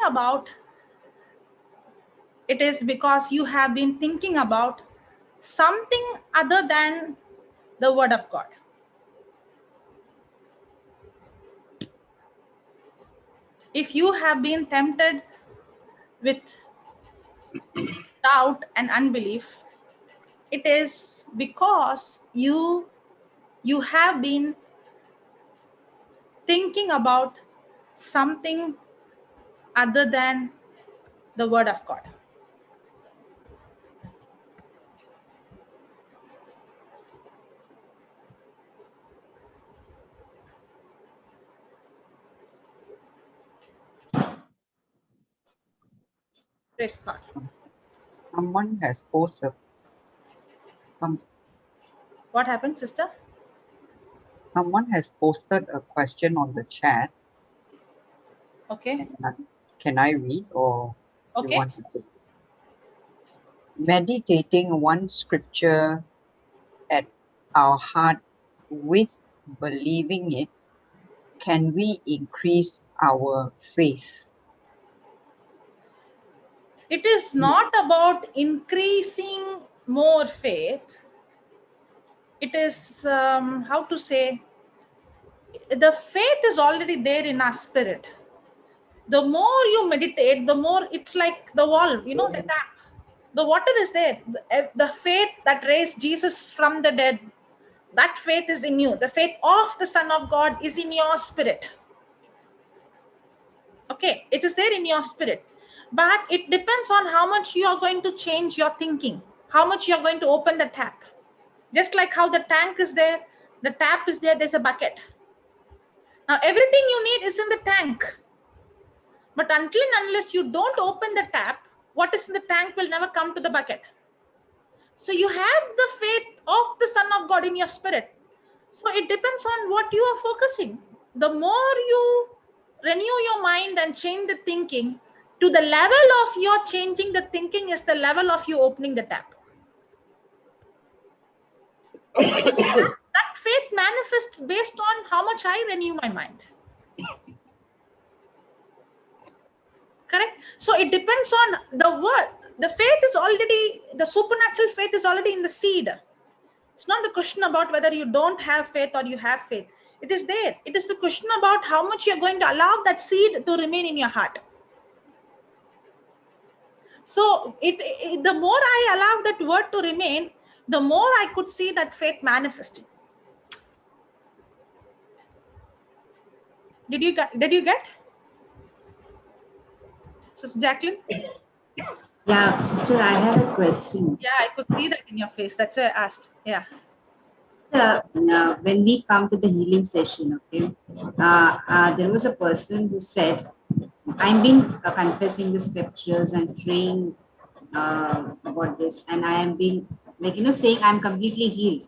about something other than the word of God. If you have been tempted with doubt and unbelief, it is because you have been thinking about something other than the word of God. Praise God. Someone has posted What happened, sister? Someone has posted a question on the chat. Okay. Can I read, or Okay. you want to take? Meditating one scripture at our heart with believing it, can we increase our faith? It is not about increasing more faith. It is, how to say, the faith is already there in our spirit. The more you meditate, the more it's like the wall, you know, the tap. The water is there. The faith that raised Jesus from the dead, that faith is in you. The faith of the Son of God is in your spirit. Okay, it is there in your spirit. But it depends on how much you are going to change your thinking, how much you are going to open the tap. Just like how the tank is there, the tap is there, there's a bucket. Now, everything you need is in the tank. But until and unless you don't open the tap, what is in the tank will never come to the bucket. So you have the faith of the Son of God in your spirit. So it depends on what you are focusing. The more you renew your mind and change the thinking, to the level of your changing the thinking is the level of you opening the tap. That faith manifests based on how much I renew my mind. Correct? So it depends on the word. The faith is already, the supernatural faith is already in the seed. It's not the question about whether you don't have faith or you have faith. It is there. It is the question about how much you're going to allow that seed to remain in your heart. So the more I allowed that word to remain, the more I could see that faith manifesting. Did you get? Sister Jacqueline? Yeah, sister, I have a question. Yeah, I could see that in your face. That's why I asked. Yeah. When we come to the healing session, okay, there was a person who said, I've been confessing the scriptures and praying about this, and I am being, like, saying I'm completely healed.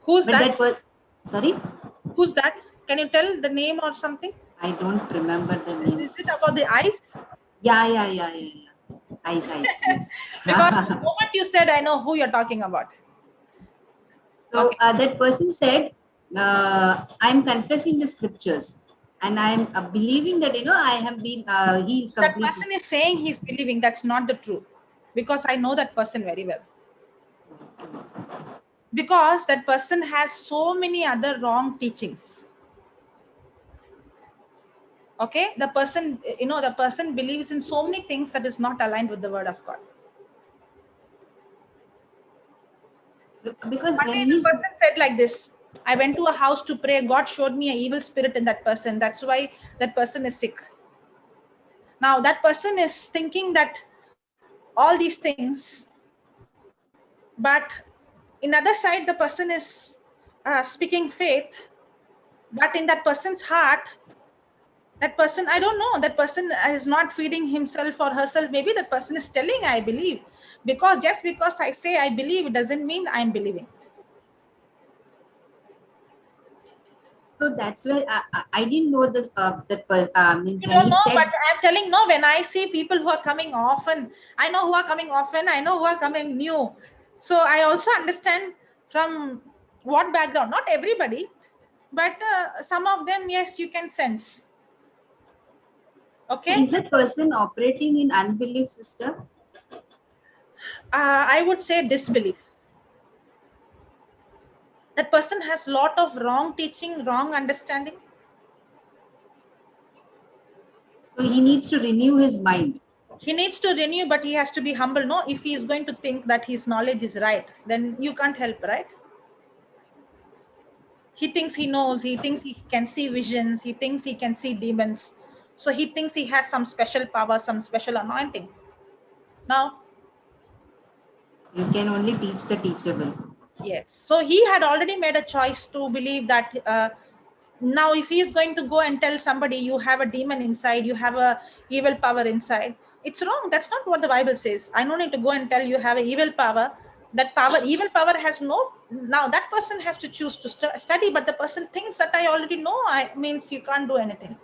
Who's that? Sorry? Who's that? Can you tell the name or something? I don't remember the name. Is it about the eyes? Yeah. Eyes, yes. Because the moment you said, I know who you're talking about. So okay. That person said, I'm confessing the scriptures and I'm believing that, I have been healed completely. That person is saying he's believing. That's not the truth. Because I know that person very well. Because that person has so many other wrong teachings. Okay, the person, the person believes in so many things that is not aligned with the word of God. Because when the person said like this, I went to a house to pray, God showed me an evil spirit in that person. That's why that person is sick. Now that person is thinking that all these things, but in other side, the person is speaking faith, but in that person's heart, that person, I don't know, that person is not feeding himself or herself. Maybe that person is telling, I believe. Because just because I say I believe, it doesn't mean I'm believing. So that's where I didn't know this. Means you don't know, but I'm telling, no, when I see people who are coming often, I know who are coming often, I know who are coming new. So I also understand from what background, not everybody, but some of them, yes, you can sense. Okay. So is that person operating in unbelief, sister? I would say disbelief. That person has lot of wrong teaching, wrong understanding. So he needs to renew his mind. He needs to renew, but he has to be humble. No, if he is going to think that his knowledge is right, then you can't help, right? He thinks he knows, he thinks he can see visions, he thinks he can see demons. So he thinks he has some special power, some special anointing. Now, you can only teach the teachable. Yes. So he had already made a choice to believe that now if he is going to go and tell somebody you have a demon inside, you have a evil power inside, it's wrong. That's not what the Bible says. I don't need to go and tell you have an evil power. That power, evil power has no, now that person has to choose to study, but the person thinks that I already know, means you can't do anything.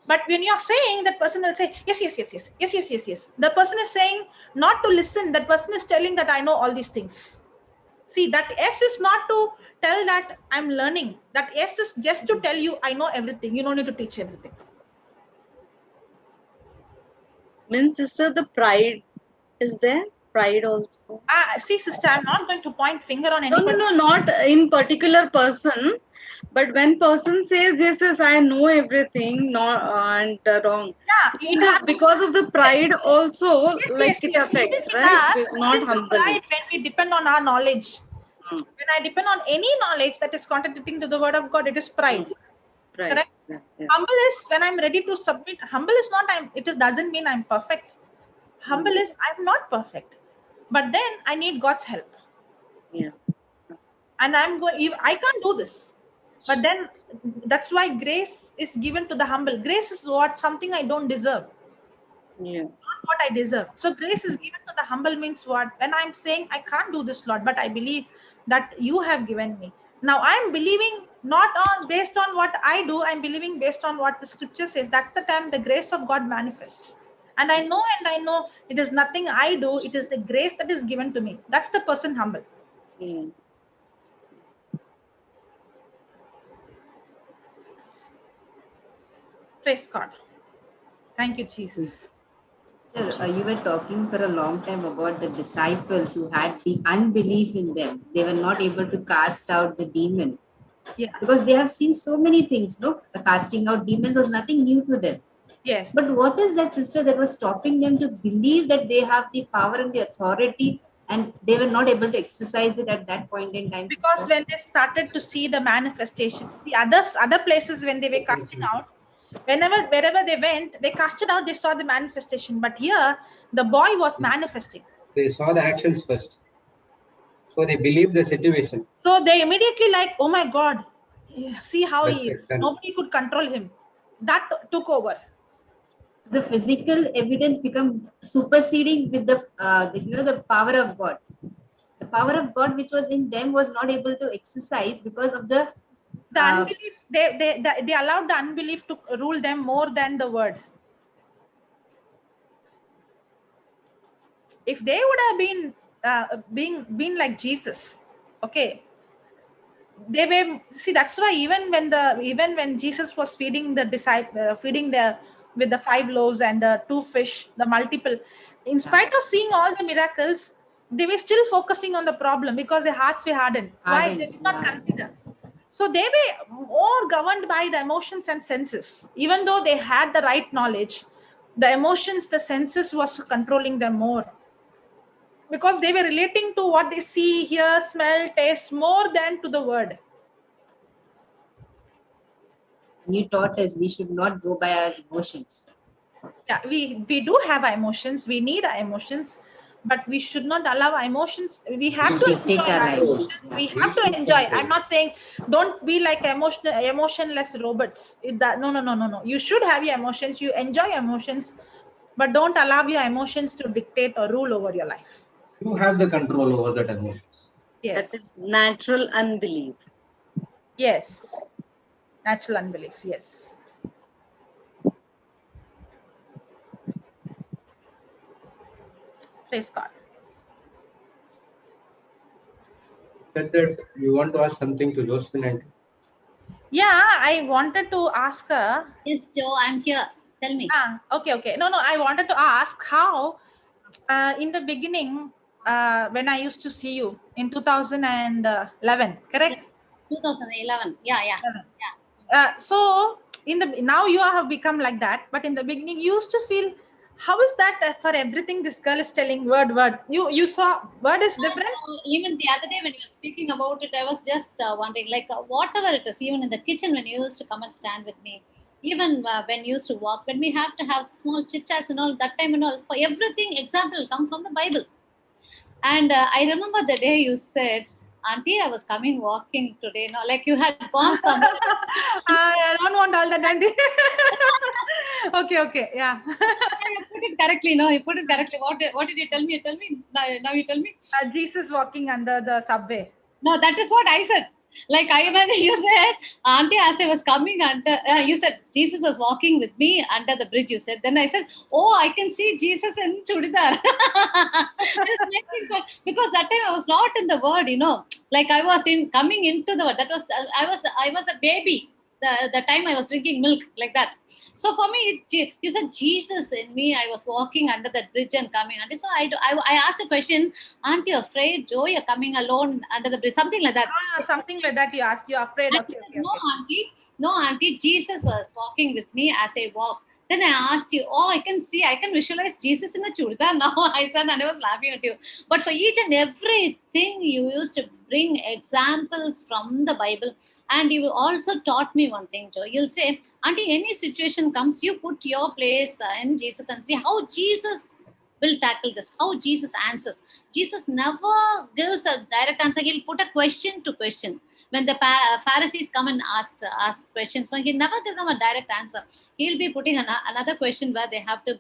But when you're saying, that person will say, yes. The person is saying not to listen. That person is telling that I know all these things. See, that S is not to tell that I'm learning. That S is just to tell you I know everything. You don't need to teach everything. Means, sister, the pride is there? pride also. See, sister, I'm not going to point finger on No, anybody. no, no, not in particular person, but when person says, yes, yes, I know everything, no, and wrong. Yeah, it happens. Because of the pride also, Yes, like yes, it yes. Even affects, with right? us, It's what not is the humble. pride when we depend on our knowledge? Hmm. When I depend on any knowledge that is contradicting to the word of God, it is pride. Right. Correct? Yeah, yeah. Humble is when I'm ready to submit. Humble is not doesn't mean I'm perfect. Humble is I'm not perfect. But then I need God's help. Yeah. And I can't do this. But then that's why grace is given to the humble. Grace is something I don't deserve. Yes. Not what I deserve. So grace is given to the humble means what? When I'm saying I can't do this, Lord, but I believe that you have given me. Now I'm believing not on based on what I do, I'm believing based on what the scripture says. That's the time the grace of God manifests. And I know it is nothing I do, it is the grace that is given to me. That's the person humble. Yeah. Praise God. Thank you, Jesus. Sister, you were talking for a long time about the disciples who had the unbelief in them. They were not able to cast out the demon. Yeah. Because they have seen so many things, no? Casting out demons was nothing new to them. Yes. But what is that, sister, that was stopping them to believe that they have the power and the authority and they were not able to exercise it at that point in time? Because Sister? when they started to see the manifestation, the other places when they were casting out, wherever they went, they casted out, they saw the manifestation. But here, the boy was manifesting. They saw the actions first. So they believed the situation. So they immediately like, oh my God, see how That's he it, is. done. Nobody could control him. That took over. The physical evidence become superseding with the power of God. The power of God which was in them was not able to exercise because of the unbelief. They allowed the unbelief to rule them more than the word. If they would have been like Jesus, okay, they were, see, that's why even when Jesus was feeding the disciple, with the 5 loaves and the 2 fish, the multiple, in spite of seeing all the miracles, they were still focusing on the problem because their hearts were hardened. Why? They did not consider. So they were more governed by the emotions and senses. Even though they had the right knowledge, the emotions, the senses was controlling them more. Because they were relating to what they see, hear, smell, taste more than to the word. you taught us we should not go by our emotions. Yeah, we do have our emotions. We need our emotions, but we should not allow our emotions. We have to enjoy our emotions. We have to enjoy. I'm not saying don't be like emotionless robots. No. You should have your emotions. You enjoy your emotions, but don't allow your emotions to dictate or rule over your life. You have the control over that emotions. Yes. That is natural unbelief. Yes. Natural unbelief. Yes. Praise God. That you want to ask something to Josephine? Yeah, I wanted to ask her. Yes, Joe, I'm here. Tell me. Okay. No, I wanted to ask how, in the beginning, when I used to see you in 2011, correct? 2011. Yeah. So now you have become like that, but in the beginning you used to feel, how is that for everything this girl is telling word? You saw word is different? Even the other day when you were speaking about it, I was just wondering, like whatever it is, even in the kitchen when you used to come and stand with me, even when you used to walk, when we have to have small chit chats and all, that time and all, for everything, example will come from the Bible. And I remember the day you said, Auntie, I was coming walking today. No, like you had gone somewhere. I don't want all that, Auntie. Okay, yeah. You put it correctly. No, you put it correctly. What did you tell me? Tell me. Now you tell me. Jesus walking under the subway. No, that is what I said. Like I imagine you said, Auntie, as I was coming under, you said Jesus was walking with me under the bridge. You said. Then I said, oh, I can see Jesus in chudidar. Because that time I was not in the word, Like I was coming into the word. That was I was a baby. the time I was drinking milk like that. So for me, you said Jesus in me. I was walking under that bridge and coming. And so I asked a question, aren't you afraid, Joe? You're coming alone under the bridge, something like that. Something like that you asked. You're afraid. And Okay, he said, okay, no, okay. auntie, no, auntie, Jesus was walking with me as I walk. Then I asked you, oh, I can visualize Jesus in the churdar now. I said, and I was laughing at you. But for each and everything, you used to bring examples from the Bible. And you also taught me one thing, Joe. You'll say, auntie, any situation comes, you put your place in Jesus and see how Jesus will tackle this, how Jesus answers. Jesus never gives a direct answer. He'll put a question to question. When the Pharisees come and ask questions, so he never gives them a direct answer. He'll be putting another question where they have to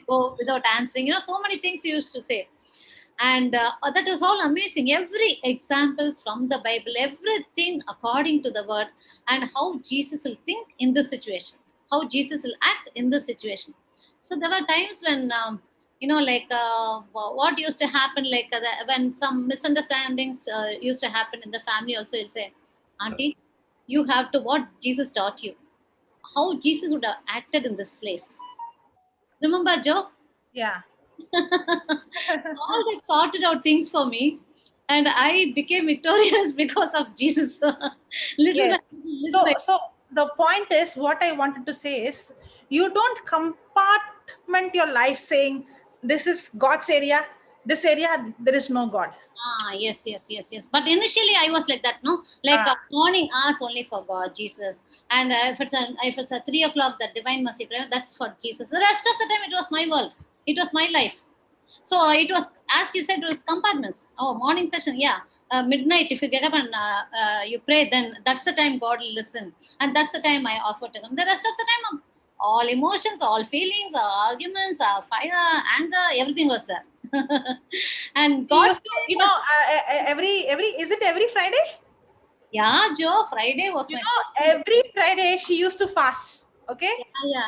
go without answering. So many things he used to say. And that was all amazing. Every examples from the Bible, everything according to the word, and how Jesus will think in this situation, how Jesus will act in this situation. So there were times when what used to happen, when some misunderstandings used to happen in the family. Also, you'll say, auntie, you have to what Jesus taught you, how Jesus would have acted in this place. Remember, Joe? Yeah. All that sorted out things for me, and I became victorious because of Jesus. Yes. Little by So the point is, what I wanted to say is, you don't compartment your life saying this is God's area, this area there is no God. Yes. But initially I was like that, no? Morning ask only for God, Jesus. And if it's a 3 o'clock, that divine mercy prayer, that's for Jesus. The rest of the time it was my world. It was my life. So it was, as you said, it was compartments. Oh, morning session, yeah. Midnight, if you get up and you pray, then that's the time God will listen. And that's the time I offer to Him. The rest of the time, all emotions, all feelings, arguments, fire, anger, everything was there. And God, every is it every Friday? Yeah, Joe, Friday was my every Friday she used to fast. Okay. Yeah.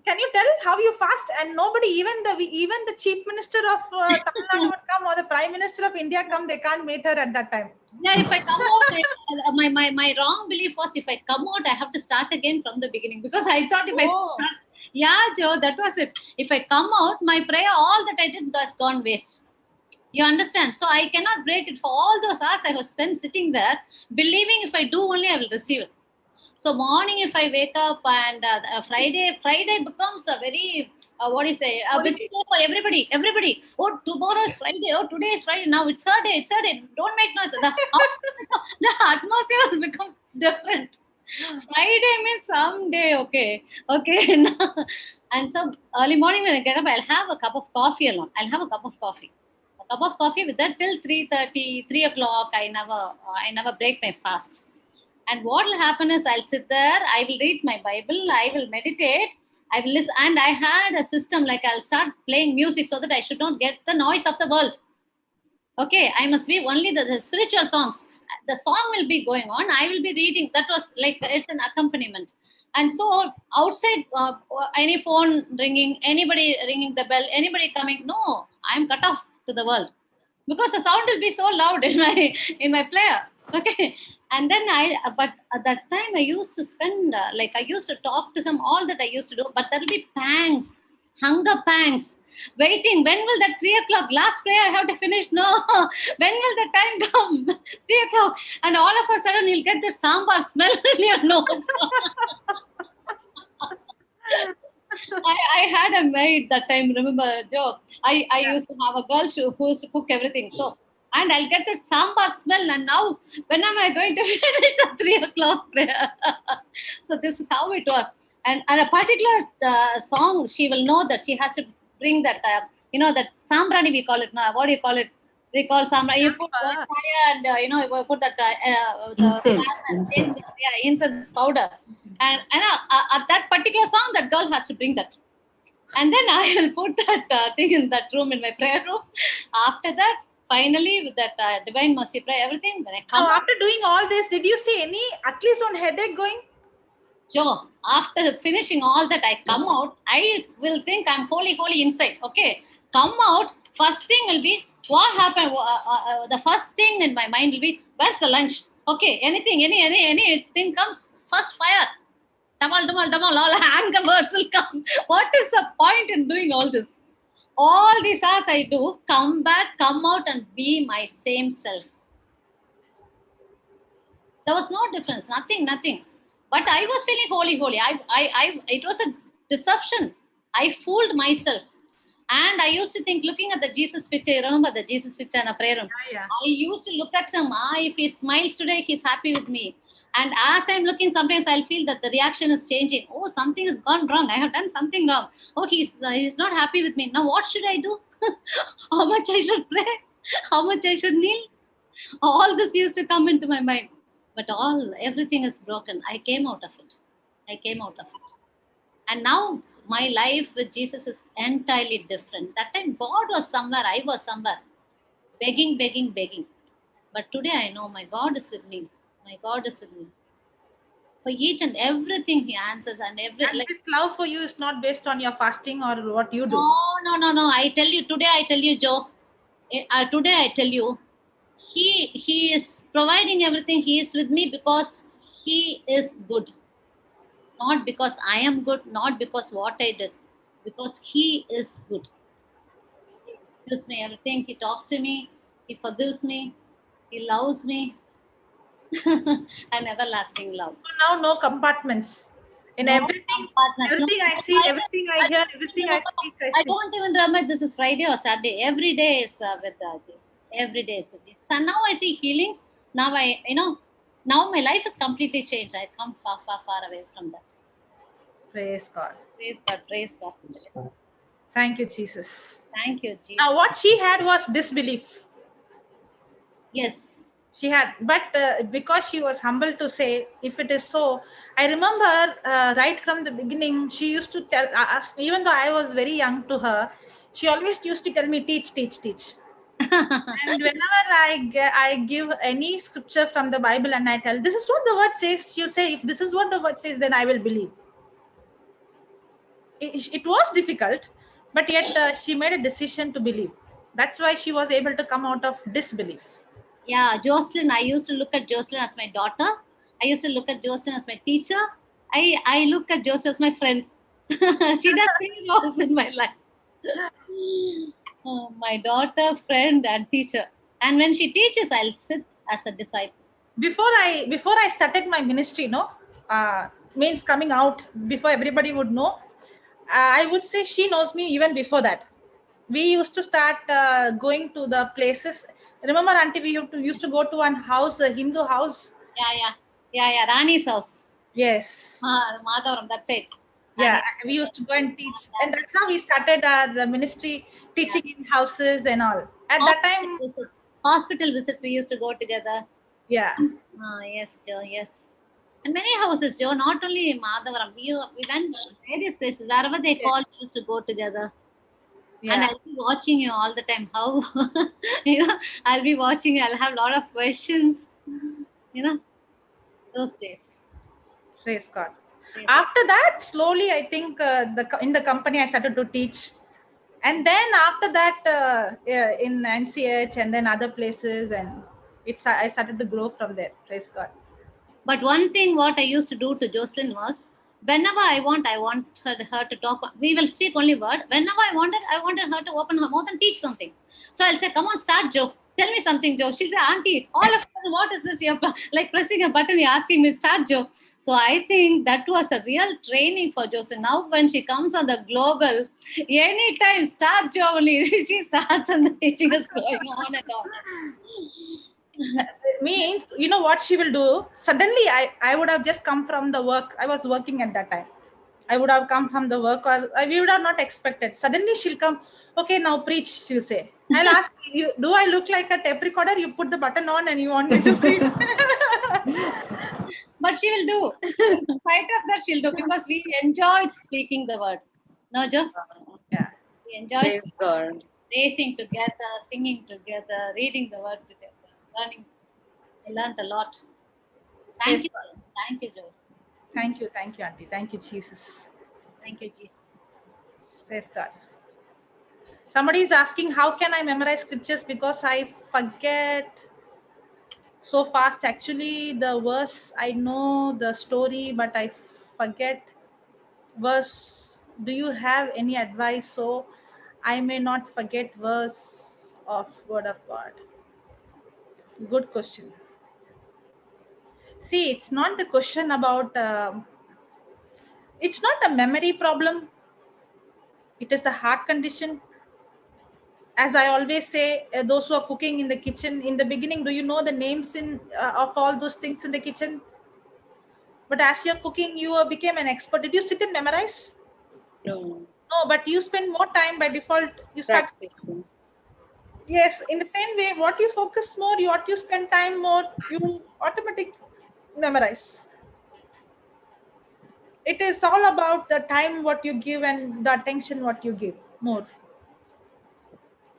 Can you tell how you fast? And nobody, even the chief minister of Tamil Nadu would come, or the prime minister of India come, they can't meet her at that time. Yeah, if I come out, my wrong belief was, if I come out, I have to start again from the beginning, because I thought if I start, yeah, Joe, that was it. If I come out, my prayer, all that I did has gone waste. You understand? So I cannot break it. For all those hours I was spent sitting there, believing if I do only, I will receive it. So morning, if I wake up, and Friday becomes a very a busy day for everybody. Oh, tomorrow is Friday. Oh, today is Friday. Now it's Saturday. Don't make noise. The atmosphere will become different. Friday means someday. Okay. And so early morning when I get up, I'll have a cup of coffee alone. A cup of coffee with that till 3:30, 3 o'clock. I never break my fast. And what will happen is, I'll sit there, I will read my Bible, I will meditate, I will listen. And I had a system, like I'll start playing music so that I should not get the noise of the world. Okay, I must be only the spiritual songs. The song will be going on, I will be reading. That was like, it's an accompaniment. And so outside, any phone ringing, anybody ringing the bell, anybody coming, no, I'm cut off to the world, because the sound will be so loud in my player. Okay. And then but at that time I used to spend, I used to talk to Him, all that I used to do, but there will be pangs, hunger pangs, waiting. When will that 3 o'clock last prayer I have to finish? No. When will the time come? 3 o'clock. And all of a sudden you'll get the sambar smell in your nose. I had a maid that time, remember, Joe? I used to have a girl who used to cook everything. So, and I'll get the sambar smell. And now, when am I going to finish the 3 o'clock prayer? So this is how it was. And a particular song, she will know that she has to bring that, that sambrani, we call it now. What do you call it? We call sambrani. You put fire and, you put that incense powder. And at that particular song, that girl has to bring that. And then I will put that thing in that room, in my prayer room. After that, finally, with that divine mercy prayer, everything, when I come out, after doing all this, did you see any, at least one headache going? Joe, after finishing all that, I come out, I will think I'm holy inside. Okay. Come out, first thing will be, what happened? The first thing in my mind will be, where's the lunch? Okay. Anything comes, first fire. all anger words will come. What is the point in doing all this? All these hours I do, come back, come out and be my same self. There was no difference, nothing. But I was feeling holy. It was a deception. I fooled myself. And I used to think, looking at the Jesus picture, you remember the Jesus picture in a prayer room? Yeah. I used to look at him. If he smiles today, he's happy with me. And as I'm looking, sometimes I'll feel that the reaction is changing. Oh, something has gone wrong. I have done something wrong. Oh, he's not happy with me. Now, what should I do? How much I should pray? How much I should kneel? All this used to come into my mind. But everything is broken. I came out of it. And now my life with Jesus is entirely different. That time God was somewhere, I was somewhere. Begging. But today I know my God is with me. For each and everything he answers and this love for you is not based on your fasting or what you do. No. I tell you, Joe. Today I tell you, he is providing everything. He is with me because he is good. Not because I am good, not because what I did, because he is good. He gives me everything. He talks to me. He forgives me. He loves me. An everlasting love. So now no compartments. In everything I see, everything I hear, everything I speak, I don't even remember this is Friday or Saturday. Every day is with Jesus. Every day is with Jesus. And now I see healings. Now now my life is completely changed. I come far away from that. Praise God. Praise God. Thank you, Jesus. Thank you, Jesus. Now what she had was disbelief. Yes. She had, but because she was humble to say, if it is so, I remember right from the beginning, she used to tell us, even though I was very young to her, she always used to tell me, teach. And whenever I give any scripture from the Bible and I tell, this is what the word says, she'll say, if this is what the word says, then I will believe. It was difficult, but yet she made a decision to believe. That's why she was able to come out of disbelief. Yeah, Jocelyn, I used to look at Jocelyn as my daughter. I used to look at Jocelyn as my teacher. I look at Jocelyn as my friend. She does many roles in my life. My daughter, friend, and teacher. And when she teaches, I'll sit as a disciple. Before I started my ministry, means coming out before everybody would know, I would say she knows me even before that. We used to start going to the places. Remember, Auntie, we used to go to one house, a Hindu house. Yeah, Rani's house. Yes. Madhavam, that's it. Yeah, we used to go and teach. And that's how we started our ministry, teaching in houses and all. At that time. Hospital visits, we used to go together. Yeah. Yes, Joe, yes. And many houses, Joe, not only Madhavaram. We went to various places. Wherever they called, we used to go together. Yeah. And I'll be watching you all the time. How, I'll be watching you. I'll have a lot of questions. Those days. Praise God. Yes. After that, slowly, I think in the company, I started to teach. And then after that, in NCH and then other places, and I started to grow from there. Praise God. But one thing what I used to do to Jocelyn was, whenever I wanted her to talk. We will speak only word. Whenever I wanted her to open her mouth and teach something. So I'll say, come on, start, Joe. Tell me something, Joe. She'll say, Auntie, all of a sudden, what is this? You're like pressing a button, you're asking me, start, Joe. So I think that was a real training for Jocelyn. Now when she comes on the global, anytime, start, Joe only. She starts and the teaching is going on and on. Means, you know what she will do? Suddenly, I would have just come from the work. I was working at that time. I would have come from the work, or we would have not expected. Suddenly, she'll come. Okay, now preach, she'll say. I'll ask you, do I look like a tape recorder? You put the button on and you want me to preach. But she will do. In spite of that, she'll do, because we enjoyed speaking the word. No, Joe? Yeah. We enjoyed racing together, singing together, reading the word together, learning. I learned a lot. Thank you. Thank you, Joe. Thank you, Auntie. Thank you, Jesus. Thank you, Jesus. Praise God. Somebody is asking, how can I memorize scriptures? Because I forget so fast. Actually, the verse, I know the story, but I forget verse. Do you have any advice so I may not forget verse of word of God? Good question. See, it's not the question about, it's not a memory problem. It is a heart condition. As I always say, those who are cooking in the kitchen, in the beginning, do you know the names of all those things in the kitchen? But as you're cooking, you became an expert. Did you sit and memorize? No. No, but you spend more time by default. You start. Practicing. Yes, in the same way, what you focus more, what you spend time more, you automatically memorize. It is all about the time what you give and the attention what you give more.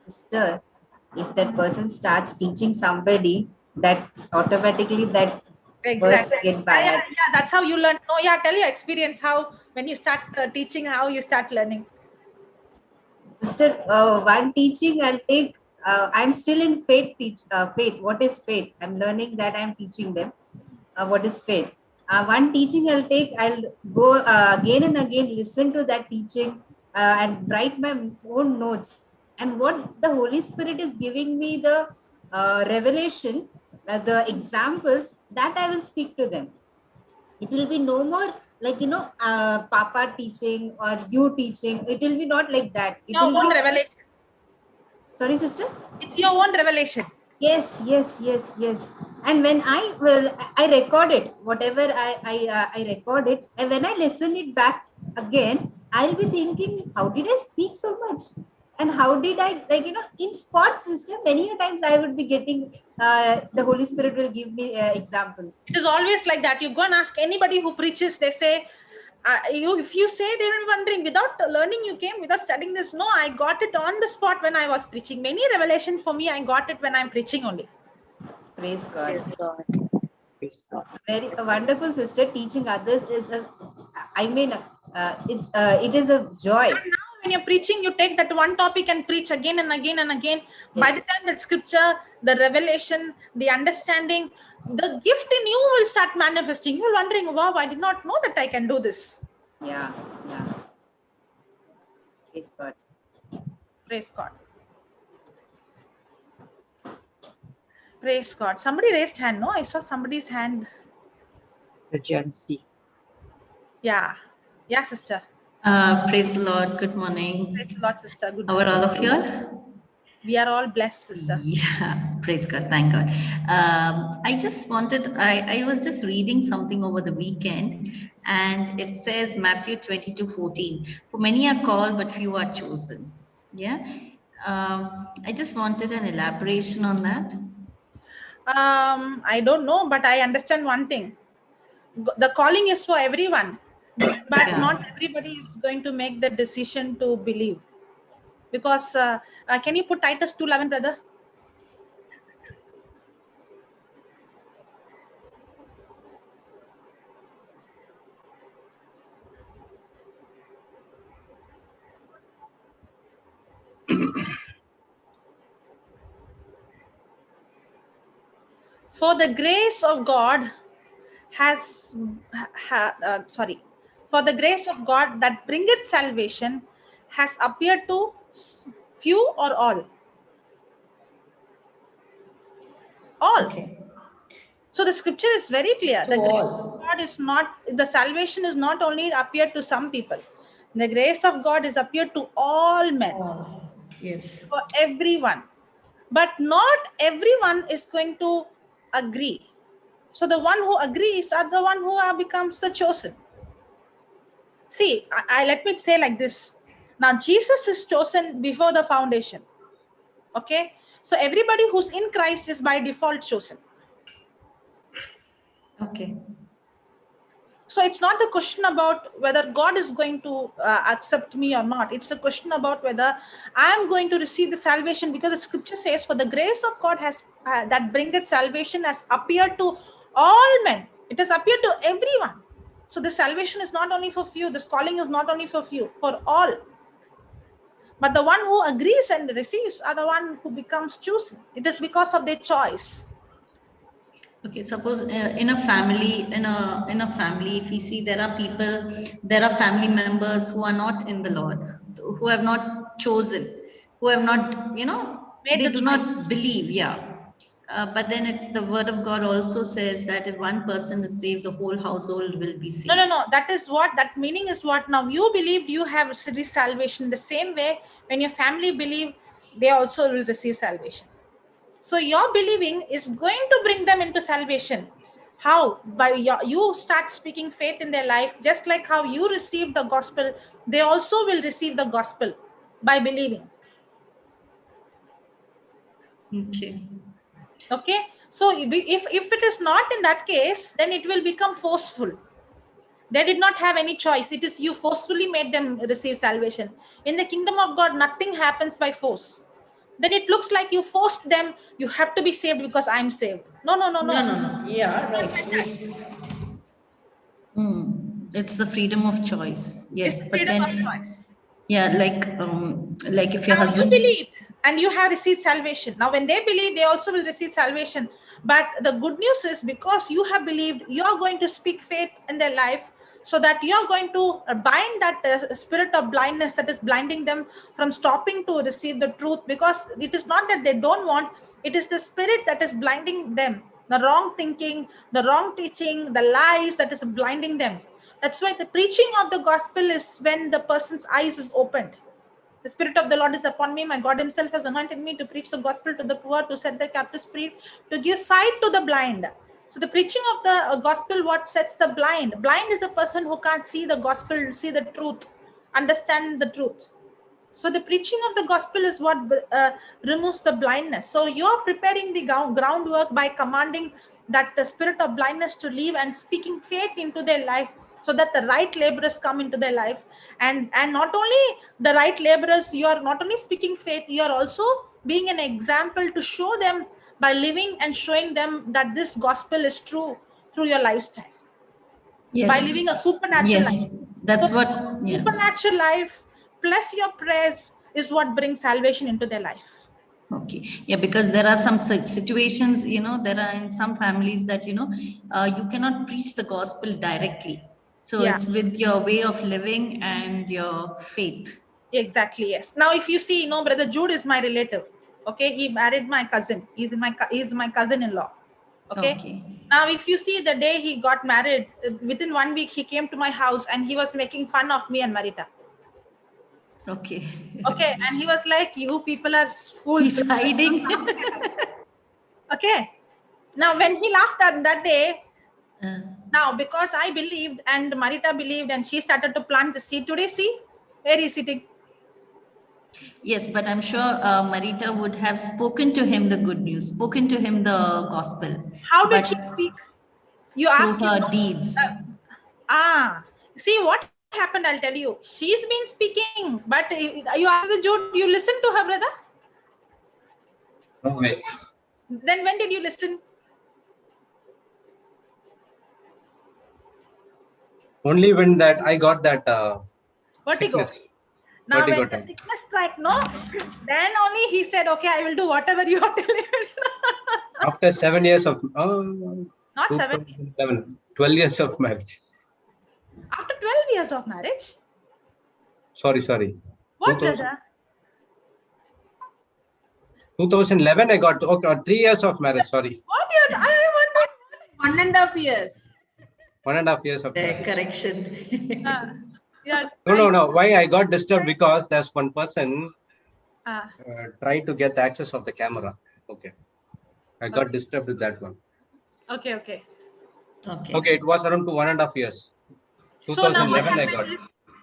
Sister, if that person starts teaching somebody, that automatically that verse Exactly. get Yeah, bad. that's how you learn. No, yeah, tell your experience how when you start teaching, how you start learning. Sister, one teaching I'll take. I'm still in faith. Faith. What is faith? I'm learning that. I'm teaching them. What is faith? One teaching I'll take. I'll go again and again. Listen to that teaching and write my own notes. And what the Holy Spirit is giving me the revelation, the examples that I will speak to them. It will be no more like Papa teaching or you teaching. It will be not like that. It Your will own be. revelation. Sorry, sister. It's your own revelation. Yes. And when I record it, whatever I record it, and when I listen it back again, I'll be thinking, how did I speak so much? And how did I, in spot system, many a times I would be getting, the Holy Spirit will give me examples. It is always like that. You go and ask anybody who preaches, they say, if you say, they will be wondering, without learning you came, without studying this. No, I got it on the spot when I was preaching. Many revelation for me, I got it when I'm preaching only. Praise God. Praise God. Praise God. It's very a wonderful, sister. Teaching others is it is a joy. And now when you're preaching, you take that one topic and preach again and again and again. Yes. By the time that scripture, the revelation, the understanding, the gift in you will start manifesting. You're wondering, wow, I did not know that I can do this. Yeah. Praise God. Praise God. Praise God. Somebody raised hand. No, I saw somebody's hand. The Jansi. Yeah, sister. Praise the Lord. Good morning. Praise the Lord, sister. Good How morning. are all of you all? We are all blessed, sister. Yeah, praise God. Thank God. I just wanted, I was just reading something over the weekend, and it says Matthew 22:14. For many are called, but few are chosen. Yeah. I just wanted an elaboration on that. I don't know, but I understand one thing. The calling is for everyone, but not everybody is going to make the decision to believe. Because can you put Titus 2:11, brother? For the grace of God for the grace of God that bringeth salvation has appeared to few or all? All. Okay. So the scripture is very clear. The grace all. of God is not, the salvation is not only appeared to some people. The grace of God is appeared to all men. All. Yes. For everyone. But not everyone is going to agree. So the one who agrees are the one who becomes the chosen. See, let me say like this. Now, Jesus is chosen before the foundation. Okay? So everybody who's in Christ is by default chosen. Okay. So it's not the question about whether God is going to accept me or not. It's a question about whether I'm going to receive the salvation, because the scripture says, for the grace of God has that bringeth salvation has appeared to all men. It has appeared to everyone. So the salvation is not only for few. This calling is not only for few, for all. But the one who agrees and receives are the one who becomes chosen. It is because of their choice. Okay, suppose in a family, if we see there are family members who are not in the Lord, who have not chosen, who have not, Made they the do choice. not believe, yeah. But then the word of God also says that if one person is saved, the whole household will be saved. No. That meaning is what? Now you believe you have received salvation. The same way, when your family believe, they also will receive salvation. So your believing is going to bring them into salvation. How? By you start speaking faith in their life, just like how you received the gospel, they also will receive the gospel by believing. Okay. Okay. So if it is not in that case, then it will become forceful. They did not have any choice. It is you forcefully made them receive salvation. In the kingdom of God, nothing happens by force. Then it looks like you forced them. You have to be saved because I'm saved. No. No. Yeah, right. It's the freedom of choice. Yes, It's but freedom then, of choice. yeah, like if your Now you husband believe and you have received salvation. Now when they believe, they also will receive salvation. But the good news is, because you have believed, you are going to speak faith in their life, so that you are going to bind that spirit of blindness that is blinding them from stopping to receive the truth. Because it is not that they don't want, it is the spirit that is blinding them. The wrong thinking, the wrong teaching, the lies that is blinding them. That's why the preaching of the gospel is when the person's eyes is opened. The Spirit of the Lord is upon me. My God Himself has anointed me to preach the gospel to the poor, to set the captives free, to give sight to the blind. So the preaching of the gospel, what sets the blind? Blind is a person who can't see the gospel, see the truth, understand the truth. So the preaching of the gospel is what removes the blindness. So you're preparing the groundwork by commanding that the spirit of blindness to leave and speaking faith into their life, so that the right laborers come into their life. And not only the right laborers, you are not only speaking faith, you are also being an example to show them by living and showing them that this gospel is true through your lifestyle. yes, By living a supernatural yes, life. that's So what, yeah. supernatural life plus your prayers is what brings salvation into their life. Okay, yeah, because there are some situations, there are in some families that, you cannot preach the gospel directly. So Yeah. it's with your way of living and your faith. Exactly, yes. Now, if you see, Brother Jude is my relative. Okay, he married my cousin. He's my cousin-in-law. Okay. Now, if you see the day he got married, within 1 week, he came to my house and he was making fun of me and Marita. Okay. Okay, and he was like, "You people are fools." He's hiding. Okay. Now, when he laughed at that day, now because I believed and Marita believed and she started to plant the seed, today, see where he's sitting. Yes, but I'm sure Marita would have spoken to him the good news, spoken to him the gospel. How did she speak? You ask through her deeds. See what happened, I'll tell you. She's been speaking, but you ask the Jude, you listen to her, brother? No way. Then when did you listen? Only when that I got that Vertigo. sickness. Now Vertigo when the time. sickness strike, no, then only he said, okay, I will do whatever you are telling me. After 7 years of Not 7 years. 12 years of marriage. After 12 years of marriage? Sorry. What, brother? 2011 I got 3 years of marriage. Sorry. What year? I wonder. 1.5 years. 1.5 years of marriage. Correction. Yeah. No. Why I got disturbed? Because there's one person tried to get access of the camera. Okay. I got disturbed with that one. Okay. Okay, it was around 1.5 years. 2011 I got.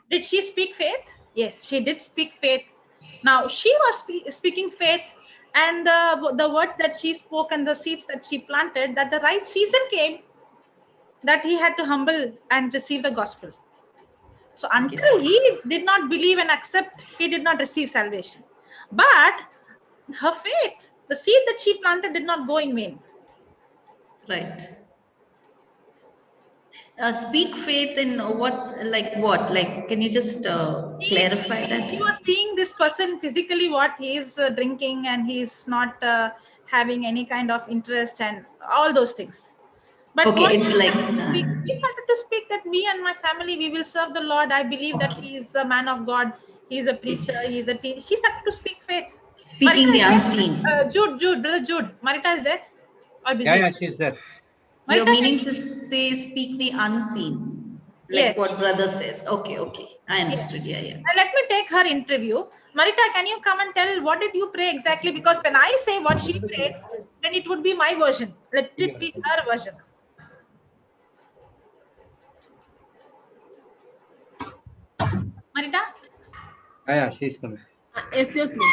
Did she speak faith? Yes, she did speak faith. Now she was speaking faith, and the words that she spoke and the seeds that she planted, that the right season came, that he had to humble and receive the gospel. So until he did not believe and accept, he did not receive salvation. But her faith, the seed that she planted, did not go in vain. Right. Speak faith in what's like what? Like, can you just clarify that? You are seeing this person physically, what he is drinking, and he is not having any kind of interest and all those things. But Okay, what it's like we started to speak that me and my family, we will serve the Lord. I believe that he is a man of God. He is a preacher. He is a teacher. She started to speak faith. speaking the unseen. Jude, brother Jude. Marita is there? Or busy? Yeah, she's there. You're Marita, meaning to say speak the unseen, like yes. what brother says. Okay, I understood. Yes. Yeah. Let me take her interview. Marita, can you come and tell what did you pray exactly? Because when I say what she prayed, then it would be my version. Let it be her version. Marita? Yeah, she's coming. Excuse me.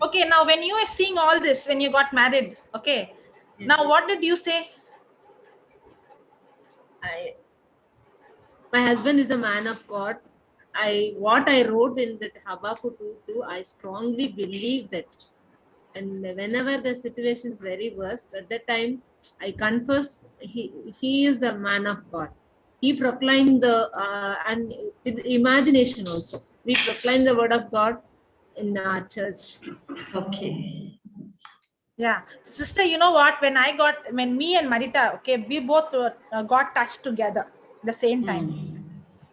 Okay, now when you were seeing all this, when you got married, okay, Yes. now what did you say? My husband is a man of God. What I wrote in that Habakkuk 2:2, I strongly believe that. And whenever the situation is very worst, at that time, I confess he is the man of God. He proclaimed and with imagination also. We proclaim the word of God in our church. Okay. Yeah, sister, you know what? When me and Marita, okay, we both got touched together the same time.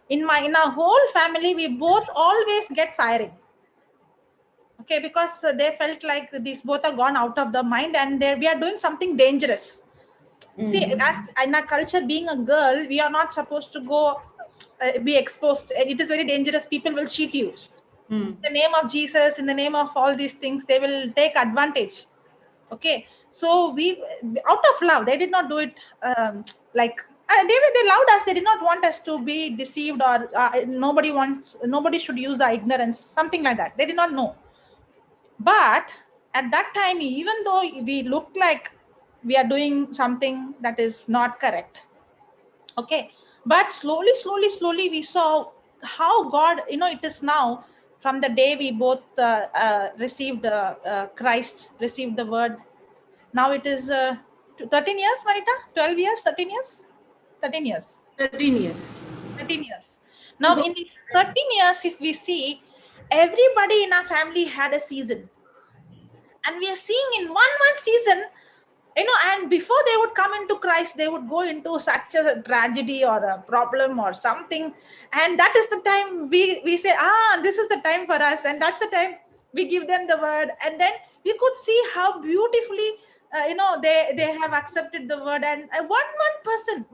In our whole family, we both always get firing. Okay, because they felt like these both are gone out of the mind and we are doing something dangerous. See, as in our culture, being a girl, we are not supposed to go be exposed. It is very dangerous. People will cheat you. In the name of Jesus, in the name of all these things, they will take advantage. Okay, so we, out of love, they did not do it like they loved us. They did not want us to be deceived or nobody should use our ignorance, something like that. They did not know. But at that time, even though we looked like we are doing something that is not correct, okay, but slowly we saw how God, it is now from the day we both received Christ, received the word. Now it is 13 years, Marita? 12 years, 13 years? 13 years. 13 years. 13 years. Now in these 13 years, if we see, everybody in our family had a season. And we are seeing in one season, and before they would come into Christ, they would go into such a tragedy or a problem or something. And that is the time we say, this is the time for us. And that's the time we give them the word. And then we could see how beautifully, they have accepted the word. And one person.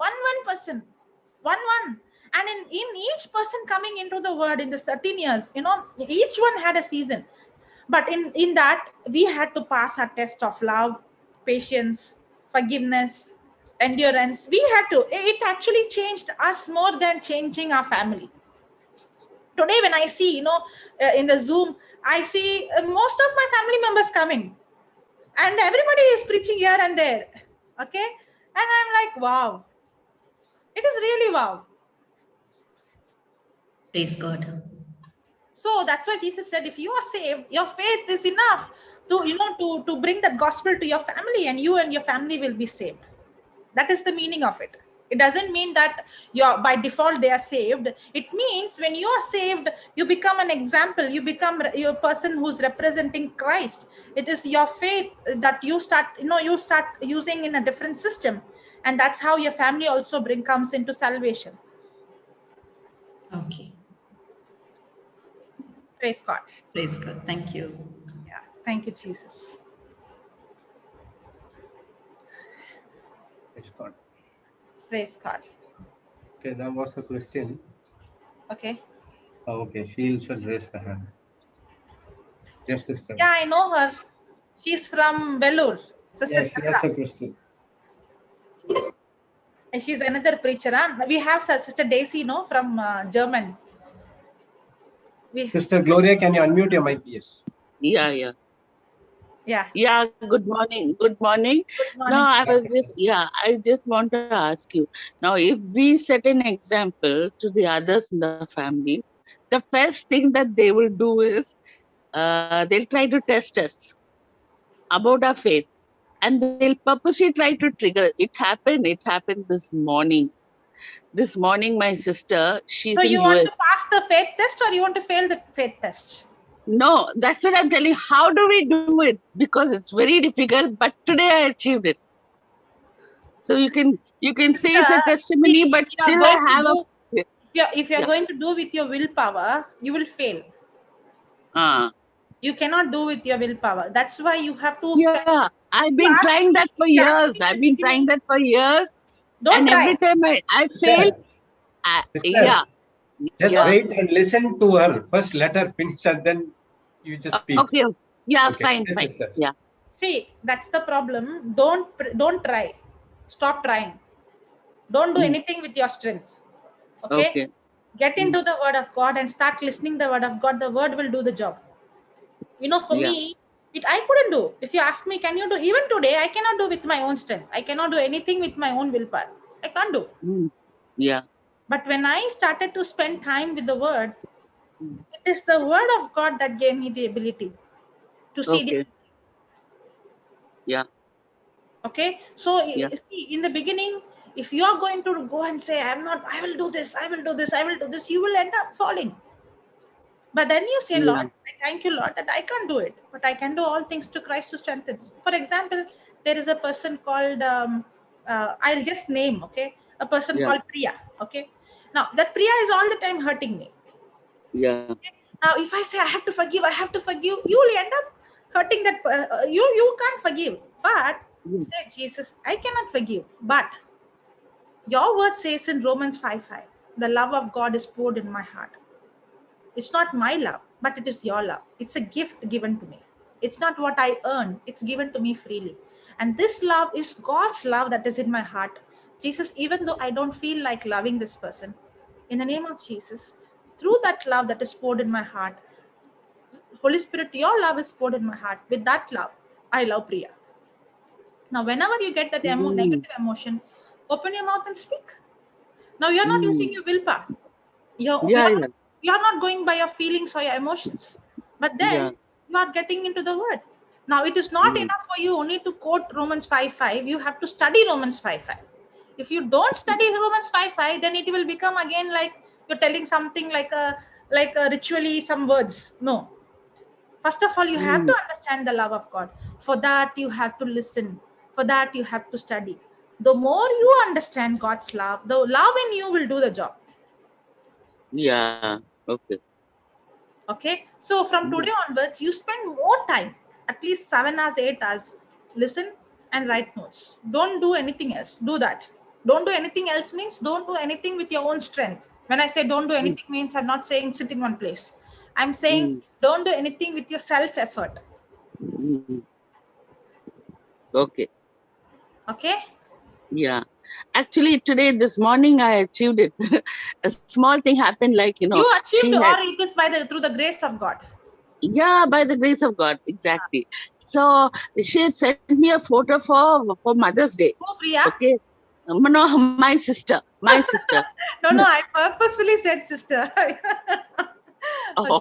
And in each person coming into the word in the 13 years, each one had a season. But in that, we had to pass our test of love, patience, forgiveness, endurance. It actually changed us more than changing our family. Today, when I see, in the Zoom, I see most of my family members coming. And everybody is preaching here and there. Okay? And I'm like, wow. It is really wow. Praise God. So that's why Jesus said, if you are saved, your faith is enough to bring the gospel to your family, and you and your family will be saved. That is the meaning of it. It doesn't mean that by default they are saved. It means when you are saved, you become an example. You become a person who's representing Christ. It is your faith that you start using in a different system. And that's how your family also comes into salvation. Okay. Praise God. Praise God. Thank you. Yeah. Thank you, Jesus. Praise God. Praise God. Okay, that was a question. Okay. Oh, okay, she should raise her hand. Yes, sister. Yeah, I know her. She's from Vellore. Yes, she has a question. And she's another preacher. Huh? We have Sister Daisy, from German. Sister Gloria, can you unmute your mic, please? Yeah. Good morning. Good morning. No, I just want to ask you. Now, if we set an example to the others in the family, the first thing that they will do is they'll try to test us about our faith. And they'll purposely try to trigger. It happened this morning. This morning, my sister, she's So in you want to US. pass the faith test or you want to fail the faith test? No, that's what I'm telling. How do we do it? Because it's very difficult. But today I achieved it. So you can say it's a testimony, but still I have a. If you're going to do with your willpower, you will fail. You cannot do with your willpower. That's why you have to. Yeah, I've been trying that for years. I've been trying that for years. Don't try. Every time I fail. Sister, just wait and listen to her. First, let her finish, and then you just speak. Okay. Yeah, Okay. fine, Yes, fine. sister. Yeah. See, that's the problem. Don't try. Stop trying. Don't do anything with your strength. Okay? Get into the word of God and start listening the word of God. The word will do the job. You know, for me, I couldn't do. If you ask me, can you do? Even today, I cannot do with my own strength. I cannot do anything with my own willpower. I can't do. Yeah. But when I started to spend time with the word, it is the word of God that gave me the ability to see the. Yeah. Okay. So see, in the beginning, if you are going to go and say, I will do this, I will do this, I will do this, you will end up falling. But then you say, Lord, I thank you, Lord, that I can't do it, but I can do all things to Christ who strengthens. For example, there is a person called, I'll just name, okay, a person called Priya, okay. Now, that Priya is all the time hurting me. Yeah. Okay? Now, if I say I have to forgive, you will end up hurting that, you can't forgive. But say, Jesus, I cannot forgive, but your word says in Romans 5:5, the love of God is poured in my heart. It's not my love, but it is your love. It's a gift given to me. It's not what I earn. It's given to me freely. And this love is God's love that is in my heart. Jesus, even though I don't feel like loving this person, in the name of Jesus, through that love that is poured in my heart, Holy Spirit, your love is poured in my heart. With that love, I love Priya. Now, whenever you get that negative emotion, open your mouth and speak. Now, you're not using your willpower. You're not going by your feelings or your emotions. But then you are getting into the word. Now, it is not enough for you only to quote Romans 5:5. You have to study Romans 5:5. If you don't study Romans 5:5, then it will become again like you're telling something like a ritually some words. No. First of all, you have to understand the love of God. For that, you have to listen. For that, you have to study. The more you understand God's love, the love in you will do the job. Yeah. Okay. Okay. So from today onwards, you spend more time, at least 7 hours, 8 hours, listen and write notes. Don't do anything else. Do that. Don't do anything else means don't do anything with your own strength. When I say don't do anything means I'm not saying sit in one place. I'm saying don't do anything with your self-effort. Okay. Okay. Yeah. Actually, this morning, I achieved it. A small thing happened, like, You achieved, or it is through the grace of God. Yeah, by the grace of God, exactly. So she had sent me a photo for Mother's Day. Oh, Priya? Okay. No, my sister. My sister. No, I purposefully said sister. Okay.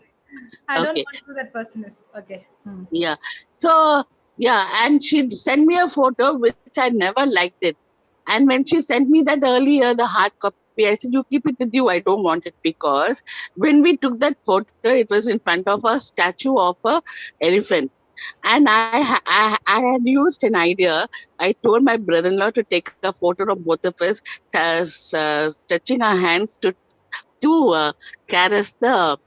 I don't know who that person is. Okay. Yeah. So, yeah, and she sent me a photo which I never liked it. And when she sent me that earlier, the hard copy, I said, you keep it with you. I don't want it, because when we took that photo, it was in front of a statue of a elephant. And I had used an idea. I told my brother-in-law to take a photo of both of us touching our hands to caress the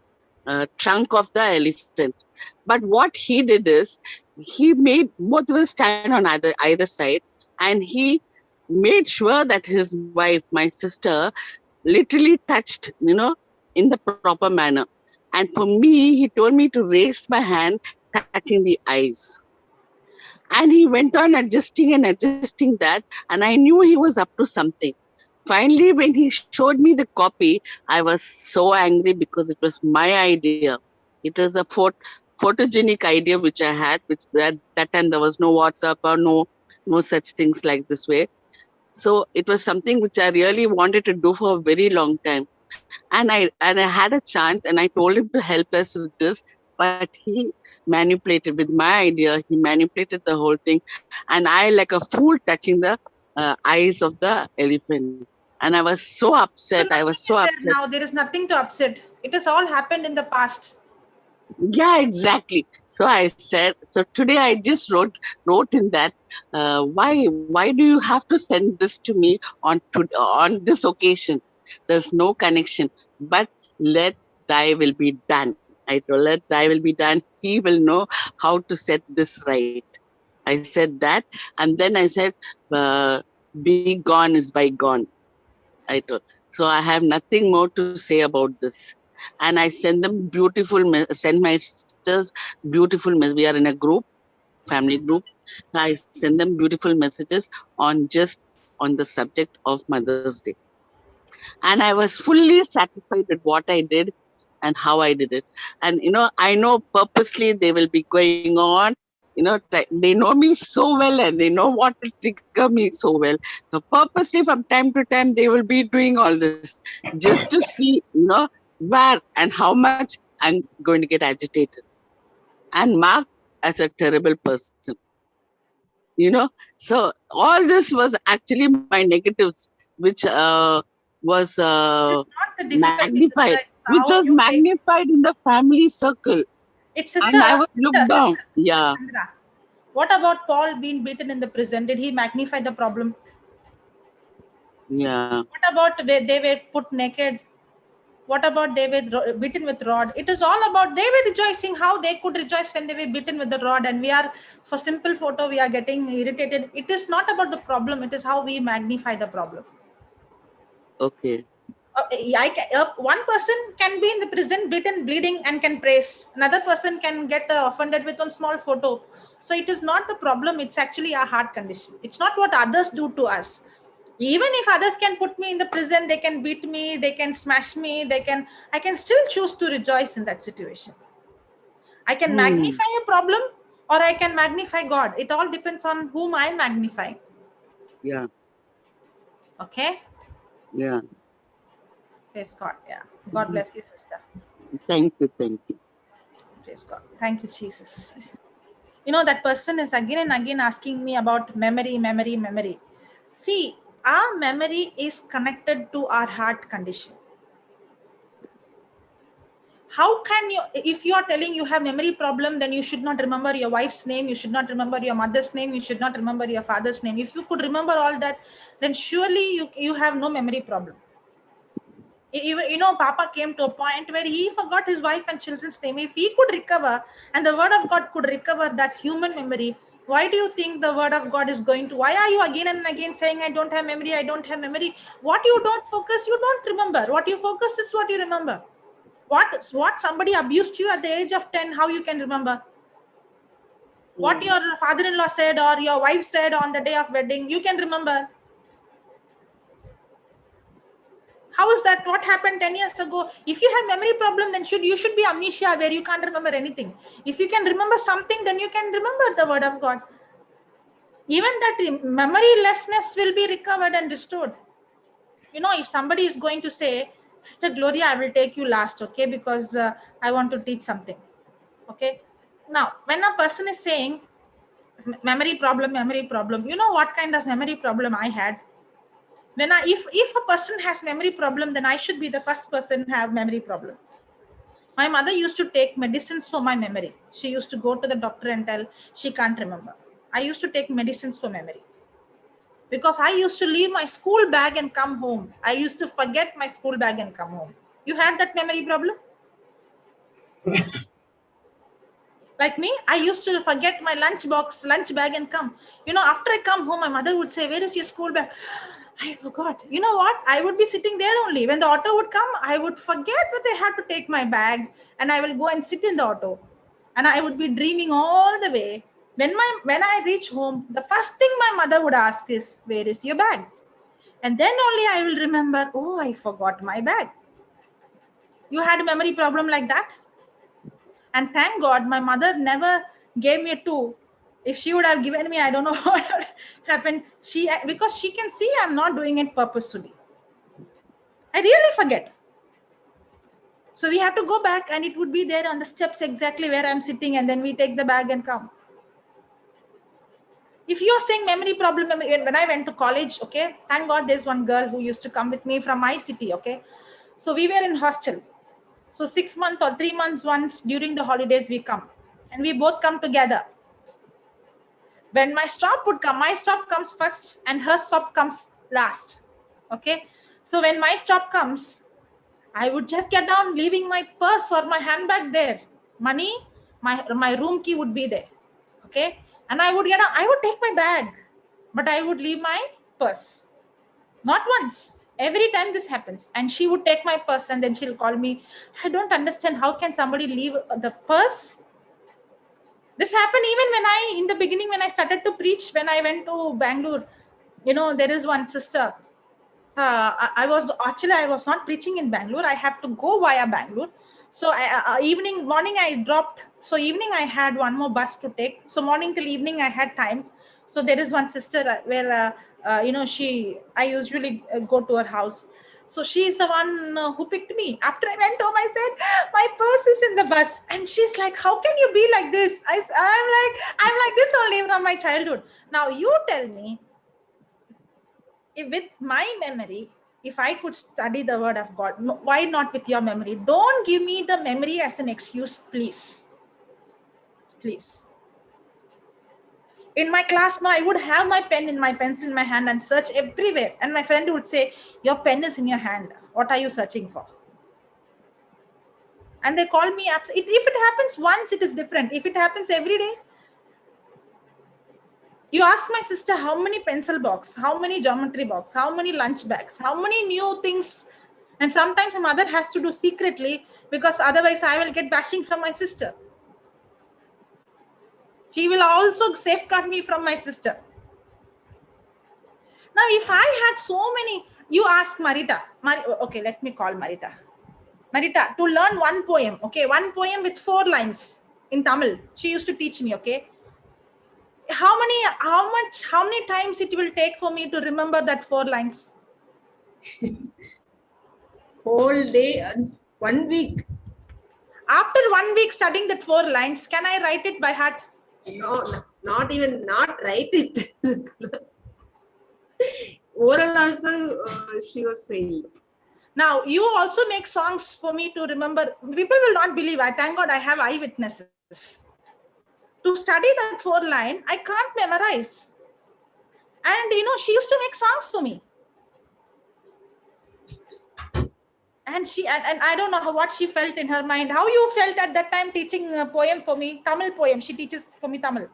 trunk of the elephant. But what he did is, he made both of us stand on either side, and he made sure that his wife, my sister, literally touched, in the proper manner. And for me, he told me to raise my hand, touching the eyes. And he went on adjusting and adjusting that, and I knew he was up to something. Finally, when he showed me the copy, I was so angry, because it was my idea. It was a photogenic idea which I had, which at that time there was no WhatsApp or no such things like this way. So it was something which I really wanted to do for a very long time. And I had a chance, and I told him to help us with this, but he manipulated with my idea. He manipulated the whole thing, and I, like a fool, touching the eyes of the elephant. And I was so upset. I was so upset. Now there is nothing to upset. It has all happened in the past. Yeah, exactly. So I said, so today I just wrote in that, why do you have to send this to me on this occasion? There's no connection, but let thy will be done. I told, let thy will be done. He will know how to set this right. I said that, and then I said, uh, be gone is by gone. I told. So I have nothing more to say about this. And I send them send my sisters beautiful messages. We are in a group, family group. I send them beautiful messages on just on the subject of Mother's Day. And I was fully satisfied with what I did and how I did it. And, I know purposely they will be going on, they know me so well and they know what to trigger me so well. So purposely from time to time, they will be doing all this just to see, where and how much I'm going to get agitated and marked as a terrible person. So all this was actually my negatives, which was Not the difficulty, magnified, sister. It's which how was you take. magnified in the family circle, It's and I was looked down. Yeah, Chandra. What about Paul being beaten in the prison? Did he magnify the problem? yeah. What about where they were put naked? What about they were beaten with rod? It is all about they were rejoicing how they could rejoice when they were beaten with the rod. And we are, for simple photo, we are getting irritated. It is not about the problem. It is how we magnify the problem. Okay. One person can be in the prison, beaten, bleeding, and can praise. Another person can get offended with one small photo. So it is not the problem. It's actually a heart condition. It's not what others do to us. Even if others can put me in the prison, they can beat me, they can smash me, I can still choose to rejoice in that situation. I can magnify a problem or I can magnify God. It all depends on whom I magnify. Yeah. Okay. Yeah. Praise God. Yeah. God bless you, sister. Thank you. Thank you. Praise God. Thank you, Jesus. That person is again and again asking me about memory. See, our memory is connected to our heart condition. How can you, if you are telling you have memory problem, then you should not remember your wife's name, you should not remember your mother's name, you should not remember your father's name. If you could remember all that, then surely you have no memory problem. Even, Papa came to a point where he forgot his wife and children's name. If he could recover and the word of God could recover that human memory, why do you think the word of God is going to, why are you again and again saying, I don't have memory, I don't have memory? What you don't focus, you don't remember. What you focus is what you remember. What somebody abused you at the age of 10, how you can remember? What your father-in-law said or your wife said on the day of wedding, you can remember. How is that? What happened 10 years ago? If you have memory problem, then you should be amnesia where you can't remember anything. If you can remember something, then you can remember the word of God. Even that memorylessness will be recovered and restored. If somebody is going to say, Sister Gloria, I will take you last, okay, because I want to teach something. Okay. Now, when a person is saying memory problem, you know what kind of memory problem I had? When if a person has memory problem, then I should be the first person have memory problem. My mother used to take medicines for my memory. She used to go to the doctor and tell she can't remember. I used to take medicines for memory. Because I used to leave my school bag and come home. I used to forget my school bag and come home. You had that memory problem? Like me, I used to forget my lunch bag and come. After I come home, my mother would say, where is your school bag? I forgot. You know what? I would be sitting there only. When the auto would come, I would forget that I had to take my bag and I will go and sit in the auto. And I would be dreaming all the way. When I reach home, the first thing my mother would ask is, where is your bag? And then only I will remember, oh, I forgot my bag. You had a memory problem like that? And thank God, my mother never gave me a 2. If she would have given me, I don't know what would happen. Because she can see I'm not doing it purposefully. I really forget. So we have to go back and it would be there on the steps exactly where I'm sitting, and then we take the bag and come. If you're saying memory problem, when I went to college, okay, thank God there's one girl who used to come with me from my city, okay. So we were in hostel. So 6 months or 3 months once during the holidays we come, and we both come together. When my stop would come, my stop comes first and her stop comes last. Okay. So when my stop comes, I would just get down, leaving my purse or my handbag there. Money, my room key would be there. Okay. And I would get down, I would take my bag, but I would leave my purse. Not once. Every time this happens. And she would take my purse and then she'll call me. I don't understand. How can somebody leave the purse? This happened even in the beginning, when I started to preach, when I went to Bangalore. There is one sister. I was not preaching in Bangalore. I had to go via Bangalore. So morning I dropped. So evening I had one more bus to take. So morning till evening I had time. So there is one sister where, I usually go to her house. So she is the one who picked me. After I went home, I said, my purse is in the bus. And she's like, how can you be like this? I'm like this only from my childhood. Now you tell me, if with my memory, if I could study the word of God, why not with your memory? Don't give me the memory as an excuse, please. Please. In my class now, I would have my pen in my pencil in my hand and search everywhere. And my friend would say, your pen is in your hand. What are you searching for? And they call me absent. If it happens once, it is different. If it happens every day, you ask my sister how many pencil box, how many geometry box, how many lunch bags, how many new things. And sometimes my mother has to do secretly, because otherwise I will get bashing from my sister. She will also safeguard me from my sister. Now, if I had so many, you ask Marita. Okay, let me call Marita. Marita, to learn one poem, okay, one poem with 4 lines in Tamil. She used to teach me, okay. How many times it will take for me to remember that 4 lines? Whole day and 1 week. After 1 week studying that 4 lines, can I write it by heart? No, not write it. Oral also, she was failed. Now, you also make songs for me to remember. People will not believe. I thank God I have eyewitnesses. To study that 4 line, I can't memorize. And she used to make songs for me. And I don't know what she felt in her mind. How you felt at that time teaching a poem for me, Tamil poem. She teaches for me Tamil.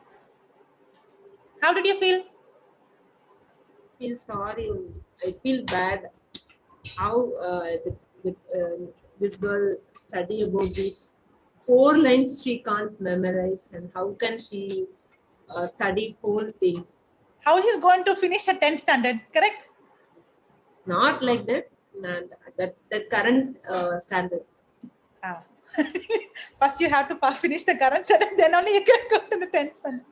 How did you feel? I feel sorry. I feel bad. How this girl study about these 4 lines she can't memorize, and how can she study whole thing? How she's going to finish her 10th standard, correct? Not like that. That current standard. First you have to finish the current standard, then only you can go to the 10th standard.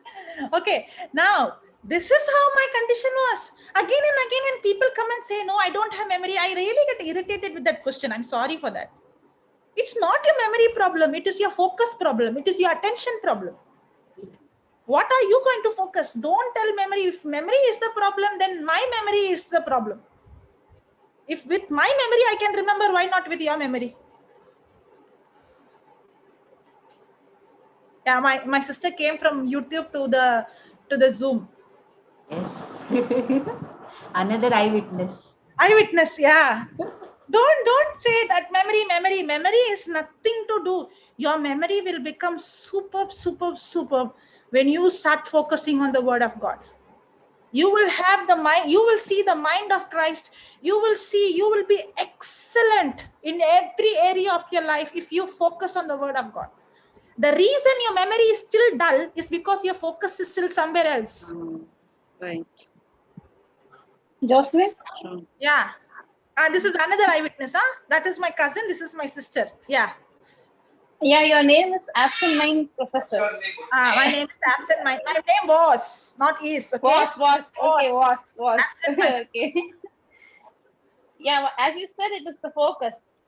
Okay, now this is how my condition was. Again and again, when people come and say, no, I don't have memory, I really get irritated with that question. I'm sorry for that. It's not your memory problem. It is your focus problem. It is your attention problem. What are you going to focus? Don't tell memory. If memory is the problem, then my memory is the problem. If with my memory I can remember, why not with your memory? Yeah, my sister came from YouTube to the Zoom. Yes. Another eyewitness. Eyewitness, yeah. Don't say that memory is nothing to do. Your memory will become superb when you start focusing on the word of God. You will have the mind, you will see the mind of Christ. You will be excellent in every area of your life if you focus on the word of God. The reason your memory is still dull is because your focus is still somewhere else. Right. Jocelyn? Yeah. This is another eyewitness, huh? That is my cousin. This is my sister. Yeah. Yeah, your name is Absent Mind Professor. My name is Absent Mind. My name was, not is. Okay? Was. Okay, was. Absent Okay. Yeah, as you said, it is the focus.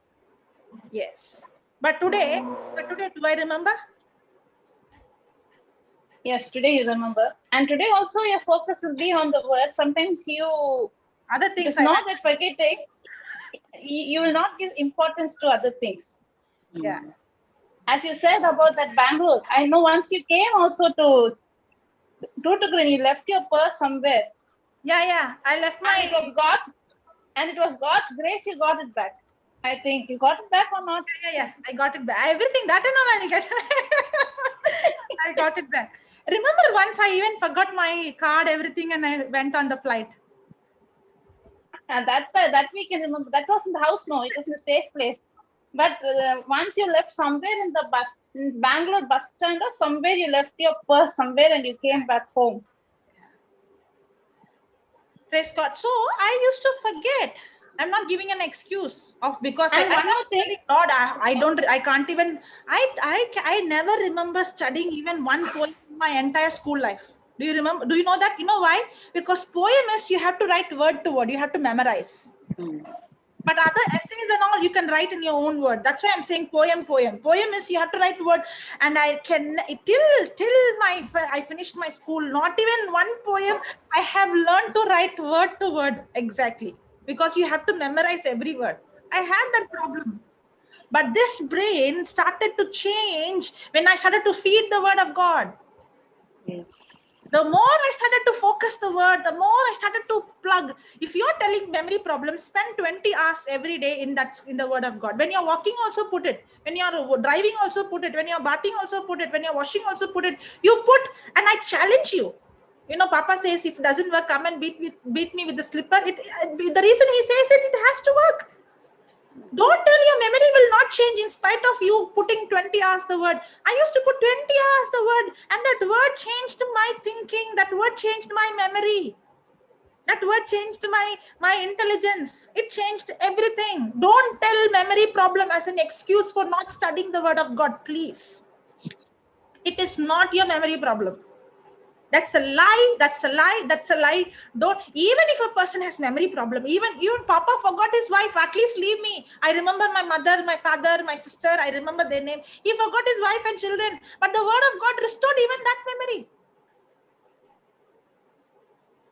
Yes. But today, do I remember? Yes, today you remember. And today also your focus will be on the word. Sometimes other things it's not that forgetting. You will not give importance to other things. Yeah. As you said about that Bangalore, I know once you came also to Tuticorin, you left your purse somewhere. Yeah. I left my. And it was God's grace you got it back. I think you got it back or not? Yeah. I got it back. Everything that and all I get. I got it back. Remember once I even forgot my card, everything, and I went on the flight. And that we can remember. That was in the house, no, it was in a safe place. But once you left somewhere in the bus, in Bangalore bus stand or somewhere, you left your purse somewhere and you came back home. Praise God. So I used to forget. I'm not giving an excuse of because And one more thing, God, I can't even. I never remember studying even one poem in my entire school life. Do you remember? Do you know that? You know why? Because poem is you have to write word to word. You have to memorize. But other essays and all you can write in your own word. That's why I'm saying poem. Poem is you have to write word. And I can till I finished my school, not even one poem I have learned to write word to word exactly, because you have to memorize every word. I had that problem. But this brain started to change when I started to feed the word of God. Yes. The more I started to focus the word, the more I started to plug. If you're telling memory problems, spend 20 hours every day in the word of God. When you're walking, also put it. When you're driving, also put it. When you're bathing, also put it. When you're washing, also put it. You put, and I challenge you. You know, Papa says, if it doesn't work, come and beat me with the slipper. The reason he says it has to work. Don't tell your memory will not change in spite of you putting 20 hours the word. I used to put 20 hours the word, and that word changed my thinking. That word changed my memory. That word changed my intelligence. It changed everything. Don't tell memory problem as an excuse for not studying the word of God, please. It is not your memory problem. That's a lie. Don't, even if a person has memory problem, even Papa forgot his wife, at least leave me. I remember my mother, my father, my sister, I remember their name. He forgot his wife and children, but the word of God restored even that memory.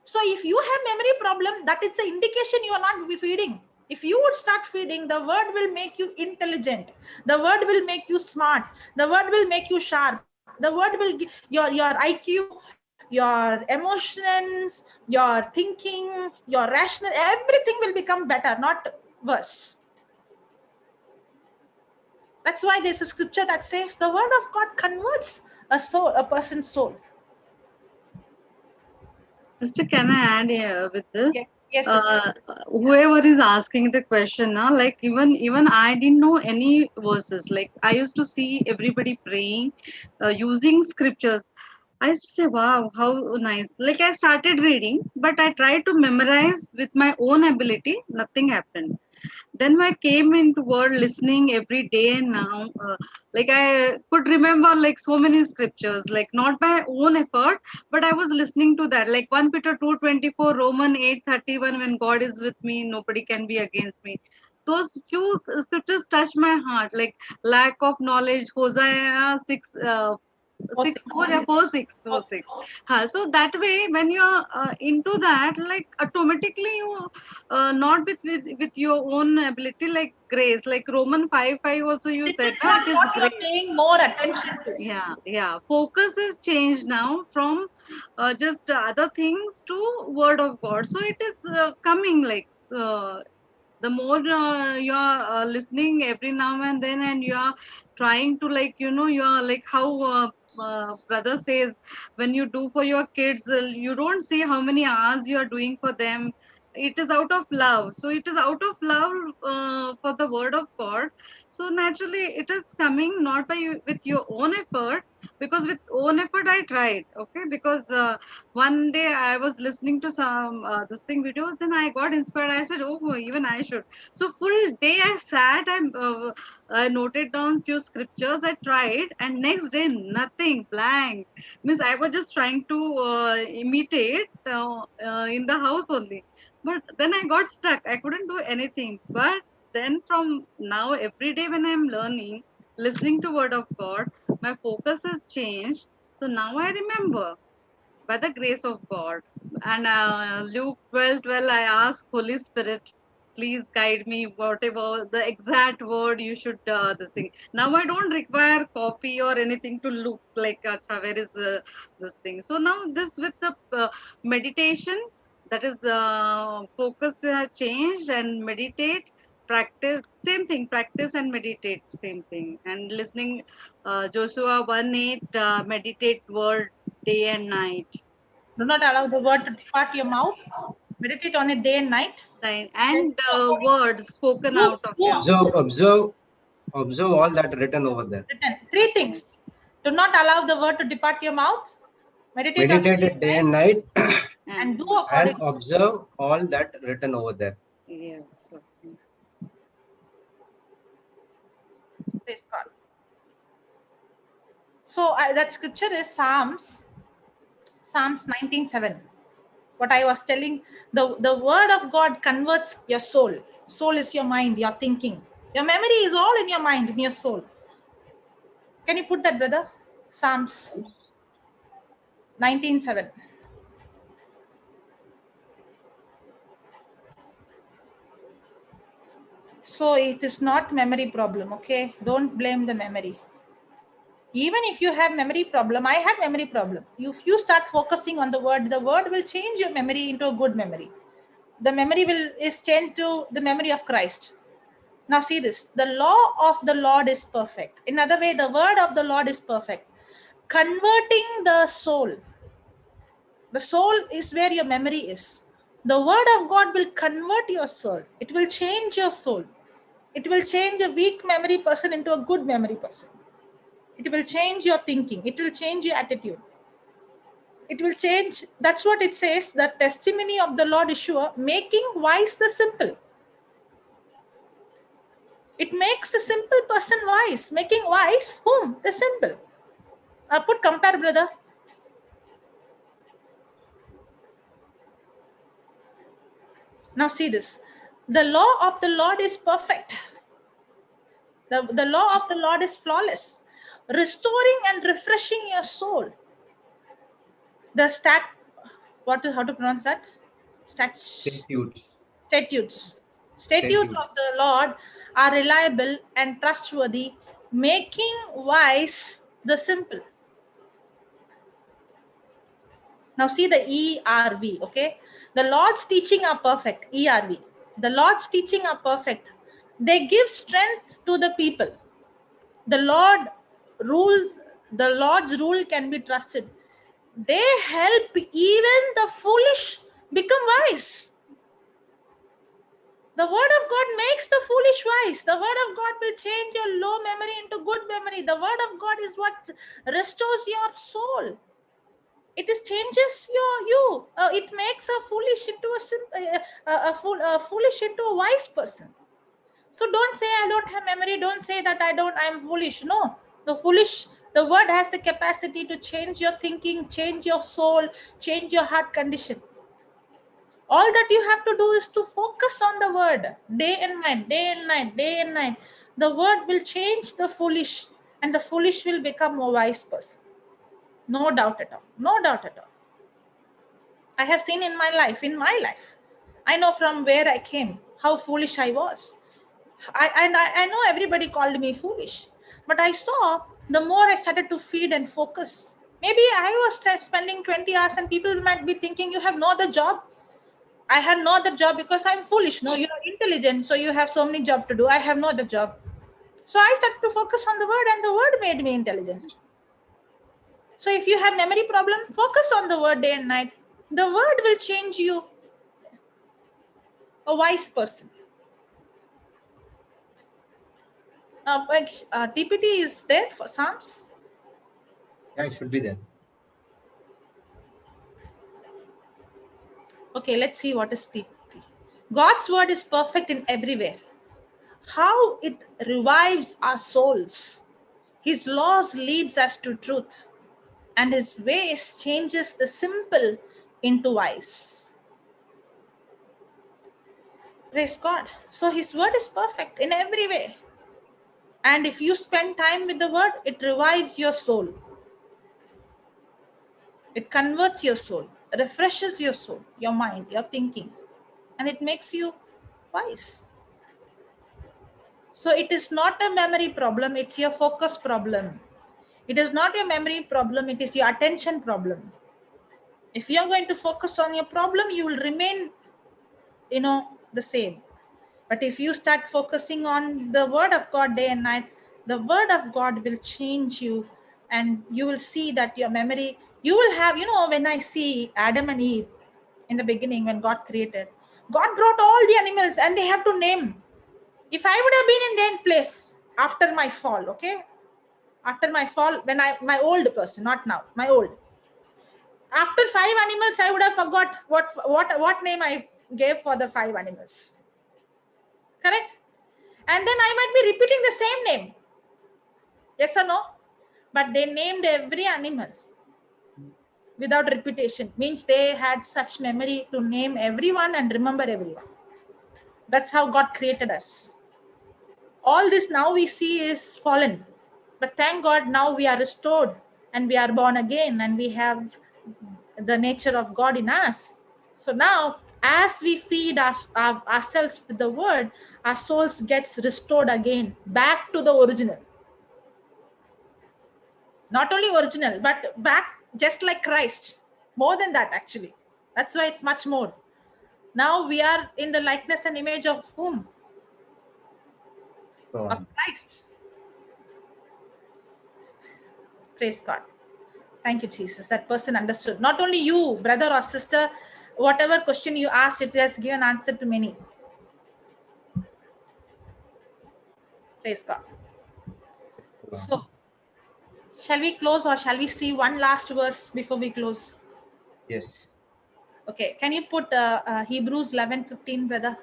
So if you have memory problem, that is an indication you are not feeding. If you would start feeding, the word will make you intelligent. The word will make you smart. The word will make you sharp. The word will give your IQ, your emotions, your thinking, your rational, everything will become better, not worse. That's why there's a scripture that says the word of God converts a person's soul. Sister, can I add with this? Yes, whoever is asking the question, like even I didn't know any verses. Like I used to see everybody praying using scriptures. I used to say, wow, how nice. Like I started reading, but I tried to memorize with my own ability. Nothing happened. Then I came into word listening every day, and now like I could remember like so many scriptures, like not by own effort, but I was listening to that, like 1 Peter 2:24, Roman 8:31, when God is with me, nobody can be against me. Those few scriptures touched my heart, like lack of knowledge, Hosea 6 4 6. So that way, when you're into that, like automatically you not with your own ability, like grace, like Roman 5:5 also you said on it is what grace. you're paying more attention to. Yeah. Focus is changed now from just other things to word of God. So it is coming like. The more you are listening every now and then, and you are trying to, like, you are like how brother says, when you do for your kids, you don't see how many hours you are doing for them. It is out of love. So it is out of love for the word of God. So naturally it is coming not by with your own effort, because with own effort I tried, okay, because one day I was listening to some this thing video, then I got inspired. I said, oh, even I should. So full day I sat and I noted down few scriptures. I tried, and next day nothing, blank. Means I was just trying to imitate in the house only, but then I got stuck. I couldn't do anything. But then from now, every day when I'm learning, listening to word of God, my focus has changed. So now I remember by the grace of God. And Luke 12:12, I ask Holy Spirit, please guide me, whatever the exact word you should this thing. Now I don't require copy or anything to look like acha, where is this thing. So now this with the meditation, that is focus has changed, and meditate, practice, same thing, practice and meditate, same thing. And listening Joshua 1:8, meditate word day and night. Do not allow the word to depart your mouth. Meditate on it day and night. And words spoken Do- out of do- your Observe all that written over there. Written. 3 things. Do not allow the word to depart your mouth. Meditate on Meditate it it day and night, and do and accordingly. observe all that written over there. Yes. Praise God. So that scripture is Psalms 19:7. What I was telling, the word of God converts your soul. Soul is your mind, your thinking. Your memory is all in your mind, in your soul. Can you put that, brother? Psalms 19:7. So it is not memory problem, okay? Don't blame the memory. Even if you have memory problem, I had memory problem. If you start focusing on the word will change your memory into a good memory. The memory is changed to the memory of Christ. Now see this, the law of the Lord is perfect. In other way, the word of the Lord is perfect, converting the soul. The soul is where your memory is. The word of God will convert your soul. It will change your soul. It will change a weak memory person into a good memory person. It will change your thinking. It will change your attitude. It will change. That's what it says. The testimony of the Lord is sure, making wise the simple. It makes the simple person wise. Making wise whom? The simple. Put compare, brother. Now see this. The law of the Lord is perfect. The law of the Lord is flawless, restoring and refreshing your soul. The how to pronounce that? Statutes. Statutes of the Lord are reliable and trustworthy, making wise the simple. Now see the ERV, okay? The Lord's teaching are perfect, ERV. The Lord's teaching are perfect. They give strength to the people. The Lord's rule can be trusted. They help even the foolish become wise. The word of God makes the foolish wise. The word of God will change your low memory into good memory. The word of God is what restores your soul. It changes you. It makes a foolish into a foolish into a wise person. So don't say I don't have memory. Don't say that I'm foolish. No, the word has the capacity to change your thinking, change your soul, change your heart condition. All that you have to do is to focus on the word day and night, day and night, day and night. The word will change the foolish, and the foolish will become a wise person. No doubt at all. No doubt at all. I have seen in my life. I know from where I came, how foolish I was. I know everybody called me foolish, but I saw the more I started to feed and focus. Maybe I was spending 20 hours and people might be thinking you have no other job. I had no other job because I'm foolish. No, you're intelligent, so you have so many jobs to do. I have no other job. So I started to focus on the word, and the word made me intelligent. So if you have memory problem, focus on the word day and night. The word will change you a wise person. TPT is there for Psalms? Yeah, it should be there. Okay, let's see what is TPT. God's word is perfect in every way. How it revives our souls. His laws leads us to truth, and his ways changes the simple into wise. Praise God. So his word is perfect in every way. And if you spend time with the word, it revives your soul. It converts your soul, refreshes your soul, your mind, your thinking, and it makes you Twice. So it is not a memory problem, it's your focus problem. It is not your memory problem, it is your attention problem. If you are going to focus on your problem, you will remain, the same. But if you start focusing on the word of God day and night, the word of God will change you, and you will see that your memory, you will have, when I see Adam and Eve in the beginning, when God created, God brought all the animals and they have to name. If I would have been in their place after my fall, okay? After my fall, when my old person, not now, my old. After 5 animals, I would have forgot what name I gave for the 5 animals. Correct? And then I might be repeating the same name. Yes or no? But they named every animal without repetition. Means they had such memory to name everyone and remember everyone. That's how God created us. All this now we see is fallen. But thank God now we are restored and we are born again and we have the nature of God in us. So now as we feed ourselves with the word, our souls gets restored again back to the original. Not only original, but back just like Christ. More than that actually. That's why it's much more. Now we are in the likeness and image of whom? Of Christ. Praise God. Thank you, Jesus. That person understood. Not only you, brother or sister, whatever question you asked, it has given answer to many. Praise God. So, shall we close or shall we see one last verse before we close? Yes. Okay. Can you put Hebrews 11:15, brother?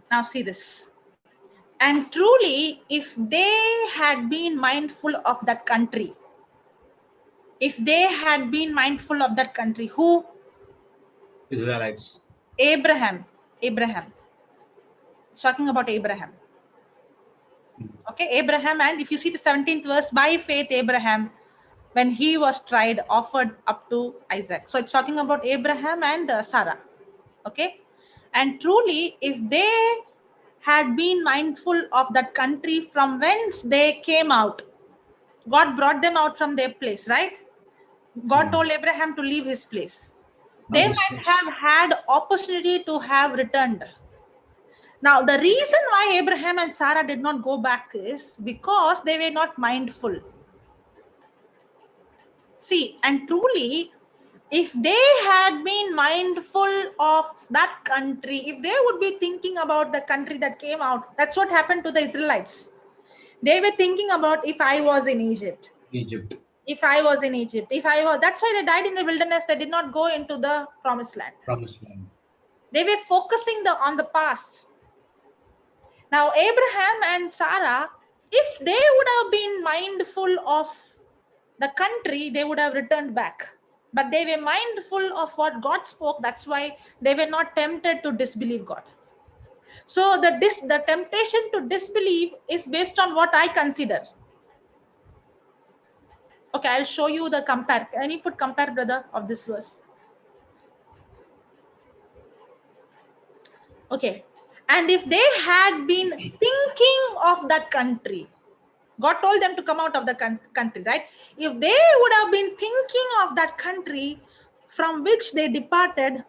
Now see this. And truly, if they had been mindful of that country, who? Israelites. Abraham. It's talking about Abraham. Okay, Abraham, and if you see the 17th verse, by faith Abraham, when he was tried, offered up to Isaac. So it's talking about Abraham and Sarah. Okay, and truly, if they had been mindful of that country from whence they came out, God brought them out from their place, right? God told Abraham to leave his place. They might have had opportunity to have returned. Now, the reason why Abraham and Sarah did not go back is because they were not mindful. See, and truly, if they had been mindful of that country, if they would be thinking about the country that came out, that's what happened to the Israelites. They were thinking about if I was in Egypt. If I was in Egypt. That's why they died in the wilderness. They did not go into the promised land. They were focusing on the past. Now, Abraham and Sarah, if they would have been mindful of the country, they would have returned back. But they were mindful of what God spoke. That's why they were not tempted to disbelieve God. So the temptation to disbelieve is based on what I consider. Okay, I'll show you the compare. Can you put compare, brother, of this verse? Okay. And if they had been thinking of that country, God told them to come out of the country, right? If they would have been thinking of that country from which they departed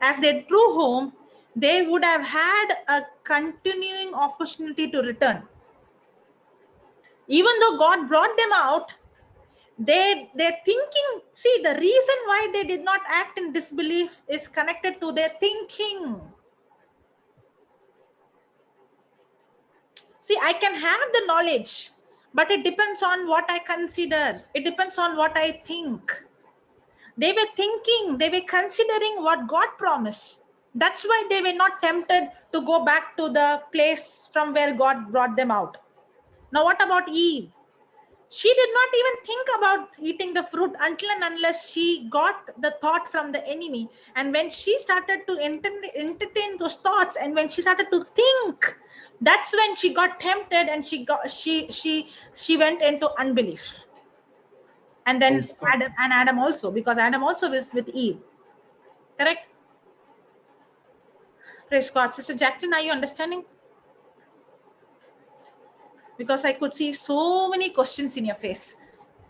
as their true home, they would have had a continuing opportunity to return. Even though God brought them out, they're thinking, see, the reason why they did not act in disbelief is connected to their thinking. See, I can have the knowledge, but it depends on what I consider. It depends on what I think. They were thinking, they were considering what God promised. That's why they were not tempted to go back to the place from where God brought them out. Now, what about Eve? She did not even think about eating the fruit until and unless she got the thought from the enemy. And when she started to entertain those thoughts, and when she started to think, that's when she got tempted, and she went into unbelief. And then Adam also, because Adam also was with Eve. Correct? Praise God. Sister Jacqueline, are you understanding? Because I could see so many questions in your face.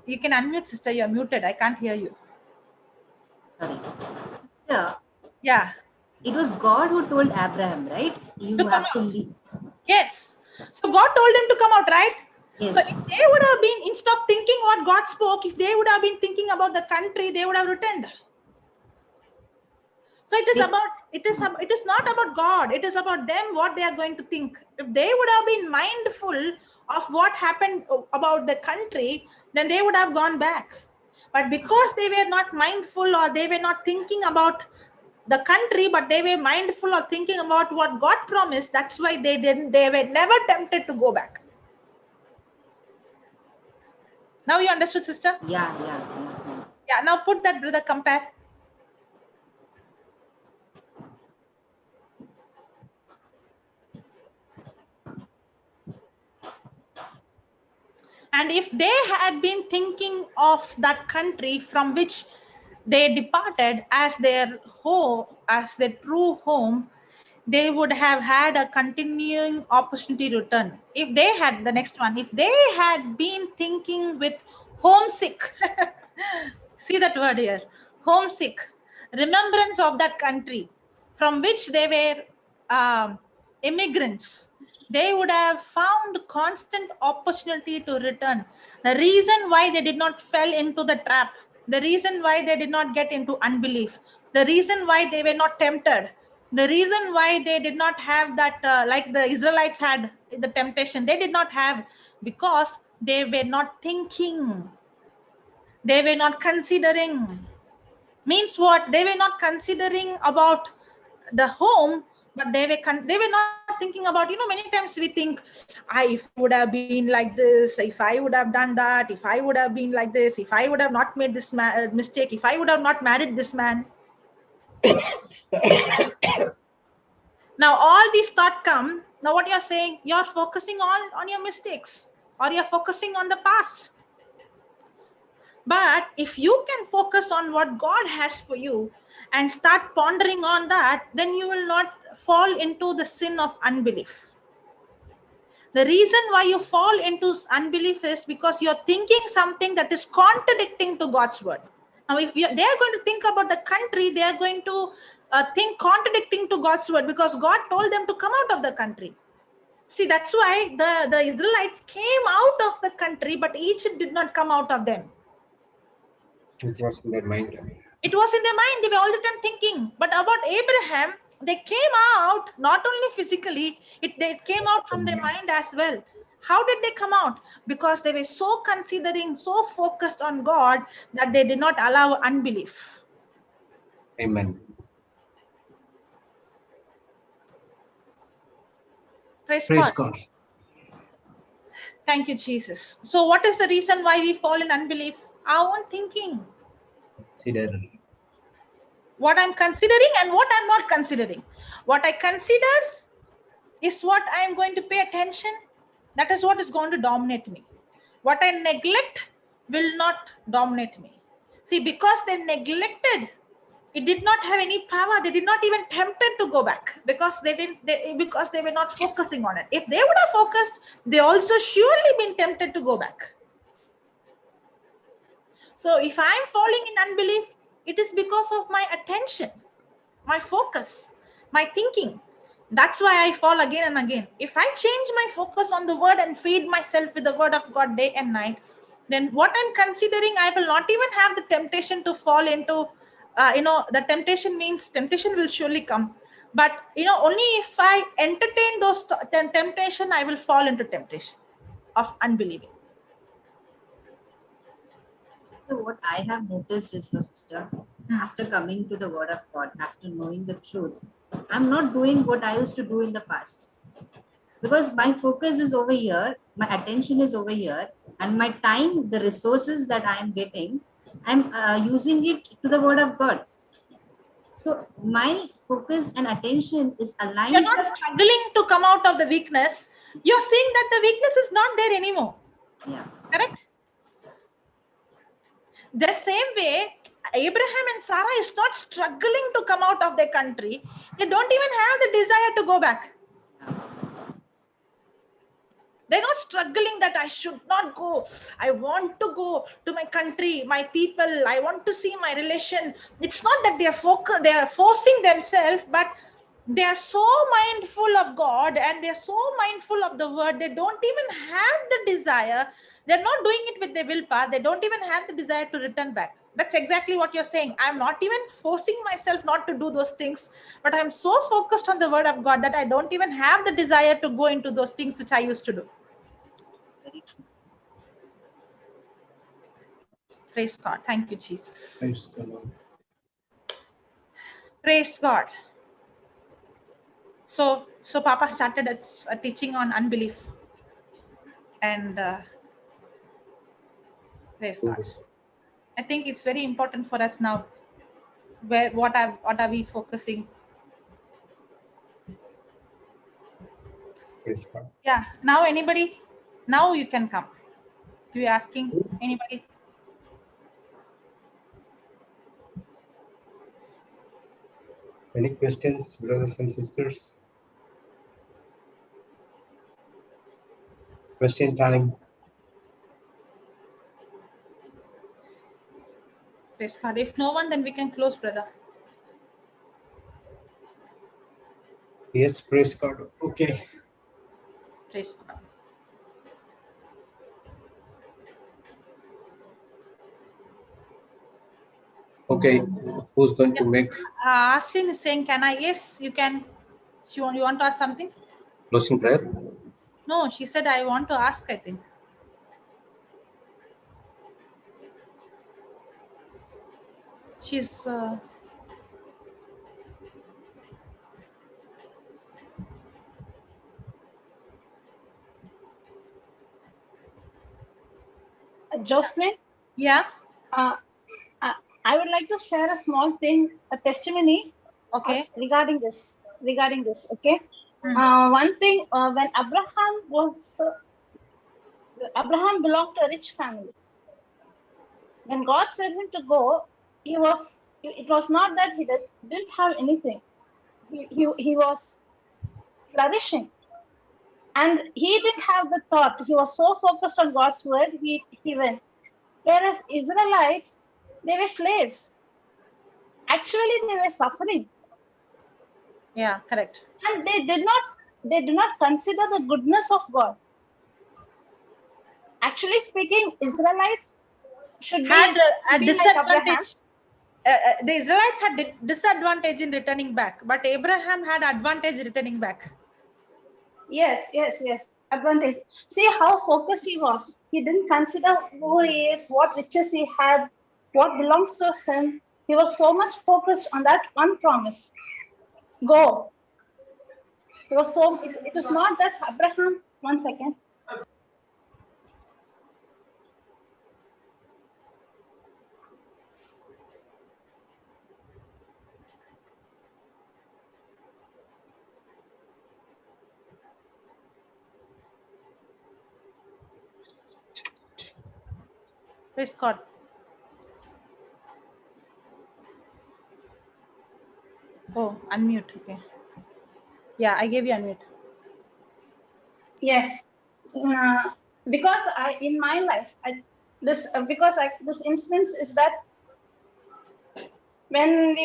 You can unmute, sister. You're muted. I can't hear you. Sorry. Sister. Yeah. It was God who told Abraham, right? You have to leave. Yes. So God told him to come out, right? Yes. So if they would have been, instead of thinking what God spoke, if they would have been thinking about the country, they would have returned. So it is not about God. It is about them, what they are going to think. If they would have been mindful of what happened about the country, then they would have gone back. But because they were not mindful, or they were not thinking about the country, but they were mindful of thinking about what God promised, that's why they were never tempted to go back. Now you understood, sister? Yeah. Yeah, now put that, brother, compare. And if they had been thinking of that country from which they departed as their home, as their true home, they would have had a continuing opportunity to return. If they had, the next one, if they had been thinking with homesick, see that word here, homesick, remembrance of that country from which they were immigrants, they would have found constant opportunity to return. The reason why they did not fell into the trap, the reason why they did not get into unbelief, the reason why they were not tempted, the reason why they did not have that, like the Israelites had the temptation, they did not have, because they were not thinking. They were not considering. Means what? They were not considering about the home, but they were not thinking about, many times we think, if I would have been like this, if I would have done that, if I would have been like this, if I would have not made this mistake, if I would have not married this man. Now all these thoughts come. Now what you're saying, you're focusing on your mistakes, or you're focusing on the past. But if you can focus on what God has for you and start pondering on that, then you will not fall into the sin of unbelief. The reason why you fall into unbelief is because you're thinking something that is contradicting to God's word. Now, if they are going to think about the country, they are going to think contradicting to God's word, because God told them to come out of the country. See, that's why the Israelites came out of the country, but Egypt did not come out of them. It was in their mind. It was in their mind. They were all the time thinking. But about Abraham, they came out not only physically, they came out from their mind as well. How did they come out? Because they were so considering, so focused on God, that they did not allow unbelief. Amen. Praise God. God. Thank you, Jesus. So what is the reason why we fall in unbelief? Our own thinking. Consider. What I'm considering and what I'm not considering. What I consider is what I am going to pay attention. That is what is going to dominate me. What I neglect will not dominate me. See, because they neglected, it did not have any power. They did not even tempted to go back, because because they were not focusing on it. If they would have focused, they also surely been tempted to go back. So if I'm falling in unbelief, it is because of my attention, my focus, my thinking. That's why I fall again and again. If I change my focus on the word and feed myself with the word of God day and night, then what I'm considering, I will not even have the temptation to fall into, the temptation means temptation will surely come. But, only if I entertain those temptation, I will fall into temptation of unbelieving. So what I have noticed is, sister, after coming to the word of God, after knowing the truth, I'm not doing what I used to do in the past. Because my focus is over here, my attention is over here, And my time, the resources that I am getting, I'm using it to the word of God. So my focus and attention is aligned. You're not struggling to come out of the weakness. You're seeing that the weakness is not there anymore. Yeah. Correct? The same way, Abraham and Sarah is not struggling to come out of their country. They don't even have the desire to go back. They're not struggling that I should not go. I want to go to my country, my people. I want to see my relation. It's not that they are forcing themselves, but they are so mindful of God and they're so mindful of the word. They don't even have the desire. They're not doing it with their willpower. They don't even have the desire to return back. That's exactly what you're saying. I'm not even forcing myself not to do those things, but I'm so focused on the word of God that I don't even have the desire to go into those things which I used to do. Praise God. Thank you, Jesus. Praise the Lord. Praise God. So Papa started a teaching on unbelief. And praise God. I think it's very important for us now. What are we focusing? Praise God. Yeah. Now anybody? Now you can come. You asking anybody? Any questions, brothers and sisters? Question time. Praise God. If no one, then we can close, brother. Yes, praise God. Okay. Praise God. Okay. Who's going to make Ashlyn is saying, can I? Yes, you can. You want to ask something? closing prayer? No, she said, I want to ask, I think. She's... Jocelyn? Yeah? I would like to share a small thing, a testimony okay. regarding this. Okay. One thing, when Abraham belonged to a rich family. When God said him to go, it was not that he didn't have anything. He was flourishing. And he didn't have the thought. He was so focused on God's word, he went. Whereas Israelites, they were slaves. Actually, they were suffering. Yeah, correct. And they did not consider the goodness of God. Actually speaking, Israelites should had a be disadvantage. Like Abraham. The Israelites had disadvantage in returning back, but Abraham had advantage returning back. Yes. Advantage. See how focused he was. He didn't consider who he is, what riches he had, what belongs to him. He was so much focused on that one promise. Go. It was not that Abraham, 1 second. Praise God. Oh, unmute. Okay. Yeah, I gave you unmute. Yes. Because in my life, this instance is that when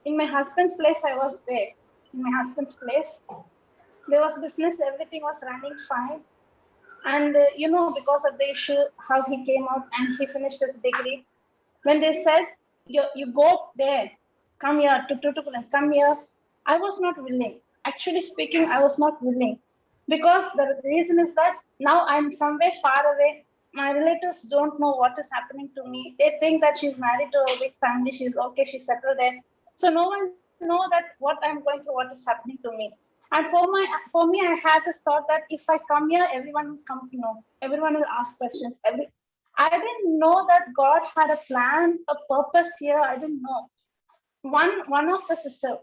in my husband's place, I was there. In my husband's place, there was business, everything was running fine. And because of the issue, how he came out and he finished his degree. When they said, you go there, come here, come here, I was not willing. Actually speaking, I was not willing. Because the reason is that now I'm somewhere far away. My relatives don't know what is happening to me. They think that she's married to a big family. She's okay. She's settled there. So no one know that what I'm going through, what is happening to me. And for me, I had this thought that if I come here, everyone will come to know. Everyone will ask questions. I didn't know that God had a plan, a purpose here. I didn't know. One of the sisters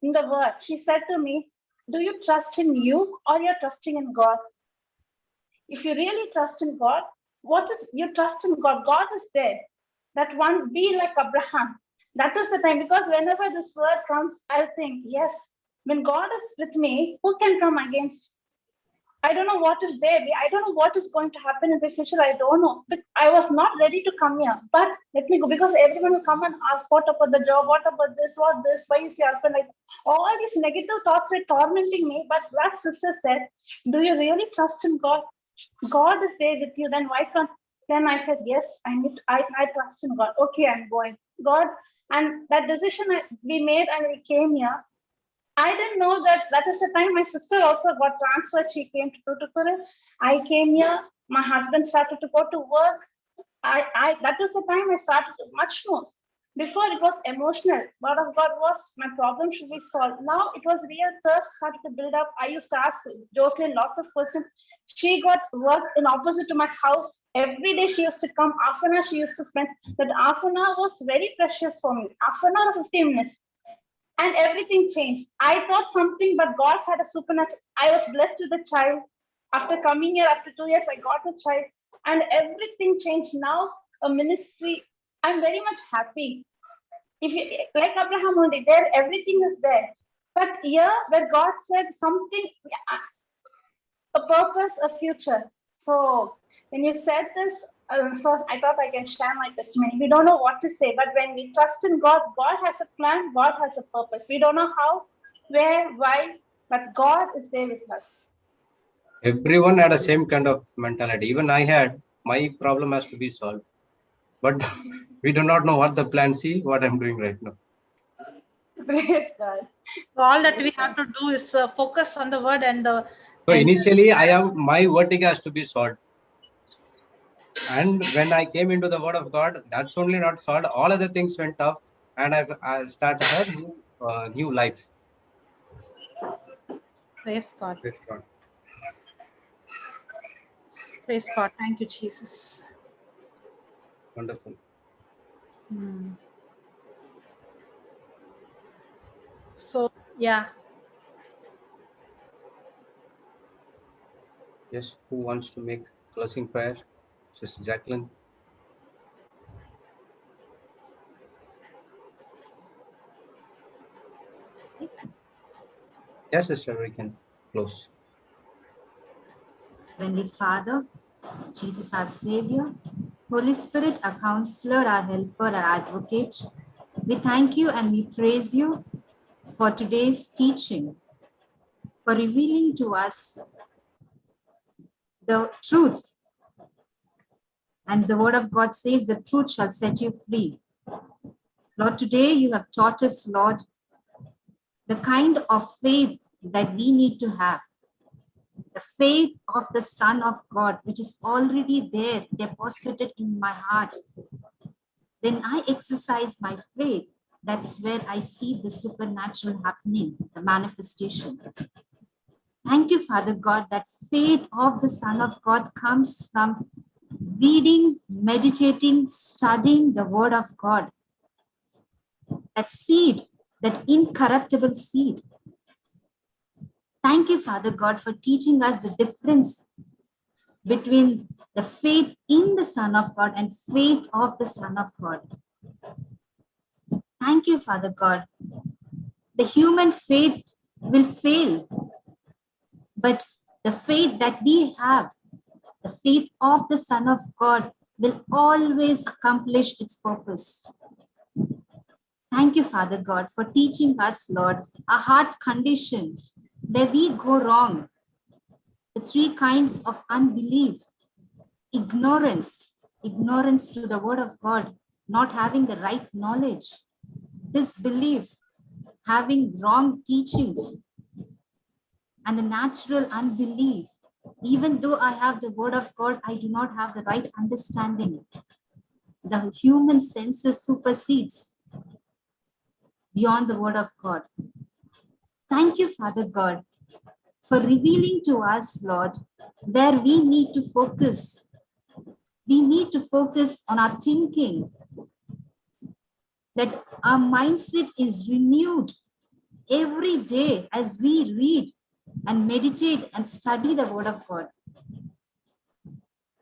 in the word, she said to me, "Do you trust in you or you're trusting in God? If you really trust in God, what is you trust in God? God is there. That one, be like Abraham. That is the time, because whenever this word comes, I'll think, yes, when God is with me, who can come against? I don't know what is there. I don't know what is going to happen in the future. I don't know. But I was not ready to come here. But let me go, because everyone will come and ask, what about the job? What about this? What this? Why is your husband like? All these negative thoughts were tormenting me. But that sister said, do you really trust in God? God is there with you. Then why can't? Then I said, yes, I trust in God. Okay, I'm going. God, and that decision we made and we came here. I didn't know that is the time my sister also got transferred. She came to Tuticorin. I came here. My husband started to go to work. That was the time I started much more. Before it was emotional. Word of God was my problem should be solved. Now it was real thirst started to build up. I used to ask Jocelyn lots of questions. She got work in opposite to my house. Every day she used to come. Half an hour she used to spend. That half an hour was very precious for me. Half an hour or 15 minutes. And everything changed. I thought something, but God had a supernatural. I was blessed with a child. After coming here, after 2 years, I got a child. And everything changed. Now, a ministry, I'm very much happy. If you, like Abraham only, there, everything is there. But here, where God said something, a purpose, a future. So when you said this, so I thought I can share my testimony. We don't know what to say, but when we trust in God, God has a plan, God has a purpose. We don't know how, where, why, but God is there with us. Everyone had the same kind of mentality. Even I had, my problem has to be solved. But we do not know what the plan. See what I'm doing right now. Praise God. So all that we have to do is focus on the word and the. So initially, my vertigo has to be solved. And when I came into the word of God, that's only not solved. All other things went off, and I started a new life. Praise God. Praise God. Praise God. Thank you, Jesus. Wonderful. So, yeah. Yes, who wants to make closing prayer? Sister Jacqueline. Yes, sister, we can close. Heavenly Father, Jesus our Savior, Holy Spirit, our counselor, our helper, our advocate, we thank you and we praise you for today's teaching, for revealing to us the truth. And the word of God says the truth shall set you free. Lord, today you have taught us, Lord, the kind of faith that we need to have. The faith of the Son of God, which is already there, deposited in my heart. When I exercise my faith, that's where I see the supernatural happening, the manifestation. Thank you, Father God, that faith of the Son of God comes from reading, meditating, studying the Word of God. That seed, that incorruptible seed. Thank you, Father God, for teaching us the difference between the faith in the Son of God and faith of the Son of God. Thank you, Father God. The human faith will fail, but the faith that we have, the faith of the Son of God, will always accomplish its purpose. Thank you, Father God, for teaching us, Lord, a heart condition where we go wrong. The three kinds of unbelief: ignorance to the word of God, not having the right knowledge; disbelief, having wrong teachings; and the natural unbelief. Even though I have the word of God, I do not have the right understanding. The human senses supersedes beyond the word of God. Thank you, Father God, for revealing to us, Lord, where we need to focus. We need to focus on our thinking, that our mindset is renewed every day as we read and meditate and study the Word of God.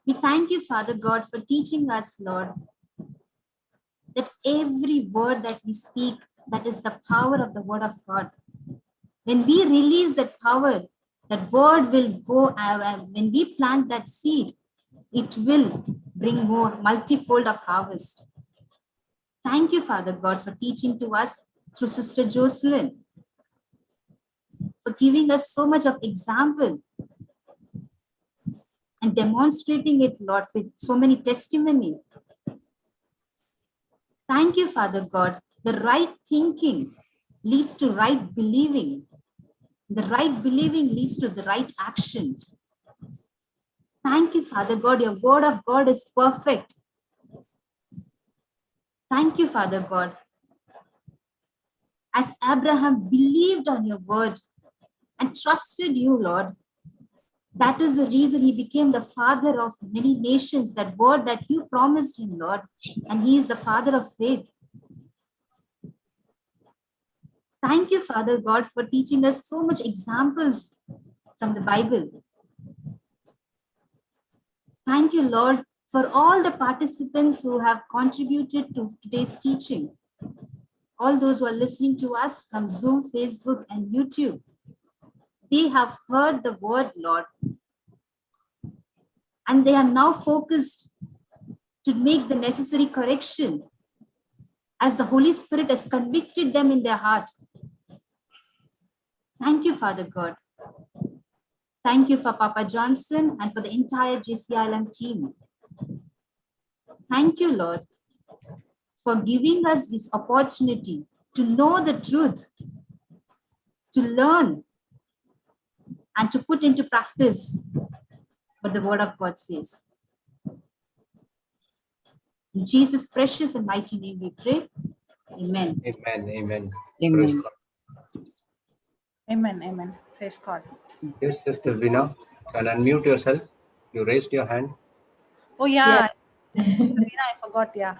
We thank you, Father God, for teaching us, Lord, that every word that we speak, that is the power of the Word of God. When we release that power, that word will go, when we plant that seed, it will bring more multifold of harvest. Thank you, Father God, for teaching to us through Sister JCILM, for giving us so much of example and demonstrating it, Lord, with so many testimony. Thank you, Father God. The right thinking leads to right believing. The right believing leads to the right action. Thank you, Father God. Your Word of God is perfect. Thank you, Father God. As Abraham believed on your word and trusted you, Lord, that is the reason he became the father of many nations, that word that you promised him, Lord, and he is the father of faith. Thank you, Father God, for teaching us so much examples from the Bible. Thank you, Lord, for all the participants who have contributed to today's teaching. All those who are listening to us from Zoom, Facebook, and YouTube. They have heard the word, Lord, and they are now focused to make the necessary correction as the Holy Spirit has convicted them in their heart. Thank you, Father God. Thank you for Papa Johnson and for the entire JCILM team. Thank you, Lord, for giving us this opportunity to know the truth, to learn, and to put into practice what the Word of God says. In Jesus' precious and mighty name we pray. Amen. Amen. Amen. Amen. Praise God. Amen. Amen. Praise God. Yes, Sister Vina, can unmute yourself. You raised your hand. Oh, yeah. Sabrina, I forgot. Yeah.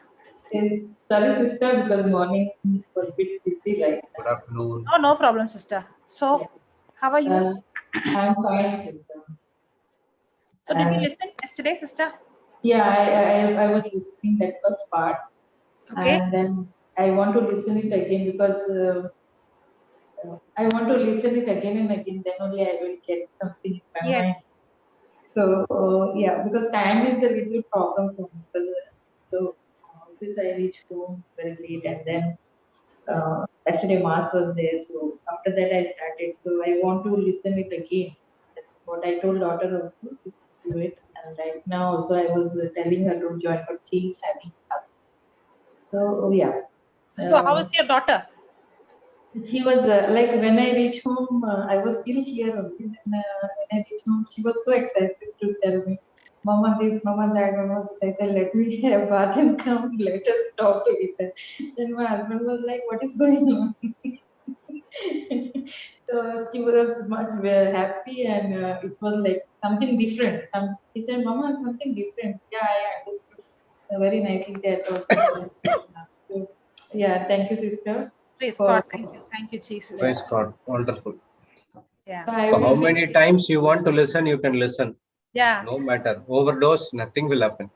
Sorry, sister, because morning was a bit busy right now. Good afternoon. Oh, no problem, sister. So, how are you? I'm fine, sister. So, did you listen yesterday, sister? Yeah, I was listening that first part, Okay. and then I want to listen it again because I want to listen it again and again. Then only I will get something in my Yes. mind. So yeah, because time is a little problem for me. Because office I reach home very late, and then yesterday mass was there. So after that I started. So I want to listen it again. What I told daughter also to do it, and right now also I was telling her to join, but she is having class. So yeah. So, how is your daughter? She was like when I reached home, I was still here only. Then, when I reached home, she was so excited to tell me, "Mama this, Mama that, Mama this." I said, "Let me have a bath and come. Let us talk later." Then my husband was like, "What is going on?" So she was much happy, and it was like something different. He said, "Mama, something different." Yeah, I understood. Very nicely they are talking. So, yeah, thank you, sister. Praise For God. Thank you. Thank you, Jesus. Praise God. Wonderful. Yeah. I So how will be many times you want to listen, you can listen. Yeah. No matter. Overdose, nothing will happen.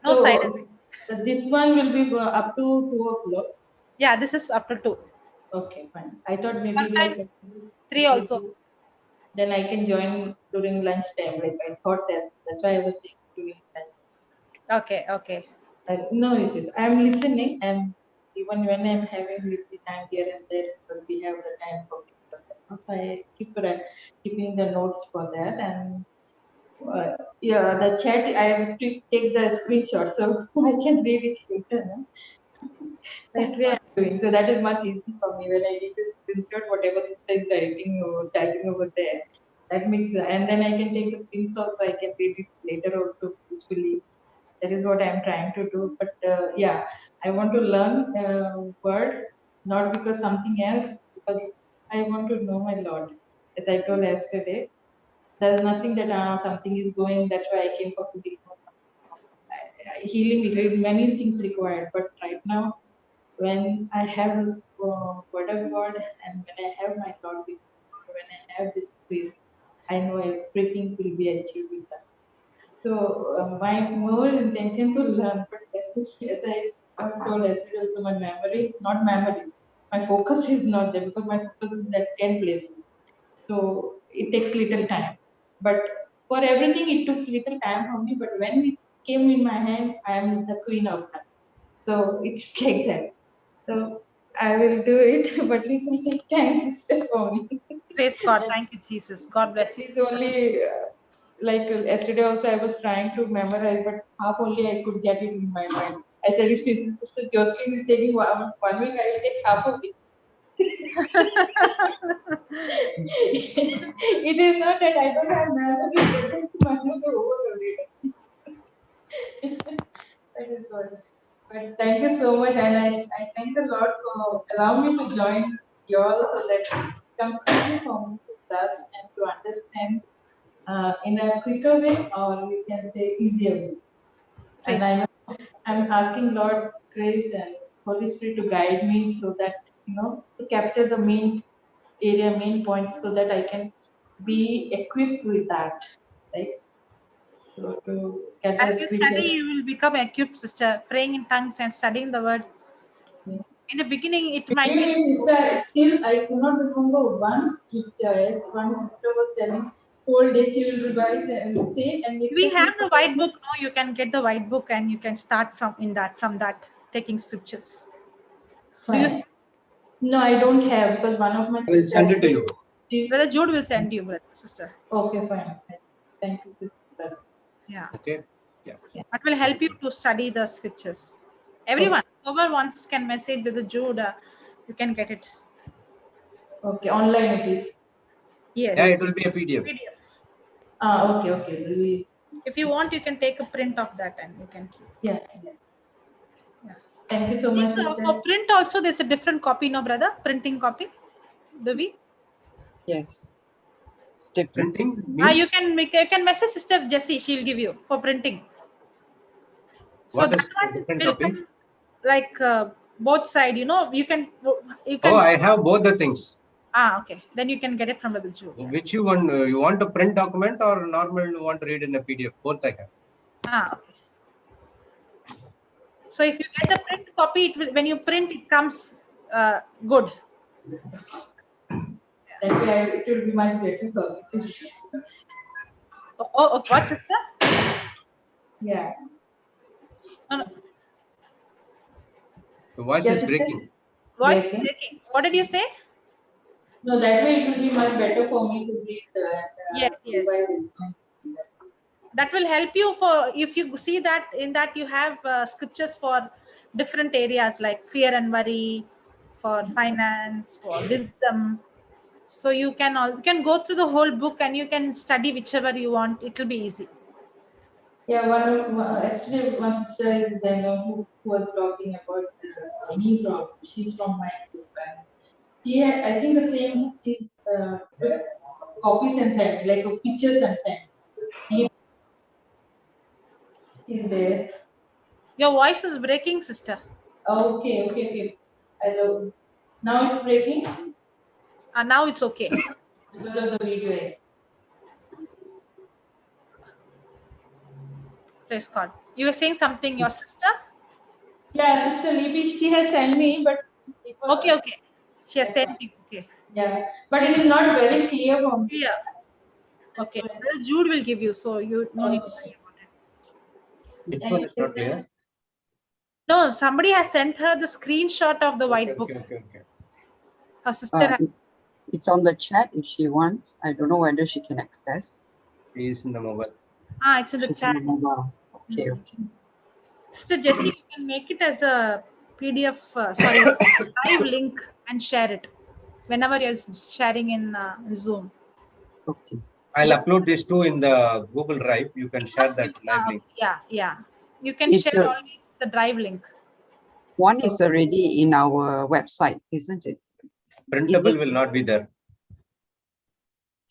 No side so effects. this one will be up to 2 o'clock. Yeah, this is up to 2. Okay, fine. I thought maybe Sometimes like 3 also. then I can join during lunch time. Like I thought that's why I was saying during lunch. Okay, okay. No issues. I'm listening, and even when I'm having little time here and there, because we have the time for people. So I keeping the notes for that, and yeah, the chat I have to take the screenshot so I can read it later. No? That way I'm doing. So that is much easy for me when I need to screenshot whatever sister is writing or typing over there. That makes and then I can take the screenshot so I can read it later also peacefully. That is what I'm trying to do. But yeah, I want to learn word not because something else, because I want to know my Lord. As I told yesterday, there's nothing that something is going, that's why I came for physical. Healing, many things required, but right now, when I have word of God and when I have my Lord with me, when I have this peace, I know everything will be achieved with that. So my more intention to learn, but as I told yesterday, also my memory is not memory. My focus is not there because my focus is at 10 places. So it takes little time. But for everything, it took little time for me. But when it came in my hand, I am the queen of that. So it's like that. So I will do it, but it will take time, sister, for me. Praise God. Thank you, Jesus. God bless you. It's only like yesterday also I was trying to memorize, but half only I could get it in my mind. I said, if Sister Jocelyn is taking 1 week, I will take half of it. It is not that I don't have memory, but overload it. That is what. But thank you so much, and I thank the Lord for allowing me to join you all so that it becomes easy for me to grasp and to understand in a quicker way, or we can say easier way. And I'm asking Lord grace and Holy Spirit to guide me so that to capture the main area, main points, so that I can be equipped with that, right? So to get the As you study, scriptures. you will become equipped, sister. Praying in tongues and studying the word. In the beginning, it might Believe be. me, sister, still I could not remember one scripture. As one sister was telling, whole day she will revise and say, and next We day have the white book. No, you can get the white book and you can start from that taking scriptures. fine. No, I don't have because one of my I will send it to sisters. you. Brother Jude will send you, brother, sister. Okay, fine. Thank you, sister. Yeah. Okay. Yeah. That will help you to study the scriptures. Everyone, whoever wants can message Brother Jude. You can get it. Okay, online it is. Yes. Yeah, it will be a PDF. Okay. Really. If you want, you can take a print of that and you can keep. Yeah. Thank you so much, sister. For print also, there's a different copy, no, brother? Printing copy? Do we? Yes. It's different. Printing means? You can message Sister Jessie. She'll give you for printing. So What that is one different will copy? come like both side. You can. Oh, I have both the things. Okay. Then you can get it from the Jude. Yeah. Which you want? You want a print document or normal? You want to read in a PDF? Both I have. Okay. So if you get the print copy, when you print, it comes good. That way it will be much better for me. What, sister? Yeah. No. The voice is breaking. Voice breaking. What did you say? No, that way it will be much better for me to read Yes. That will help you for if you see that in that you have scriptures for different areas like fear and worry, for finance, for wisdom. So you can go through the whole book and you can study whichever you want. It will be easy. Yeah, yesterday one sister is there who was talking about knee problem. She's from my group. She had, I think, the same copies and sent, like pictures and sent. Is there? Your voice is breaking, sister. Okay. I don't. Now it's breaking. Now it's okay. Because of the video. Praise God. You were saying something, your sister? Yeah, Sister Libby, she has sent me, but Okay. She has sent you. Okay. Yeah, but it is not very clear for me. Yeah. Okay. Well, Jude will give you, so you no need to worry about it. Which one is not clear? No, somebody has sent her the screenshot of the white book. Okay. Her sister has. It's on the chat if she wants. I don't know whether she can access. She is in the mobile. It's in the chat. In the mobile. Okay. Sister Jessie, you can make it as a PDF, live link and share it whenever you're sharing in Zoom. Okay. I'll upload these two in the Google Drive. You can share that live link. Yeah. You can share always the drive link. One is already in our website, isn't it? Printable will not be there.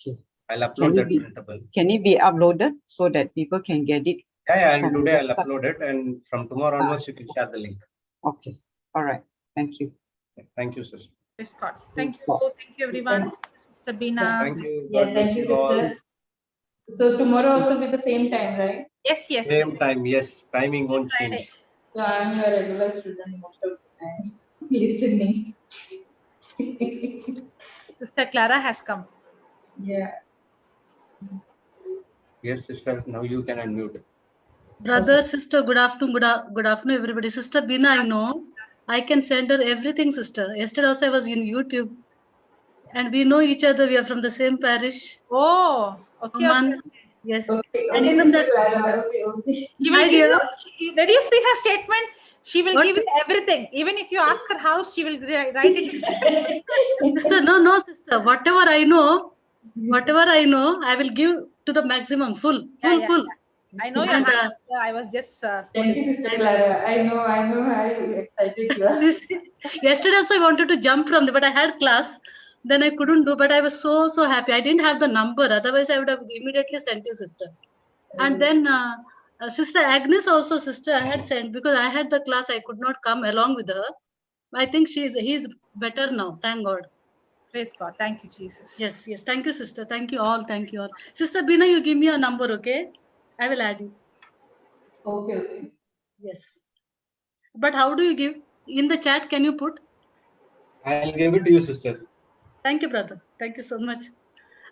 Okay. I'll upload that printable. Can it be uploaded so that people can get it? Yeah, and today I'll upload it, and from tomorrow onwards you can share the link. Okay. All right. Thank you. Thank you, sister. Praise God. Thank you, everyone. Sister Bina. Thank you. Yeah, God bless thank you, you all. sister. So tomorrow also be the same time, right? Yes, yes. Same time, yes. Timing won't change. So I'm your regular student most of the time, listening. Sister Clara has come. Yeah. Yes, sister. Now you can unmute. Brother, sister, good afternoon, good afternoon, everybody. Sister Bina, I know. I can send her everything, sister. Yesterday also I was in YouTube. And we know each other. We are from the same parish. Oh, okay. Woman, yes. Okay, And okay, even Sister that. Clara. Okay, okay. She will Hi, give dear. you, did you see her statement? She will What? give you everything. Even if you ask her house, she will write it. Sister, no, sister. Whatever I know, I will give to the maximum, full. I know your And, heart. I was just. Thank you, Sister Clara. I know how excited you are. Yesterday also I wanted to jump from there, but I had class. Then I couldn't do, but I was so happy. I didn't have the number. Otherwise, I would have immediately sent you, sister. And then Sister Agnes also, sister, I had sent because I had the class. I could not come along with her. I think he's better now. Thank God. Praise God. Thank you, Jesus. Yes. Thank you, sister. Thank you all. Sister Bina, you give me a number, okay? I will add you. Okay. Yes. But how do you give? In the chat, can you put? I'll give it to you, sister. Thank you, brother. Thank you so much.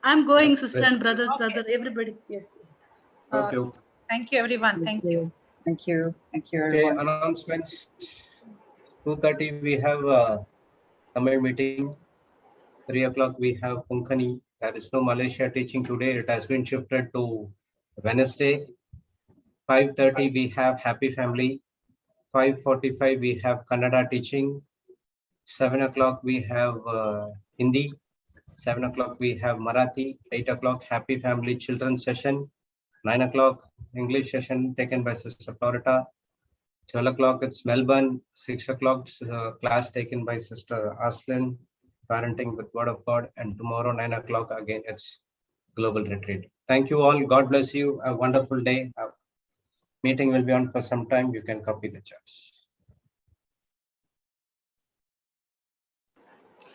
I'm going, sister and brother, everybody. Yes. Okay. Thank you, everyone. Thank you. Thank you, Okay, everyone. announcements. 2:30 we have Tamil meeting. 3 o'clock we have Punkani. There is no Malaysia teaching today. It has been shifted to Wednesday. 5:30 we have Happy Family. 5:45 we have Kannada teaching. 7 o'clock we have Hindi. 7 o'clock we have Marathi. 8 o'clock Happy Family Children's session. 9 o'clock English session taken by Sister Florita. 12 o'clock it's Melbourne. 6 o'clock class taken by Sister Aslin, Parenting with Word of God. And tomorrow 9 o'clock again it's Global Retreat. Thank you all. God bless you. A wonderful day. Meeting will be on for some time. You can copy the charts.